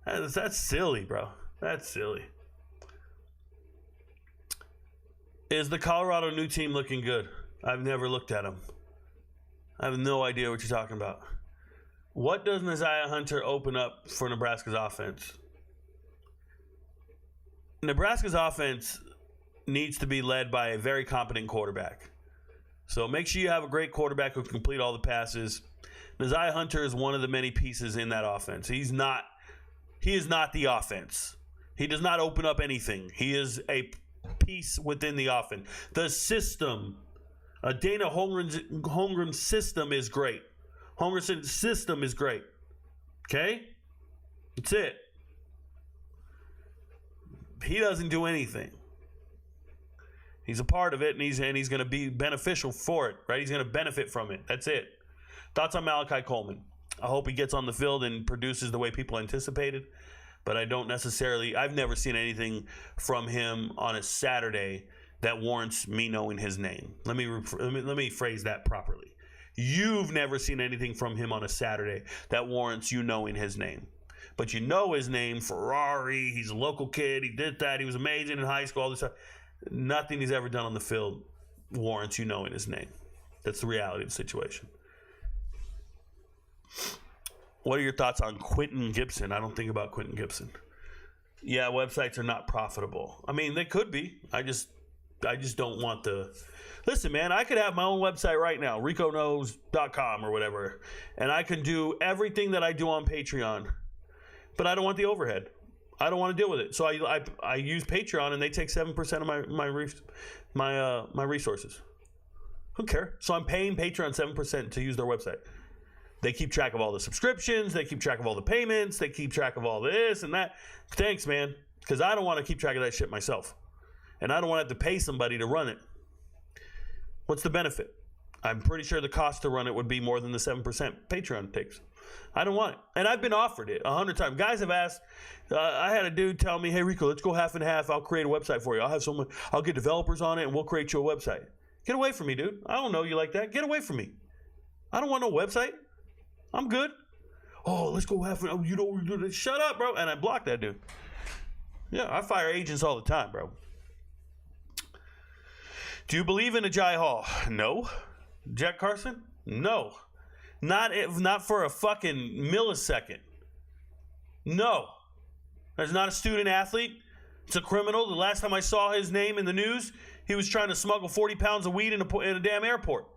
That's silly, bro. That's silly. Is the Colorado new team looking good? I've never looked at them. I have no idea what you're talking about. What does Isaiah Hunter open up for Nebraska's offense? Nebraska's offense needs to be led by a very competent quarterback. So make sure you have a great quarterback who can complete all the passes. Isaiah Hunter is one of the many pieces in that offense. He is not the offense. He does not open up anything. He is a piece within the offense. The system, Dana Holmgren's system is great. Holmgren's system is great. Okay? That's it. He doesn't do anything. He's a part of it, and he's going to be beneficial for it, right? He's going to benefit from it. That's it. Thoughts on Malachi Coleman? I hope he gets on the field and produces the way people anticipated, but I've never seen anything from him on a Saturday that warrants me knowing his name. Let me phrase that properly. You've never seen anything from him on a Saturday that warrants you knowing his name. But you know his name, Ferrari, he's a local kid, he did that, he was amazing in high school, all this stuff. Nothing he's ever done on the field warrants you knowing his name. That's the reality of the situation. What are your thoughts on Quentin Gibson? I don't think about Quentin Gibson. Yeah, websites are not profitable. I mean, they could be. I just don't want the... Listen, man, I could have my own website right now, RicoKnows.com or whatever, and I can do everything that I do on Patreon, but I don't want the overhead. I don't want to deal with it. So I use Patreon, and they take 7% of my resources. Who cares? So I'm paying Patreon 7% to use their website. They keep track of all the subscriptions. They keep track of all the payments. They keep track of all this and that. Thanks, man, because I don't want to keep track of that shit myself, and I don't want to have to pay somebody to run it. What's the benefit? I'm pretty sure the cost to run it would be more than the 7% Patreon takes. I don't want it. And I've been offered it 100 times. Guys have asked. I had a dude tell me, hey, Rico, let's go half and half. I'll create a website for you. I'll get developers on it, and we'll create you a website. Get away from me, dude. I don't know you like that. Get away from me. I don't want no website. I'm good. Oh, let's go half and half. You don't do this. Shut up, bro. And I blocked that dude. Yeah, I fire agents all the time, bro. Do you believe in Agiye Hall? No. Jack Carson? No. Not for a fucking millisecond. No. There's not a student athlete. It's a criminal. The last time I saw his name in the news, he was trying to smuggle 40 pounds of weed in a damn airport.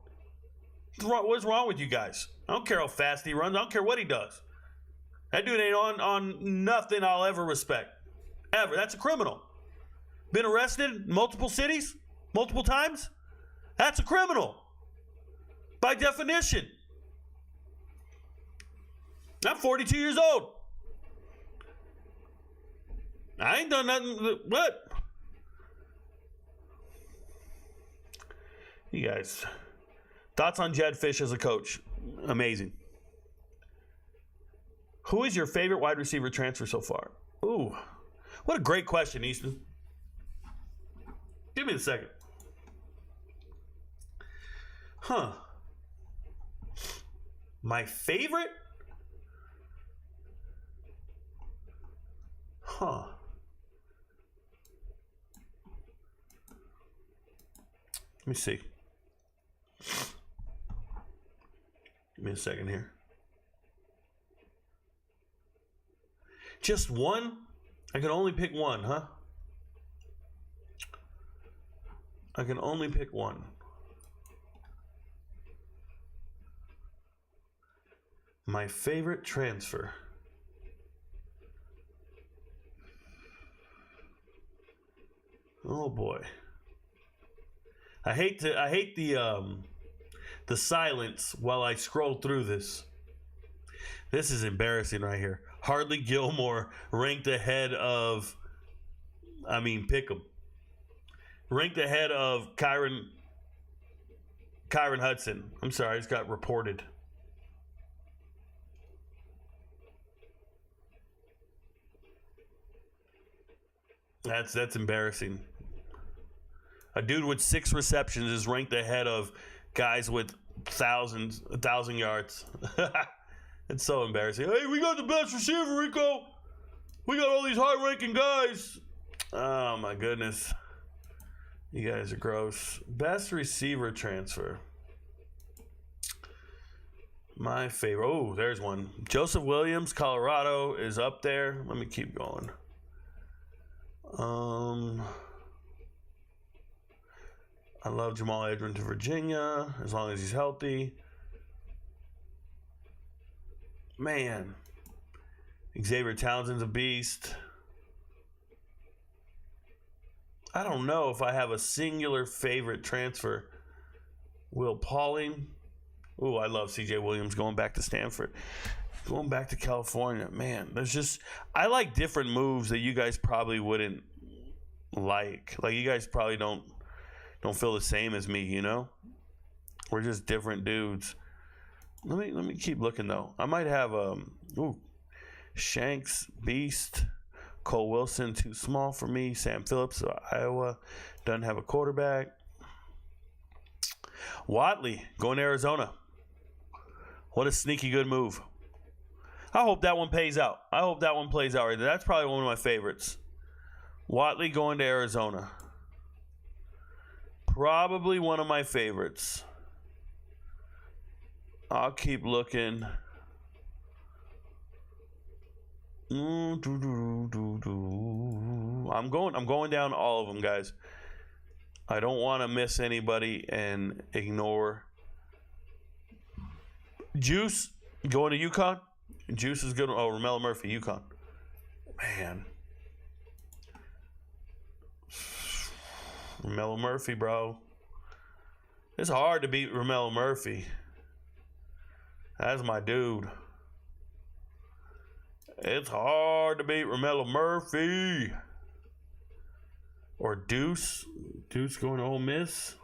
What's wrong with you guys? I don't care how fast he runs. I don't care what he does. That dude ain't on nothing I'll ever respect. Ever. That's a criminal. Been arrested in multiple cities, multiple times. That's a criminal. By definition. I'm 42 years old. I ain't done nothing. What? You guys, thoughts on Jedd Fisch as a coach? Amazing. Who is your favorite wide receiver transfer so far? Ooh, what a great question, Easton. Give me a second. Huh. My favorite? Huh. Let me see. Give me a second here. Just one? I can only pick one, huh? I can only pick one. My favorite transfer. Oh boy. I hate the silence while I scroll through this. This is embarrassing right here. Hardly Gilmore ranked ahead of, pick 'em. Ranked ahead of Kyron Hudson. I'm sorry, it's got reported. That's embarrassing. A dude with 6 receptions is ranked ahead of guys with 1,000 yards. It's so embarrassing. Hey, we got the best receiver, Rico. We got all these high-ranking guys. Oh, my goodness. You guys are gross. Best receiver transfer. My favorite. Oh, there's one. Joseph Williams, Colorado, is up there. Let me keep going. I love Jamal Edgerton to Virginia, as long as he's healthy. Man. Xavier Townsend's a beast. I don't know if I have a singular favorite transfer. Will Pauling. Ooh, I love CJ Williams going back to Stanford. Going back to California. Man, I like different moves that you guys probably wouldn't like. Like, you guys probably don't feel the same as me, you know? We're just different dudes. Let me keep looking though. I might have Shanks, beast. Cole Wilson, too small for me. Sam Phillips of Iowa, doesn't have a quarterback. Watley going to Arizona. What a sneaky good move. I hope that one pays out. I hope that one plays out right there. That's probably one of my favorites. Watley going to Arizona. Probably one of my favorites. I'll keep looking. I'm going down all of them, guys. I don't want to miss anybody and ignore. Juice going to UConn. Juice is good. Oh, Romello Murphy, UConn. Man. Romello Murphy, bro. It's hard to beat Romello Murphy. That's my dude. It's hard to beat Romello Murphy. Or Duce. Duce going to Ole Miss.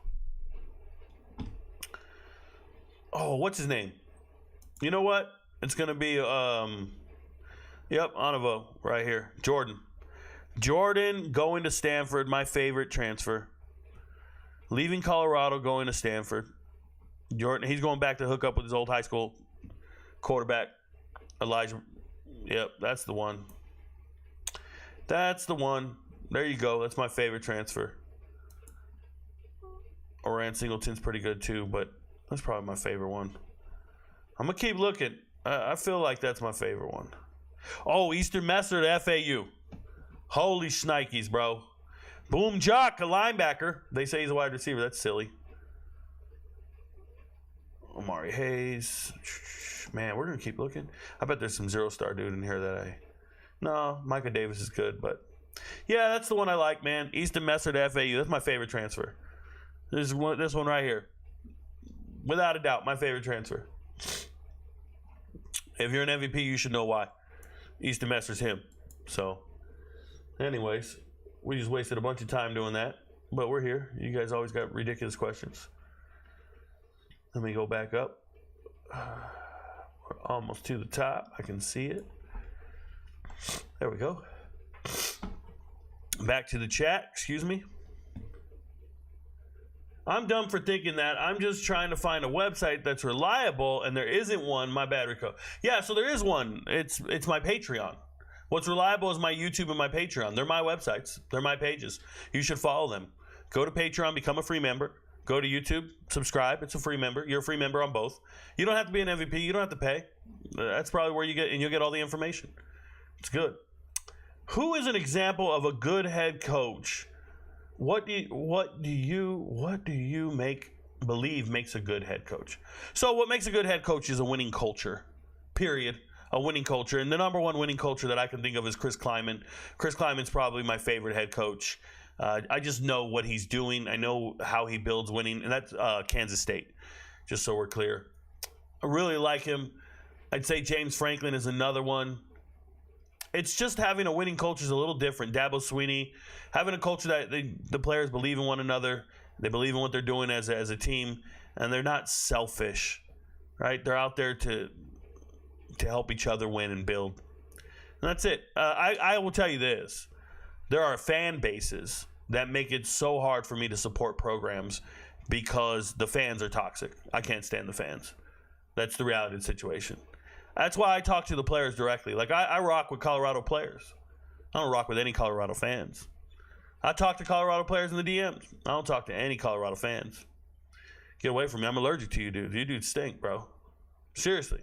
Oh, what's his name? You know what? It's going to be, Onavo right here. Jordan going to Stanford, my favorite transfer. Leaving Colorado, going to Stanford. Jordan, he's going back to hook up with his old high school quarterback, Elijah. Yep, that's the one. That's the one. There you go. That's my favorite transfer. Oran Singleton's pretty good too, but that's probably my favorite one. I'm going to keep looking. I feel like that's my favorite one. Oh, Eastern Messer to FAU. Holy shnikes, bro. Boom Jock, a linebacker. They say he's a wide receiver. That's silly. Omari Hayes. Man, we're going to keep looking. I bet there's some zero-star dude in here that I... No, Micah Davis is good, but... Yeah, that's the one I like, man. Easton Messer to FAU. That's my favorite transfer. This one right here. Without a doubt, my favorite transfer. If you're an MVP, you should know why. Easton Messer's him. So, anyways, we just wasted a bunch of time doing that. But we're here. You guys always got ridiculous questions. Let me go back up. We're almost to the top. I can see it. There we go. Back to the chat. Excuse me. I'm dumb for thinking that. I'm just trying to find a website that's reliable, and there isn't one. My bad, Rico. Yeah, so there is one. It's my Patreon. What's reliable is my YouTube and my Patreon. They're my websites. They're my pages. You should follow them. Go to Patreon, become a free member. Go to YouTube, subscribe. It's a free member. You're a free member on both. You don't have to be an MVP. You don't have to pay. That's probably where you get, and you'll get all the information. It's good. Who is an example of a good head coach? What do you believe makes a good head coach? So what makes a good head coach is a winning culture. Period. A winning culture. And the number one winning culture that I can think of is Chris Kleiman. Chris Kleiman's probably my favorite head coach. I just know what he's doing. I know how he builds winning, and that's Kansas State, just so we're clear. I really like him. I'd say James Franklin is another one. It's just having a winning culture is a little different. Dabo Swinney, having a culture that the players believe in one another. They believe in what they're doing as a team, and they're not selfish, right? They're out there to help each other win and build. And that's it. I will tell you this. There are fan bases that make it so hard for me to support programs because the fans are toxic. I can't stand the fans. That's the reality of the situation. That's why I talk to the players directly. Like, I rock with Colorado players. I don't rock with any Colorado fans. I talk to Colorado players in the DMs. I don't talk to any Colorado fans. Get away from me. I'm allergic to you, dude. You dudes stink, bro. Seriously.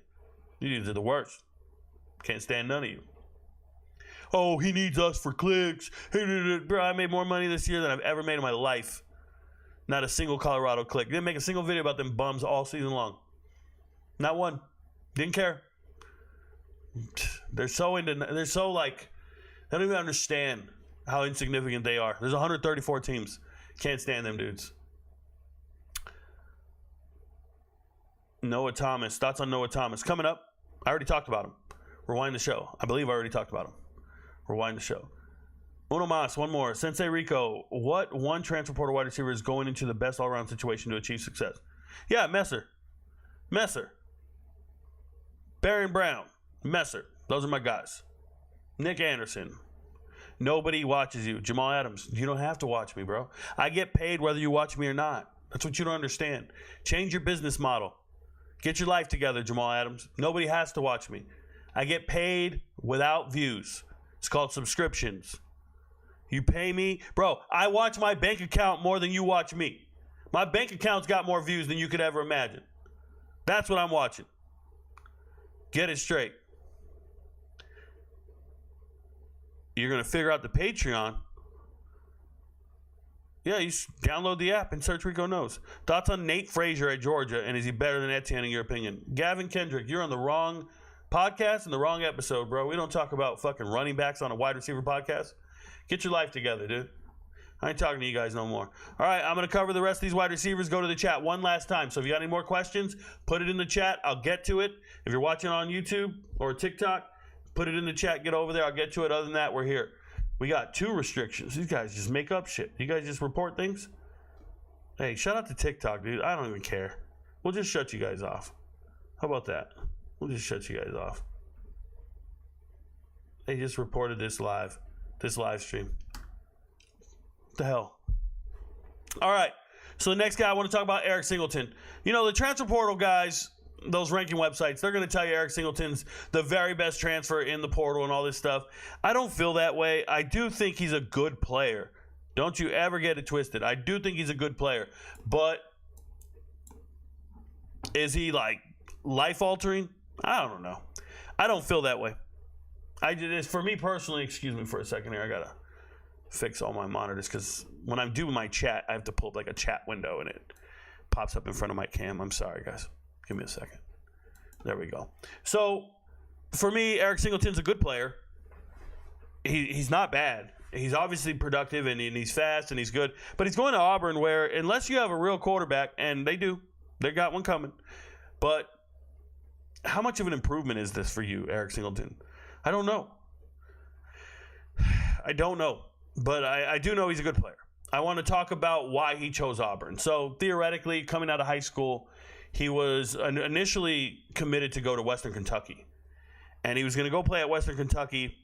You dudes are the worst. Can't stand none of you. Oh, he needs us for clicks. Bro, I made more money this year than I've ever made in my life. Not a single Colorado click. Didn't make a single video about them bums all season long. Not one. Didn't care. They're so like, they don't even understand how insignificant they are. There's 134 teams. Can't stand them dudes. Noah Thomas. Thoughts on Noah Thomas. Coming up. I already talked about him. Rewind the show. I believe I already talked about him. Rewind the show. Uno Mas, one more. Sensei Rico, what one transfer portal wide receiver is going into the best all-around situation to achieve success? Yeah, Messer. Barion Brown. Messer. Those are my guys. Nic Anderson. Nobody watches you. Jamal Adams. You don't have to watch me, bro. I get paid whether you watch me or not. That's what you don't understand. Change your business model. Get your life together, Jamal Adams. Nobody has to watch me. I get paid without views. It's called subscriptions. You pay me. Bro, I watch my bank account more than you watch me. My bank account's got more views than you could ever imagine. That's what I'm watching. Get it straight. You're going to figure out the Patreon. Yeah, you download the app and search RicoKnows. Thoughts on Nate Frazier at Georgia, and is he better than Etienne in your opinion? Gavin Kendrick, you're on the wrong podcast and the wrong episode, bro. We don't talk about fucking running backs on a wide receiver podcast. Get your life together, dude. I ain't talking to you guys no more. All right, I'm going to cover the rest of these wide receivers. Go to the chat one last time. So if you got any more questions, put it in the chat. I'll get to it. If you're watching on YouTube or TikTok, put it in the chat. Get over there. I'll get to it. Other than that, we're here. We got 2 restrictions. These guys just make up shit. You guys just report things? Hey, shout out to TikTok, dude. I don't even care. We'll just shut you guys off. How about that? We'll just shut you guys off. They just reported this live stream. What the hell? All right. So the next guy I want to talk about, Eric Singleton. You know, the transfer portal guys, those ranking websites, they're going to tell you Eric Singleton's the very best transfer in the portal and all this stuff. I don't feel that way. I do think he's a good player. Don't you ever get it twisted. I do think he's a good player. But is he like life-altering? I don't know. I don't feel that way. For me personally, excuse me for a second here. I got to fix all my monitors because when I'm doing my chat, I have to pull up like a chat window and it pops up in front of my cam. I'm sorry, guys. Give me a second. There we go. So, for me, Eric Singleton's a good player. He's not bad. He's obviously productive, and he's fast, and he's good. But he's going to Auburn where, unless you have a real quarterback, and they do, they got one coming. But how much of an improvement is this for you, Eric Singleton? I don't know. I don't know. But I do know he's a good player. I want to talk about why he chose Auburn. So, theoretically, coming out of high school, he was initially committed to go to Western Kentucky. And he was going to go play at Western Kentucky.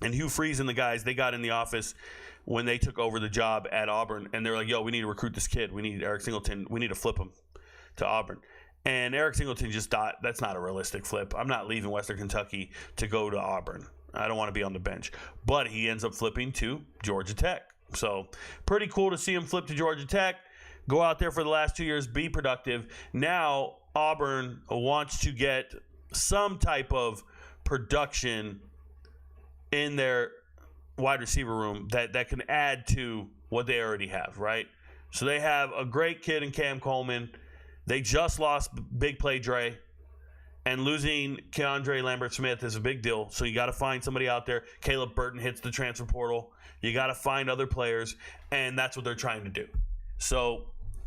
And Hugh Freeze and the guys, they got in the office when they took over the job at Auburn. And they were like, yo, we need to recruit this kid. We need Eric Singleton. We need to flip him to Auburn. And Eric Singleton just thought, that's not a realistic flip. I'm not leaving Western Kentucky to go to Auburn. I don't want to be on the bench. But he ends up flipping to Georgia Tech. So pretty cool to see him flip to Georgia Tech. Go out there for the last 2 years, be productive. Now Auburn wants to get some type of production in their wide receiver room that can add to what they already have, right? So they have a great kid in Cam Coleman. They just lost Big Play Dre. And losing Keandre Lambert-Smith is a big deal. So you got to find somebody out there. Caleb Burton hits the transfer portal. You got to find other players. And that's what they're trying to do. So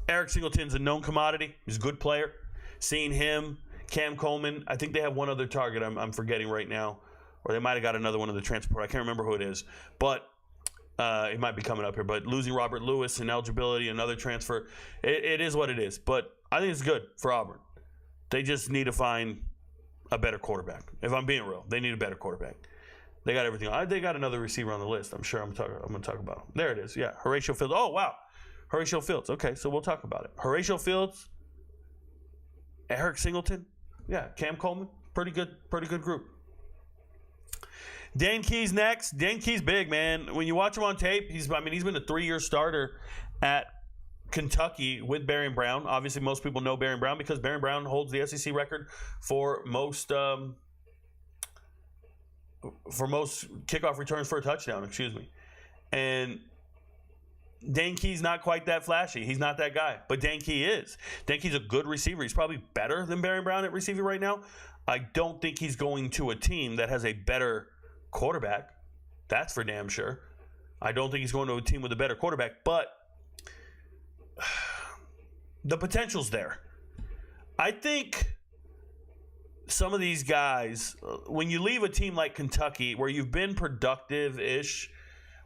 Eric Singleton's a known commodity. He's a good player. Seeing him, Cam Coleman, I think they have one other target I'm forgetting right now. Or they might have got another one in the transfer portal. I can't remember who it is. But it might be coming up here. But losing Robert Lewis and eligibility, another transfer, it is what it is. But I think it's good for Auburn. They just need to find a better quarterback. If I'm being real, they need a better quarterback. They got everything. They got another receiver on the list. I'm sure I'm going to talk about him. There it is. Yeah, Horatio Fields. Oh, wow. Horatio Fields. Okay, so we'll talk about it. Horatio Fields, Eric Singleton. Yeah, Cam Coleman. Pretty good group. Dane Key's next. Dane Key's big, man. When you watch him on tape, he's been a 3-year starter at Kentucky with Barion Brown. Obviously, most people know Barion Brown because Barion Brown holds the SEC record for most kickoff returns for a touchdown. Excuse me. And Dane Key's not quite that flashy. He's not that guy, but Dane Key is. Dane Key's a good receiver. He's probably better than Barion Brown at receiver right now. I don't think he's going to a team that has a better quarterback. That's for damn sure. I don't think he's going to a team with a better quarterback, but the potential's there. I think some of these guys, when you leave a team like Kentucky where you've been productive-ish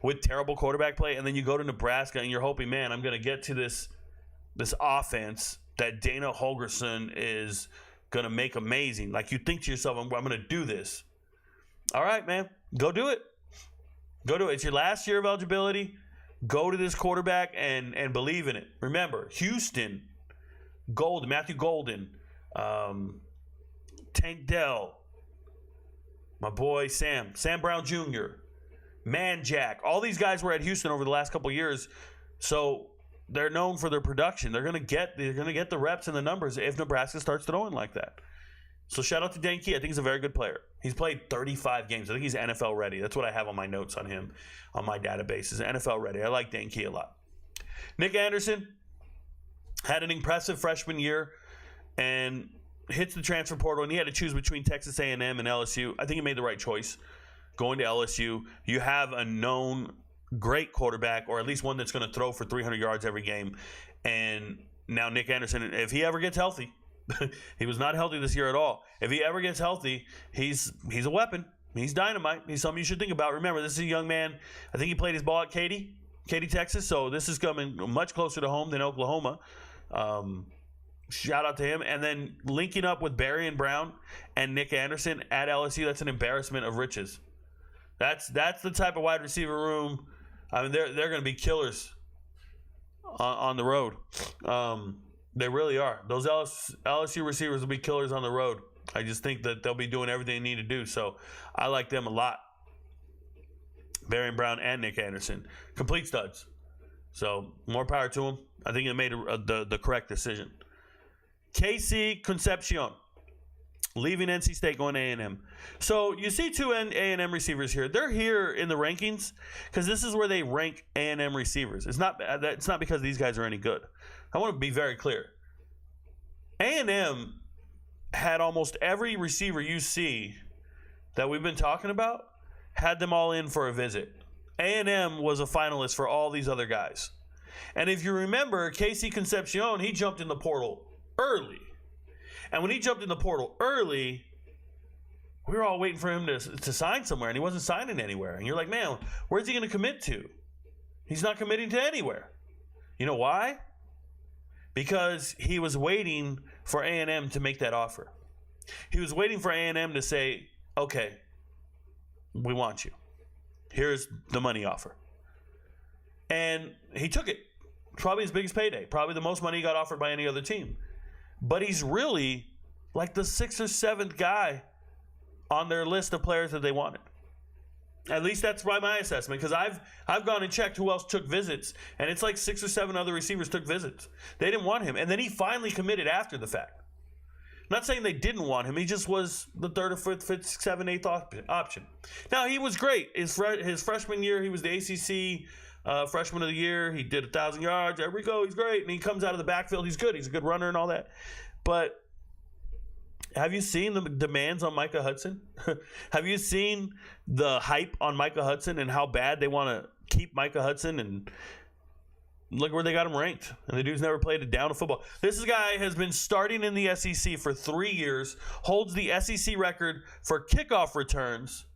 with terrible quarterback play, and then you go to Nebraska and you're hoping, man, I'm going to get to this offense that Dana Holgorsen is going to make amazing. Like you think to yourself, I'm going to do this. All right, man, go do it. Go do it. It's your last year of eligibility. Go to this quarterback and believe in it. Remember, Houston, Matthew Golden, Tank Dell, my boy Sam Brown Jr., Jack. All these guys were at Houston over the last couple of years, so they're known for their production. They're gonna get the reps and the numbers if Nebraska starts throwing like that. So shout out to Dane Key. I think he's a very good player. He's played 35 games. I think he's NFL ready. That's what I have on my notes on him, on my database, is NFL ready. I like Dane Key a lot. Nic Anderson had an impressive freshman year and hits the transfer portal, and he had to choose between Texas A&M and LSU. I think he made the right choice going to LSU. You have a known great quarterback, or at least one that's going to throw for 300 yards every game. And now Nic Anderson, if he ever gets healthy, he was not healthy this year at all. If he ever gets healthy, he's a weapon. He's dynamite. He's something you should think about. Remember, this is a young man. I think he played his ball at Katy, Texas. So this is coming much closer to home than Oklahoma. Shout out to him. And then linking up with Barion Brown and Nic Anderson at LSU, that's an embarrassment of riches. That's the type of wide receiver room. I mean, they're going to be killers on the road. They really are. Those LSU receivers will be killers on the road. I just think that they'll be doing everything they need to do. So I like them a lot. Barion Brown and Nic Anderson. Complete studs. So more power to them. I think they made the correct decision. KC Concepcion. leaving NC State, going to A&M. So you see two A&M receivers here. They're here in the rankings because this is where they rank A&M receivers. It's not because these guys are any good. I want to be very clear. A&M had almost every receiver you see that we've been talking about, had them all in for a visit. A&M was a finalist for all these other guys. And if you remember, Concepcion, he jumped in the portal early. And when he jumped in the portal early, we were all waiting for him to sign somewhere, and he wasn't signing anywhere. And you're like, man, where's he going to commit to? He's not committing to anywhere. You know why? Because he was waiting for A&M to make that offer. He was waiting for A&M to say, okay, we want you. Here's the money offer. And he took it. Probably his biggest payday. Probably the most money he got offered by any other team. But he's really like the 6th or 7th guy on their list of players that they wanted. At least that's by my assessment, because I've gone and checked who else took visits, and it's like 6 or 7 other receivers took visits. They didn't want him, and then he finally committed after the fact. Not saying they didn't want him, he just was the 3rd or 5th, 7th, 8th option. Now, he was great. His freshman year, he was the ACC freshman of the year. He did 1,000 yards. There we go. He's great, and he comes out of the backfield. He's good. He's a good runner and all that. But have you seen the demands on Micah Hudson? Have you seen the hype on Micah Hudson and how bad they want to keep Micah Hudson? And look where they got him ranked. And the dude's never played a down of football. This guy has been starting in the SEC for 3 years, holds the SEC record for kickoff returns,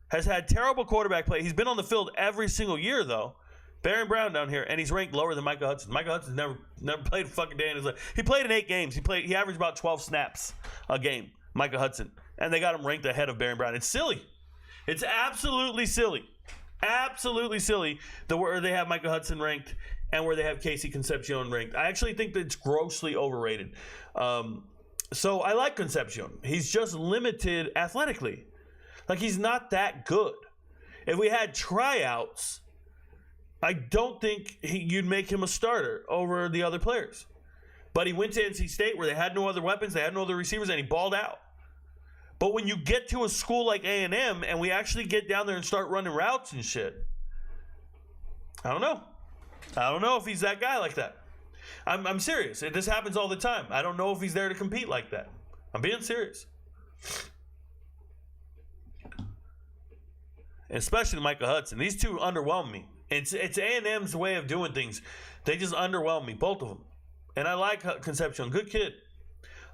has had terrible quarterback play. He's been on the field every single year, though. Barion Brown down here, and he's ranked lower than Micah Hudson. Micah Hudson's never played a fucking day in his life. He played in 8 games. He averaged about 12 snaps a game, Micah Hudson. And they got him ranked ahead of Barion Brown. It's silly. It's absolutely silly. Absolutely silly where they have Micah Hudson ranked and where they have Concepcion ranked. I actually think that it's grossly overrated. So I like Concepcion. He's just limited athletically. Like, he's not that good. If we had tryouts, I don't think you'd make him a starter over the other players. But he went to NC State where they had no other weapons, they had no other receivers, and he balled out. But when you get to a school like A&M and we actually get down there and start running routes and shit, I don't know. I don't know if he's that guy like that. I'm serious. This happens all the time. I don't know if he's there to compete like that. I'm being serious. Especially Micah Hudson. These two underwhelm me. It's A&M's way of doing things. They just underwhelm me, both of them. And I like Concepcion. Good kid.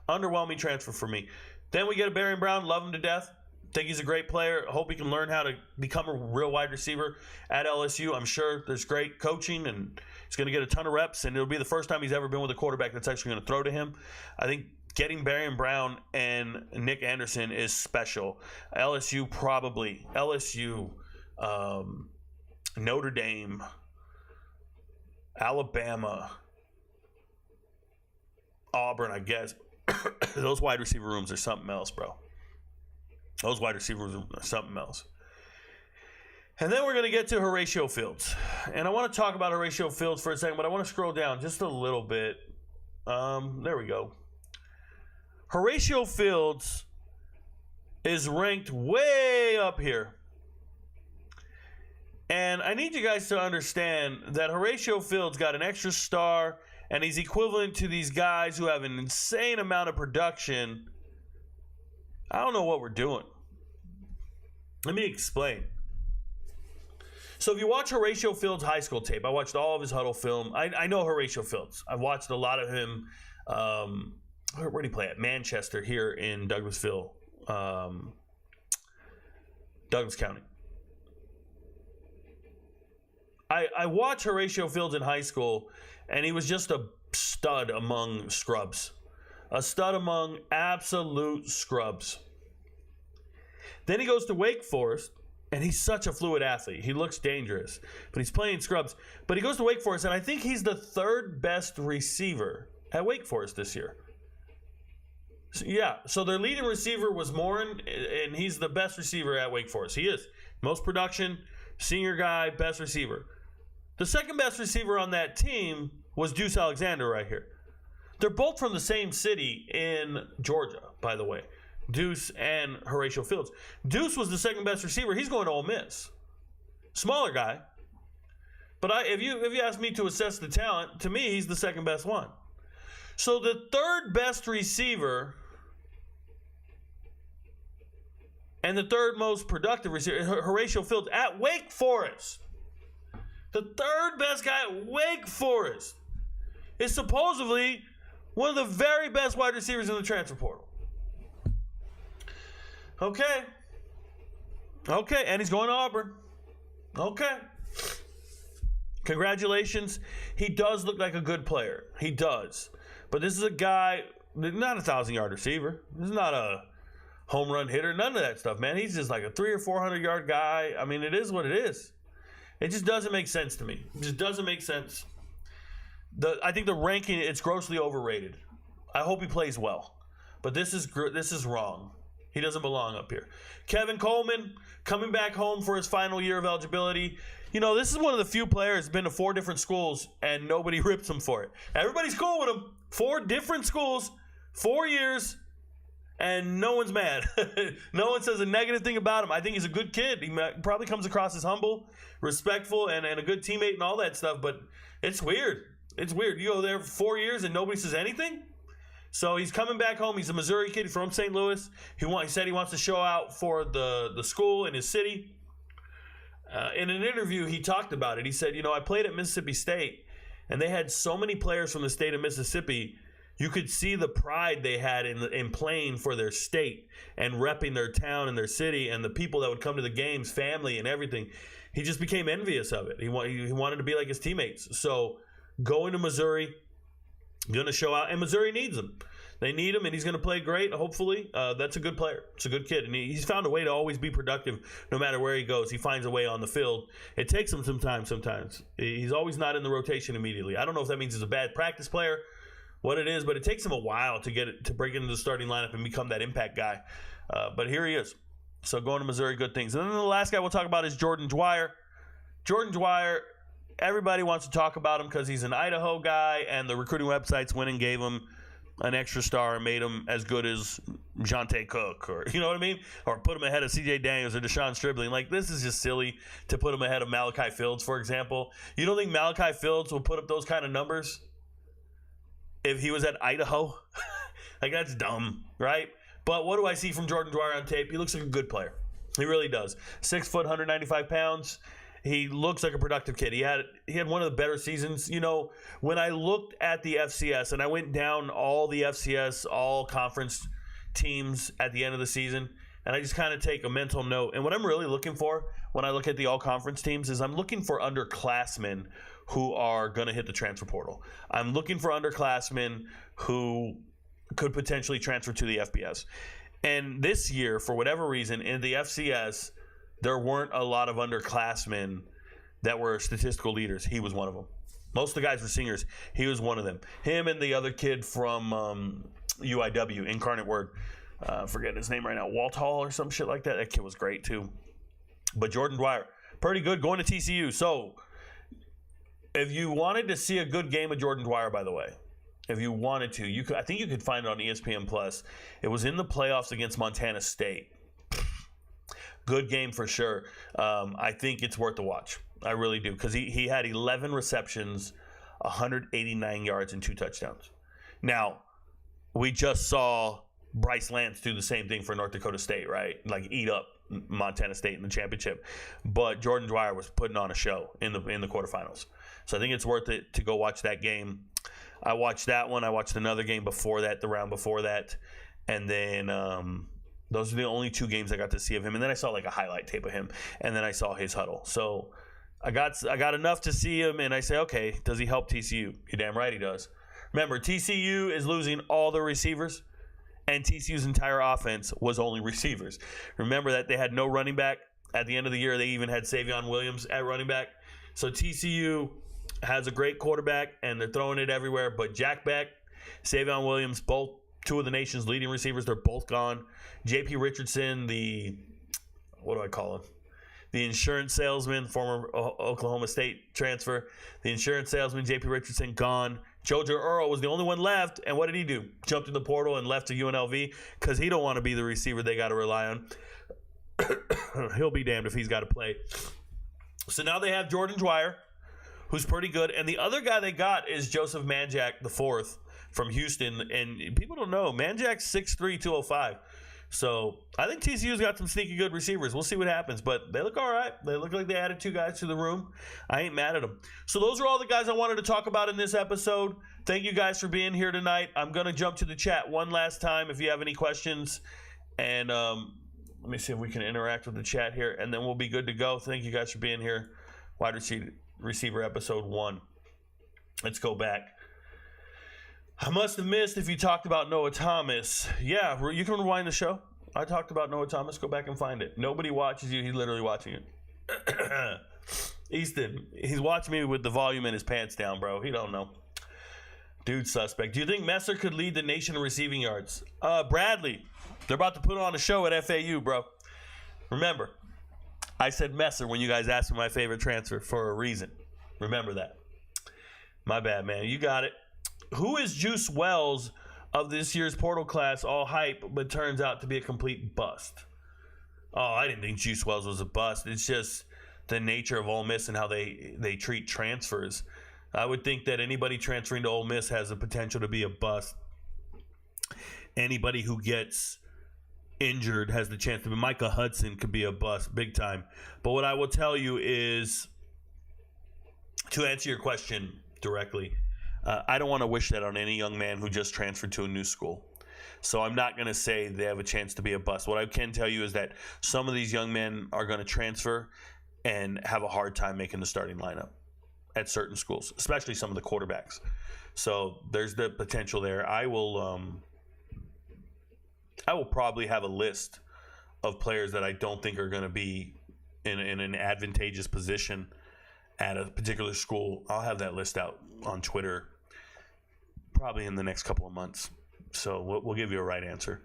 Underwhelming transfer for me. Then we get a Barion Brown. Love him to death. Think he's a great player. Hope he can learn how to become a real wide receiver at LSU. I'm sure there's great coaching, and he's going to get a ton of reps, and it'll be the first time he's ever been with a quarterback that's actually going to throw to him. I think getting Barion Brown and Nic Anderson is special. LSU, Notre Dame, Alabama, Auburn, I guess. Those wide receiver rooms are something else, bro. Those wide receiver rooms are something else. And then we're going to get to Horatio Fields. And I want to talk about Horatio Fields for a second, but I want to scroll down just a little bit. There we go. Horatio Fields is ranked way up here. And I need you guys to understand that Horatio Fields got an extra star, and he's equivalent to these guys who have an insane amount of production. I don't know what we're doing. Let me explain. So if you watch Horatio Fields' high school tape, I watched all of his huddle film. I know Horatio Fields. I've watched a lot of him. Where did he play at? Manchester here in Douglasville, Douglas County. I watched Horatio Fields in high school, and he was just a stud among scrubs. A stud among absolute scrubs. Then he goes to Wake Forest, and he's such a fluid athlete. He looks dangerous, but he's playing scrubs. But he goes to Wake Forest, and I think he's the 3rd best receiver at Wake Forest this year. So their leading receiver was Morin, and he's the best receiver at Wake Forest. He is. Most production, senior guy, best receiver. The 2nd best receiver on that team was Duce Alexander right here. They're both from the same city in Georgia, by the way. Duce and Horatio Fields. Duce was the second best receiver. He's going to Ole Miss. Smaller guy. But if you ask me to assess the talent, to me, he's the second best one. So the third best receiver and the third most productive receiver, Horatio Fields at Wake Forest. The third best guy at Wake Forest is supposedly one of the very best wide receivers in the transfer portal. Okay, and he's going to Auburn. Okay. Congratulations. He does look like a good player. He does. But this is a guy, not a 1,000-yard receiver. This is not a home run hitter. None of that stuff, man. He's just like a 300 or 400-yard guy. I mean, it is what it is. It just doesn't make sense to me. It just doesn't make sense. I think the ranking, it's grossly overrated. I hope he plays well. But this is wrong. He doesn't belong up here. Kevin Coleman coming back home for his final year of eligibility. You know, this is one of the few players been to 4 different schools and nobody rips him for it. Everybody's cool with him. 4 different schools, 4 years, and no one's mad. No one says a negative thing about him. I think he's a good kid. He probably comes across as humble, respectful, and a good teammate and all that stuff, but it's weird. It's weird. You go there for 4 years and nobody says anything? So he's coming back home. He's a Missouri kid. He's from St. Louis. He said he wants to show out for the school and his city. In an interview, he talked about it. He said, I played at Mississippi State, and they had so many players from the state of Mississippi. You could see the pride they had in playing for their state and repping their town and their city and the people that would come to the games, family and everything. He just became envious of it. He wanted to be like his teammates. So going to Missouri, going to show out, and Missouri needs him. They need him, and he's going to play great, hopefully. That's a good player. It's a good kid, and he's found a way to always be productive no matter where he goes. He finds a way on the field. It takes him some time sometimes. He's always not in the rotation immediately. I don't know if that means he's a bad practice player, what it is, but it takes him a while to break into the starting lineup and become that impact guy. But here he is. So going to Missouri, good things. And then the last guy we'll talk about is Jordan Dwyer. Jordan Dwyer, everybody wants to talk about him because he's an Idaho guy, and the recruiting websites went and gave him an extra star and made him as good as Jonte Cook, or you know what I mean? Or put him ahead of C.J. Daniels or Deshaun Stribling. Like, this is just silly to put him ahead of Malachi Fields, for example. You don't think Malachi Fields will put up those kind of numbers if he was at Idaho? Like, that's dumb, right? But what do I see from Jordan Dwyer on tape? He looks like a good player. He really does. 6 foot, 195 pounds. He looks like a productive kid. He had one of the better seasons. When I looked at the FCS, and I went down all the FCS, all conference teams at the end of the season, and I just kind of take a mental note. And what I'm really looking for when I look at the all conference teams is I'm looking for underclassmen who are going to hit the transfer portal. I'm looking for underclassmen who could potentially transfer to the FBS. And this year, for whatever reason, in the FCS, there weren't a lot of underclassmen that were statistical leaders. He was one of them. Most of the guys were seniors. He was one of them. Him and the other kid from UIW, Incarnate Word. Forget his name right now. Walt Hall or some shit like that. That kid was great too. But Jordan Dwyer, pretty good, going to TCU. So if you wanted to see a good game of Jordan Dwyer, by the way, if you wanted to, I think you could find it on ESPN Plus. It was in the playoffs against Montana State. Good game for sure. I think it's worth the watch. I really do, because he had 11 receptions, 189 yards, and 2 touchdowns. Now, we just saw Bryce Lance do the same thing for North Dakota State, right? Like, eat up Montana State in the championship. But Jordan Dwyer was putting on a show in the quarterfinals. So I think it's worth it to go watch that game. I watched that one. I watched another game before that, the round before that. And then those are the only 2 games I got to see of him. And then I saw like a highlight tape of him. And then I saw his huddle. So I got enough to see him. And I say, okay, does he help TCU? You're damn right he does. Remember, TCU is losing all their receivers. And TCU's entire offense was only receivers. Remember that they had no running back. At the end of the year, they even had Savion Williams at running back. So TCU has a great quarterback, and they're throwing it everywhere. But Jack Beck, Savion Williams, both 2 of the nation's leading receivers, they're both gone. J.P. Richardson, what do I call him? The insurance salesman, former Oklahoma State transfer. The insurance salesman, J.P. Richardson, gone. Jojo Earl was the only one left, and what did he do? Jumped in the portal and left to UNLV because he don't want to be the receiver they got to rely on. He'll be damned if he's got to play. So now they have Jordan Dwyer, who's pretty good, and the other guy they got is Joseph Manjack IV from Houston, and people don't know, Manjack's 6'3", 205. So I think TCU's got some sneaky good receivers. We'll see what happens, but they look all right. They look like they added 2 guys to the room. I ain't mad at them. So those are all the guys I wanted to talk about in this episode. Thank you guys for being here tonight. I'm going to jump to the chat one last time if you have any questions. And let me see if we can interact with the chat here, and then we'll be good to go. Thank you guys for being here. Wide receiver episode 1. Let's go back. I must have missed if you talked about Noah Thomas. Yeah, you can rewind the show. I talked about Noah Thomas. Go back and find it. Nobody watches you. He's literally watching it. Easton, he's watching me with the volume in his pants down, bro. He don't know. Dude suspect. Do you think Messer could lead the nation in receiving yards? Bradley, they're about to put on a show at FAU, bro. Remember, I said Messer when you guys asked me my favorite transfer for a reason. Remember that. My bad, man. You got it. Who is Juice Wells of this year's portal class? All hype, but turns out to be a complete bust. Oh, I didn't think Juice Wells was a bust. It's just the nature of Ole Miss and how they treat transfers. I would think that anybody transferring to Ole Miss has the potential to be a bust. Anybody who gets injured has the chance to be. Micah Hudson could be a bust big time. But what I will tell you is, to answer your question directly, I don't want to wish that on any young man who just transferred to a new school. So I'm not going to say they have a chance to be a bust. What I can tell you is that some of these young men are going to transfer and have a hard time making the starting lineup at certain schools, especially some of the quarterbacks. So there's the potential there. I will probably have a list of players that I don't think are going to be in an advantageous position at a particular school. I'll have that list out on Twitter probably in the next couple of months. So we'll give you a right answer.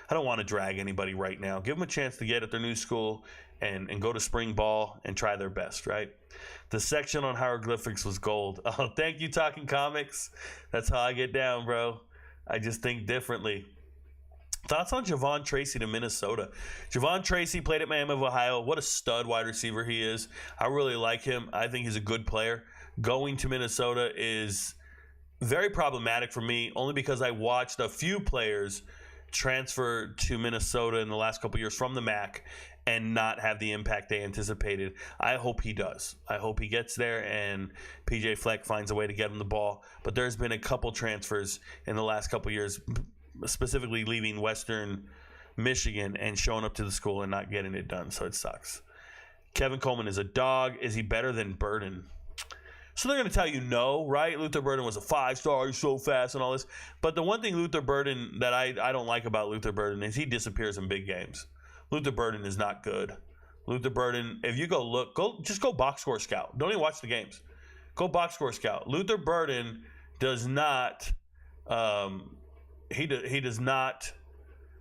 I don't want to drag anybody right now. Give them a chance to get at their new school and go to spring ball and try their best, right? The section on hieroglyphics was gold. Oh, thank you, Talking Comics. That's how I get down, bro. I just think differently. Thoughts on Javon Tracy to Minnesota? Javon Tracy played at Miami of Ohio. What a stud wide receiver he is. I really like him. I think he's a good player. Going to Minnesota is very problematic for me, only because I watched a few players transfer to Minnesota in the last couple years from the MAC and not have the impact they anticipated. I hope he does. I hope he gets there and PJ Fleck finds a way to get him the ball. But there's been a couple transfers in the last couple years, specifically leaving Western Michigan and showing up to the school and not getting it done. So it sucks. Kevin Coleman is a dog. Is he better than Byrne? So they're going to tell you no, right? Luther Burden was a 5-star, he's so fast and all this. But the one thing Luther Burden that I don't like about Luther Burden is he disappears in big games. Luther Burden is not good. Luther Burden, if you just go box score scout. Don't even watch the games. Go box score scout. Luther Burden does not he does not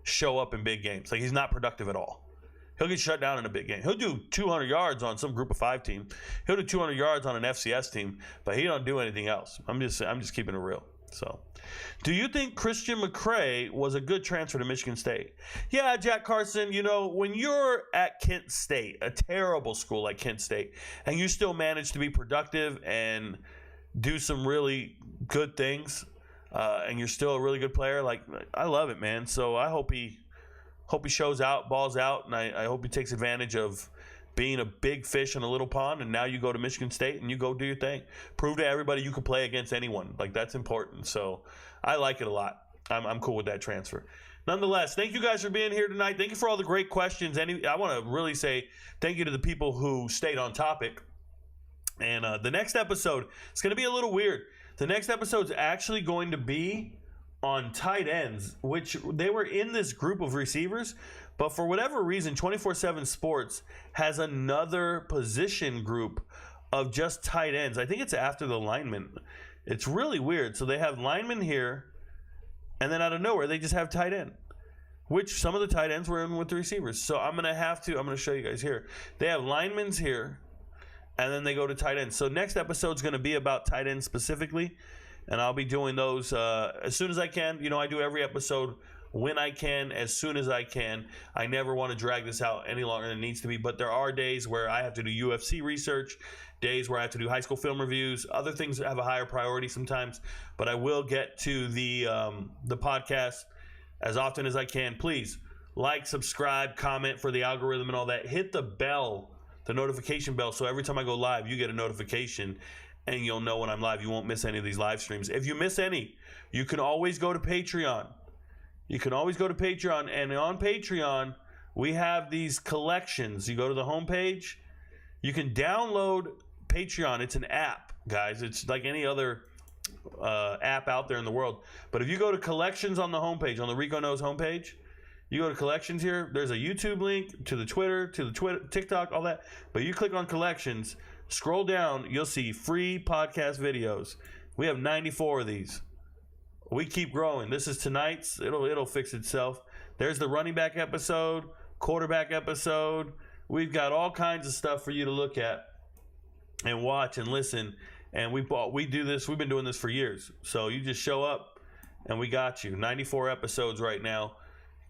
show up in big games. Like, he's not productive at all. He'll get shut down in a big game. He'll do 200 yards on some group of 5 team. He'll do 200 yards on an FCS team, but he don't do anything else. I'm just keeping it real. So, do you think Christian McCray was a good transfer to Michigan State? Yeah, Jack Carson, when you're at Kent State, a terrible school like Kent State, and you still manage to be productive and do some really good things, and you're still a really good player, like, I love it, man. So I hope he shows out, balls out, and I hope he takes advantage of being a big fish in a little pond, and now you go to Michigan State and you go do your thing. Prove to everybody you can play against anyone. Like, that's important. So I like it a lot. I'm cool with that transfer. Nonetheless, thank you guys for being here tonight. Thank you for all the great questions. I want to really say thank you to the people who stayed on topic. And the next episode, it's going to be a little weird. The next episode is actually going to be on tight ends, which they were in this group of receivers, but for whatever reason, 24/7 Sports has another position group of just tight ends. I think it's after the linemen. It's really weird. So they have linemen here, and then out of nowhere, they just have tight end, which some of the tight ends were in with the receivers. So I'm going to show you guys here. They have linemen's here, and then they go to tight ends. So next episode is going to be about tight ends specifically. and I'll be doing those as soon as I can. You know, I do every episode when I can, as soon as I can. I never want to drag this out any longer than it needs to be, but there are days where I have to do UFC research, days where I have to do high school film reviews. Other things have a higher priority sometimes, but I will get to the podcast as often as I can. Please like, subscribe, comment for the algorithm and all that. Hit the bell, the notification bell, so every time I go live, you get a notification and you'll know when I'm live. You won't miss any of these live streams. If you miss any, you can always go to Patreon. You can always go to Patreon, and on Patreon, we have these collections. You go to the homepage. You can download Patreon. It's an app, guys. It's like any other app out there in the world. But if you go to collections on the homepage, on the RicoKnows homepage, you go to collections here. There's a YouTube link to the Twitter, TikTok, all that. But you click on collections, scroll down, you'll see free podcast videos. We have 94 of these. We keep growing. This is tonight's. It'll fix itself. There's the running back episode, quarterback episode. We've got all kinds of stuff for you to look at and watch and listen. And we do this. We've been doing this for years. So you just show up and we got you. 94 episodes right now.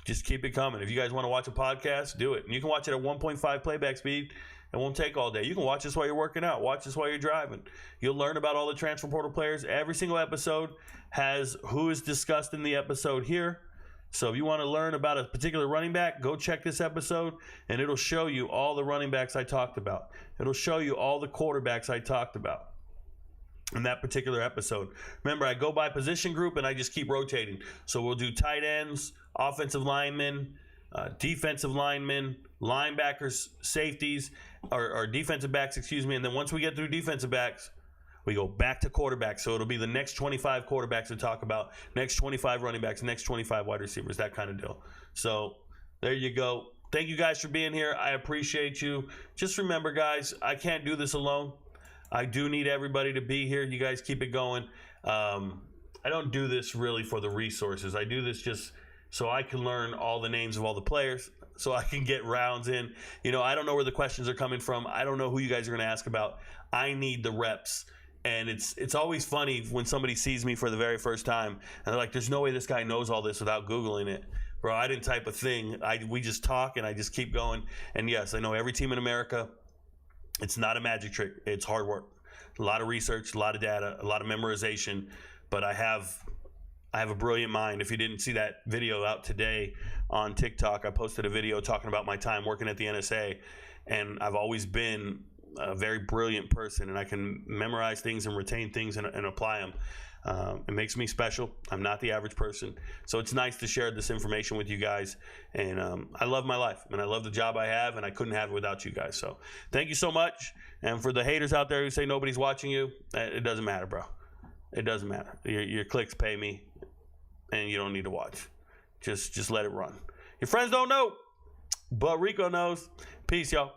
Just keep it coming. If you guys want to watch a podcast, do it. And you can watch it at 1.5 playback speed. It won't take all day. You can watch this while you're working out. Watch this while you're driving. You'll learn about all the transfer portal players. Every single episode has who is discussed in the episode here. So if you want to learn about a particular running back, go check this episode, and it'll show you all the running backs I talked about. It'll show you all the quarterbacks I talked about in that particular episode. Remember, I go by position group, and I just keep rotating. So we'll do tight ends, offensive linemen, defensive linemen, linebackers, safeties, or defensive backs, excuse me. And then once we get through defensive backs, we go back to quarterbacks. So it'll be the next 25 quarterbacks to talk about, next 25 running backs, next 25 wide receivers, that kind of deal. So there you go. Thank you guys for being here. I appreciate you. Just remember, guys, I can't do this alone. I do need everybody to be here. You guys keep it going. I don't do this really for the resources. I do this just so I can learn all the names of all the players, so I can get rounds in. You know, I don't know where the questions are coming from. I don't know who you guys are going to ask about. I need the reps. And it's always funny when somebody sees me for the very first time, and they're like, there's no way this guy knows all this without Googling it. Bro, I didn't type a thing. We just talk, and I just keep going. And yes, I know every team in America. It's not a magic trick. It's hard work. A lot of research, a lot of data, a lot of memorization. But I have a brilliant mind. If you didn't see that video out today on TikTok, I posted a video talking about my time working at the NSA. And I've always been a very brilliant person, and I can memorize things and retain things and apply them. It makes me special. I'm not the average person. So it's nice to share this information with you guys. And I love my life, and I love the job I have, and I couldn't have it without you guys. So thank you so much. And for the haters out there who say nobody's watching you, it doesn't matter, bro. It doesn't matter. Your clicks pay me, and you don't need to watch. Just let it run. Your friends don't know, but Rico knows. Peace, y'all.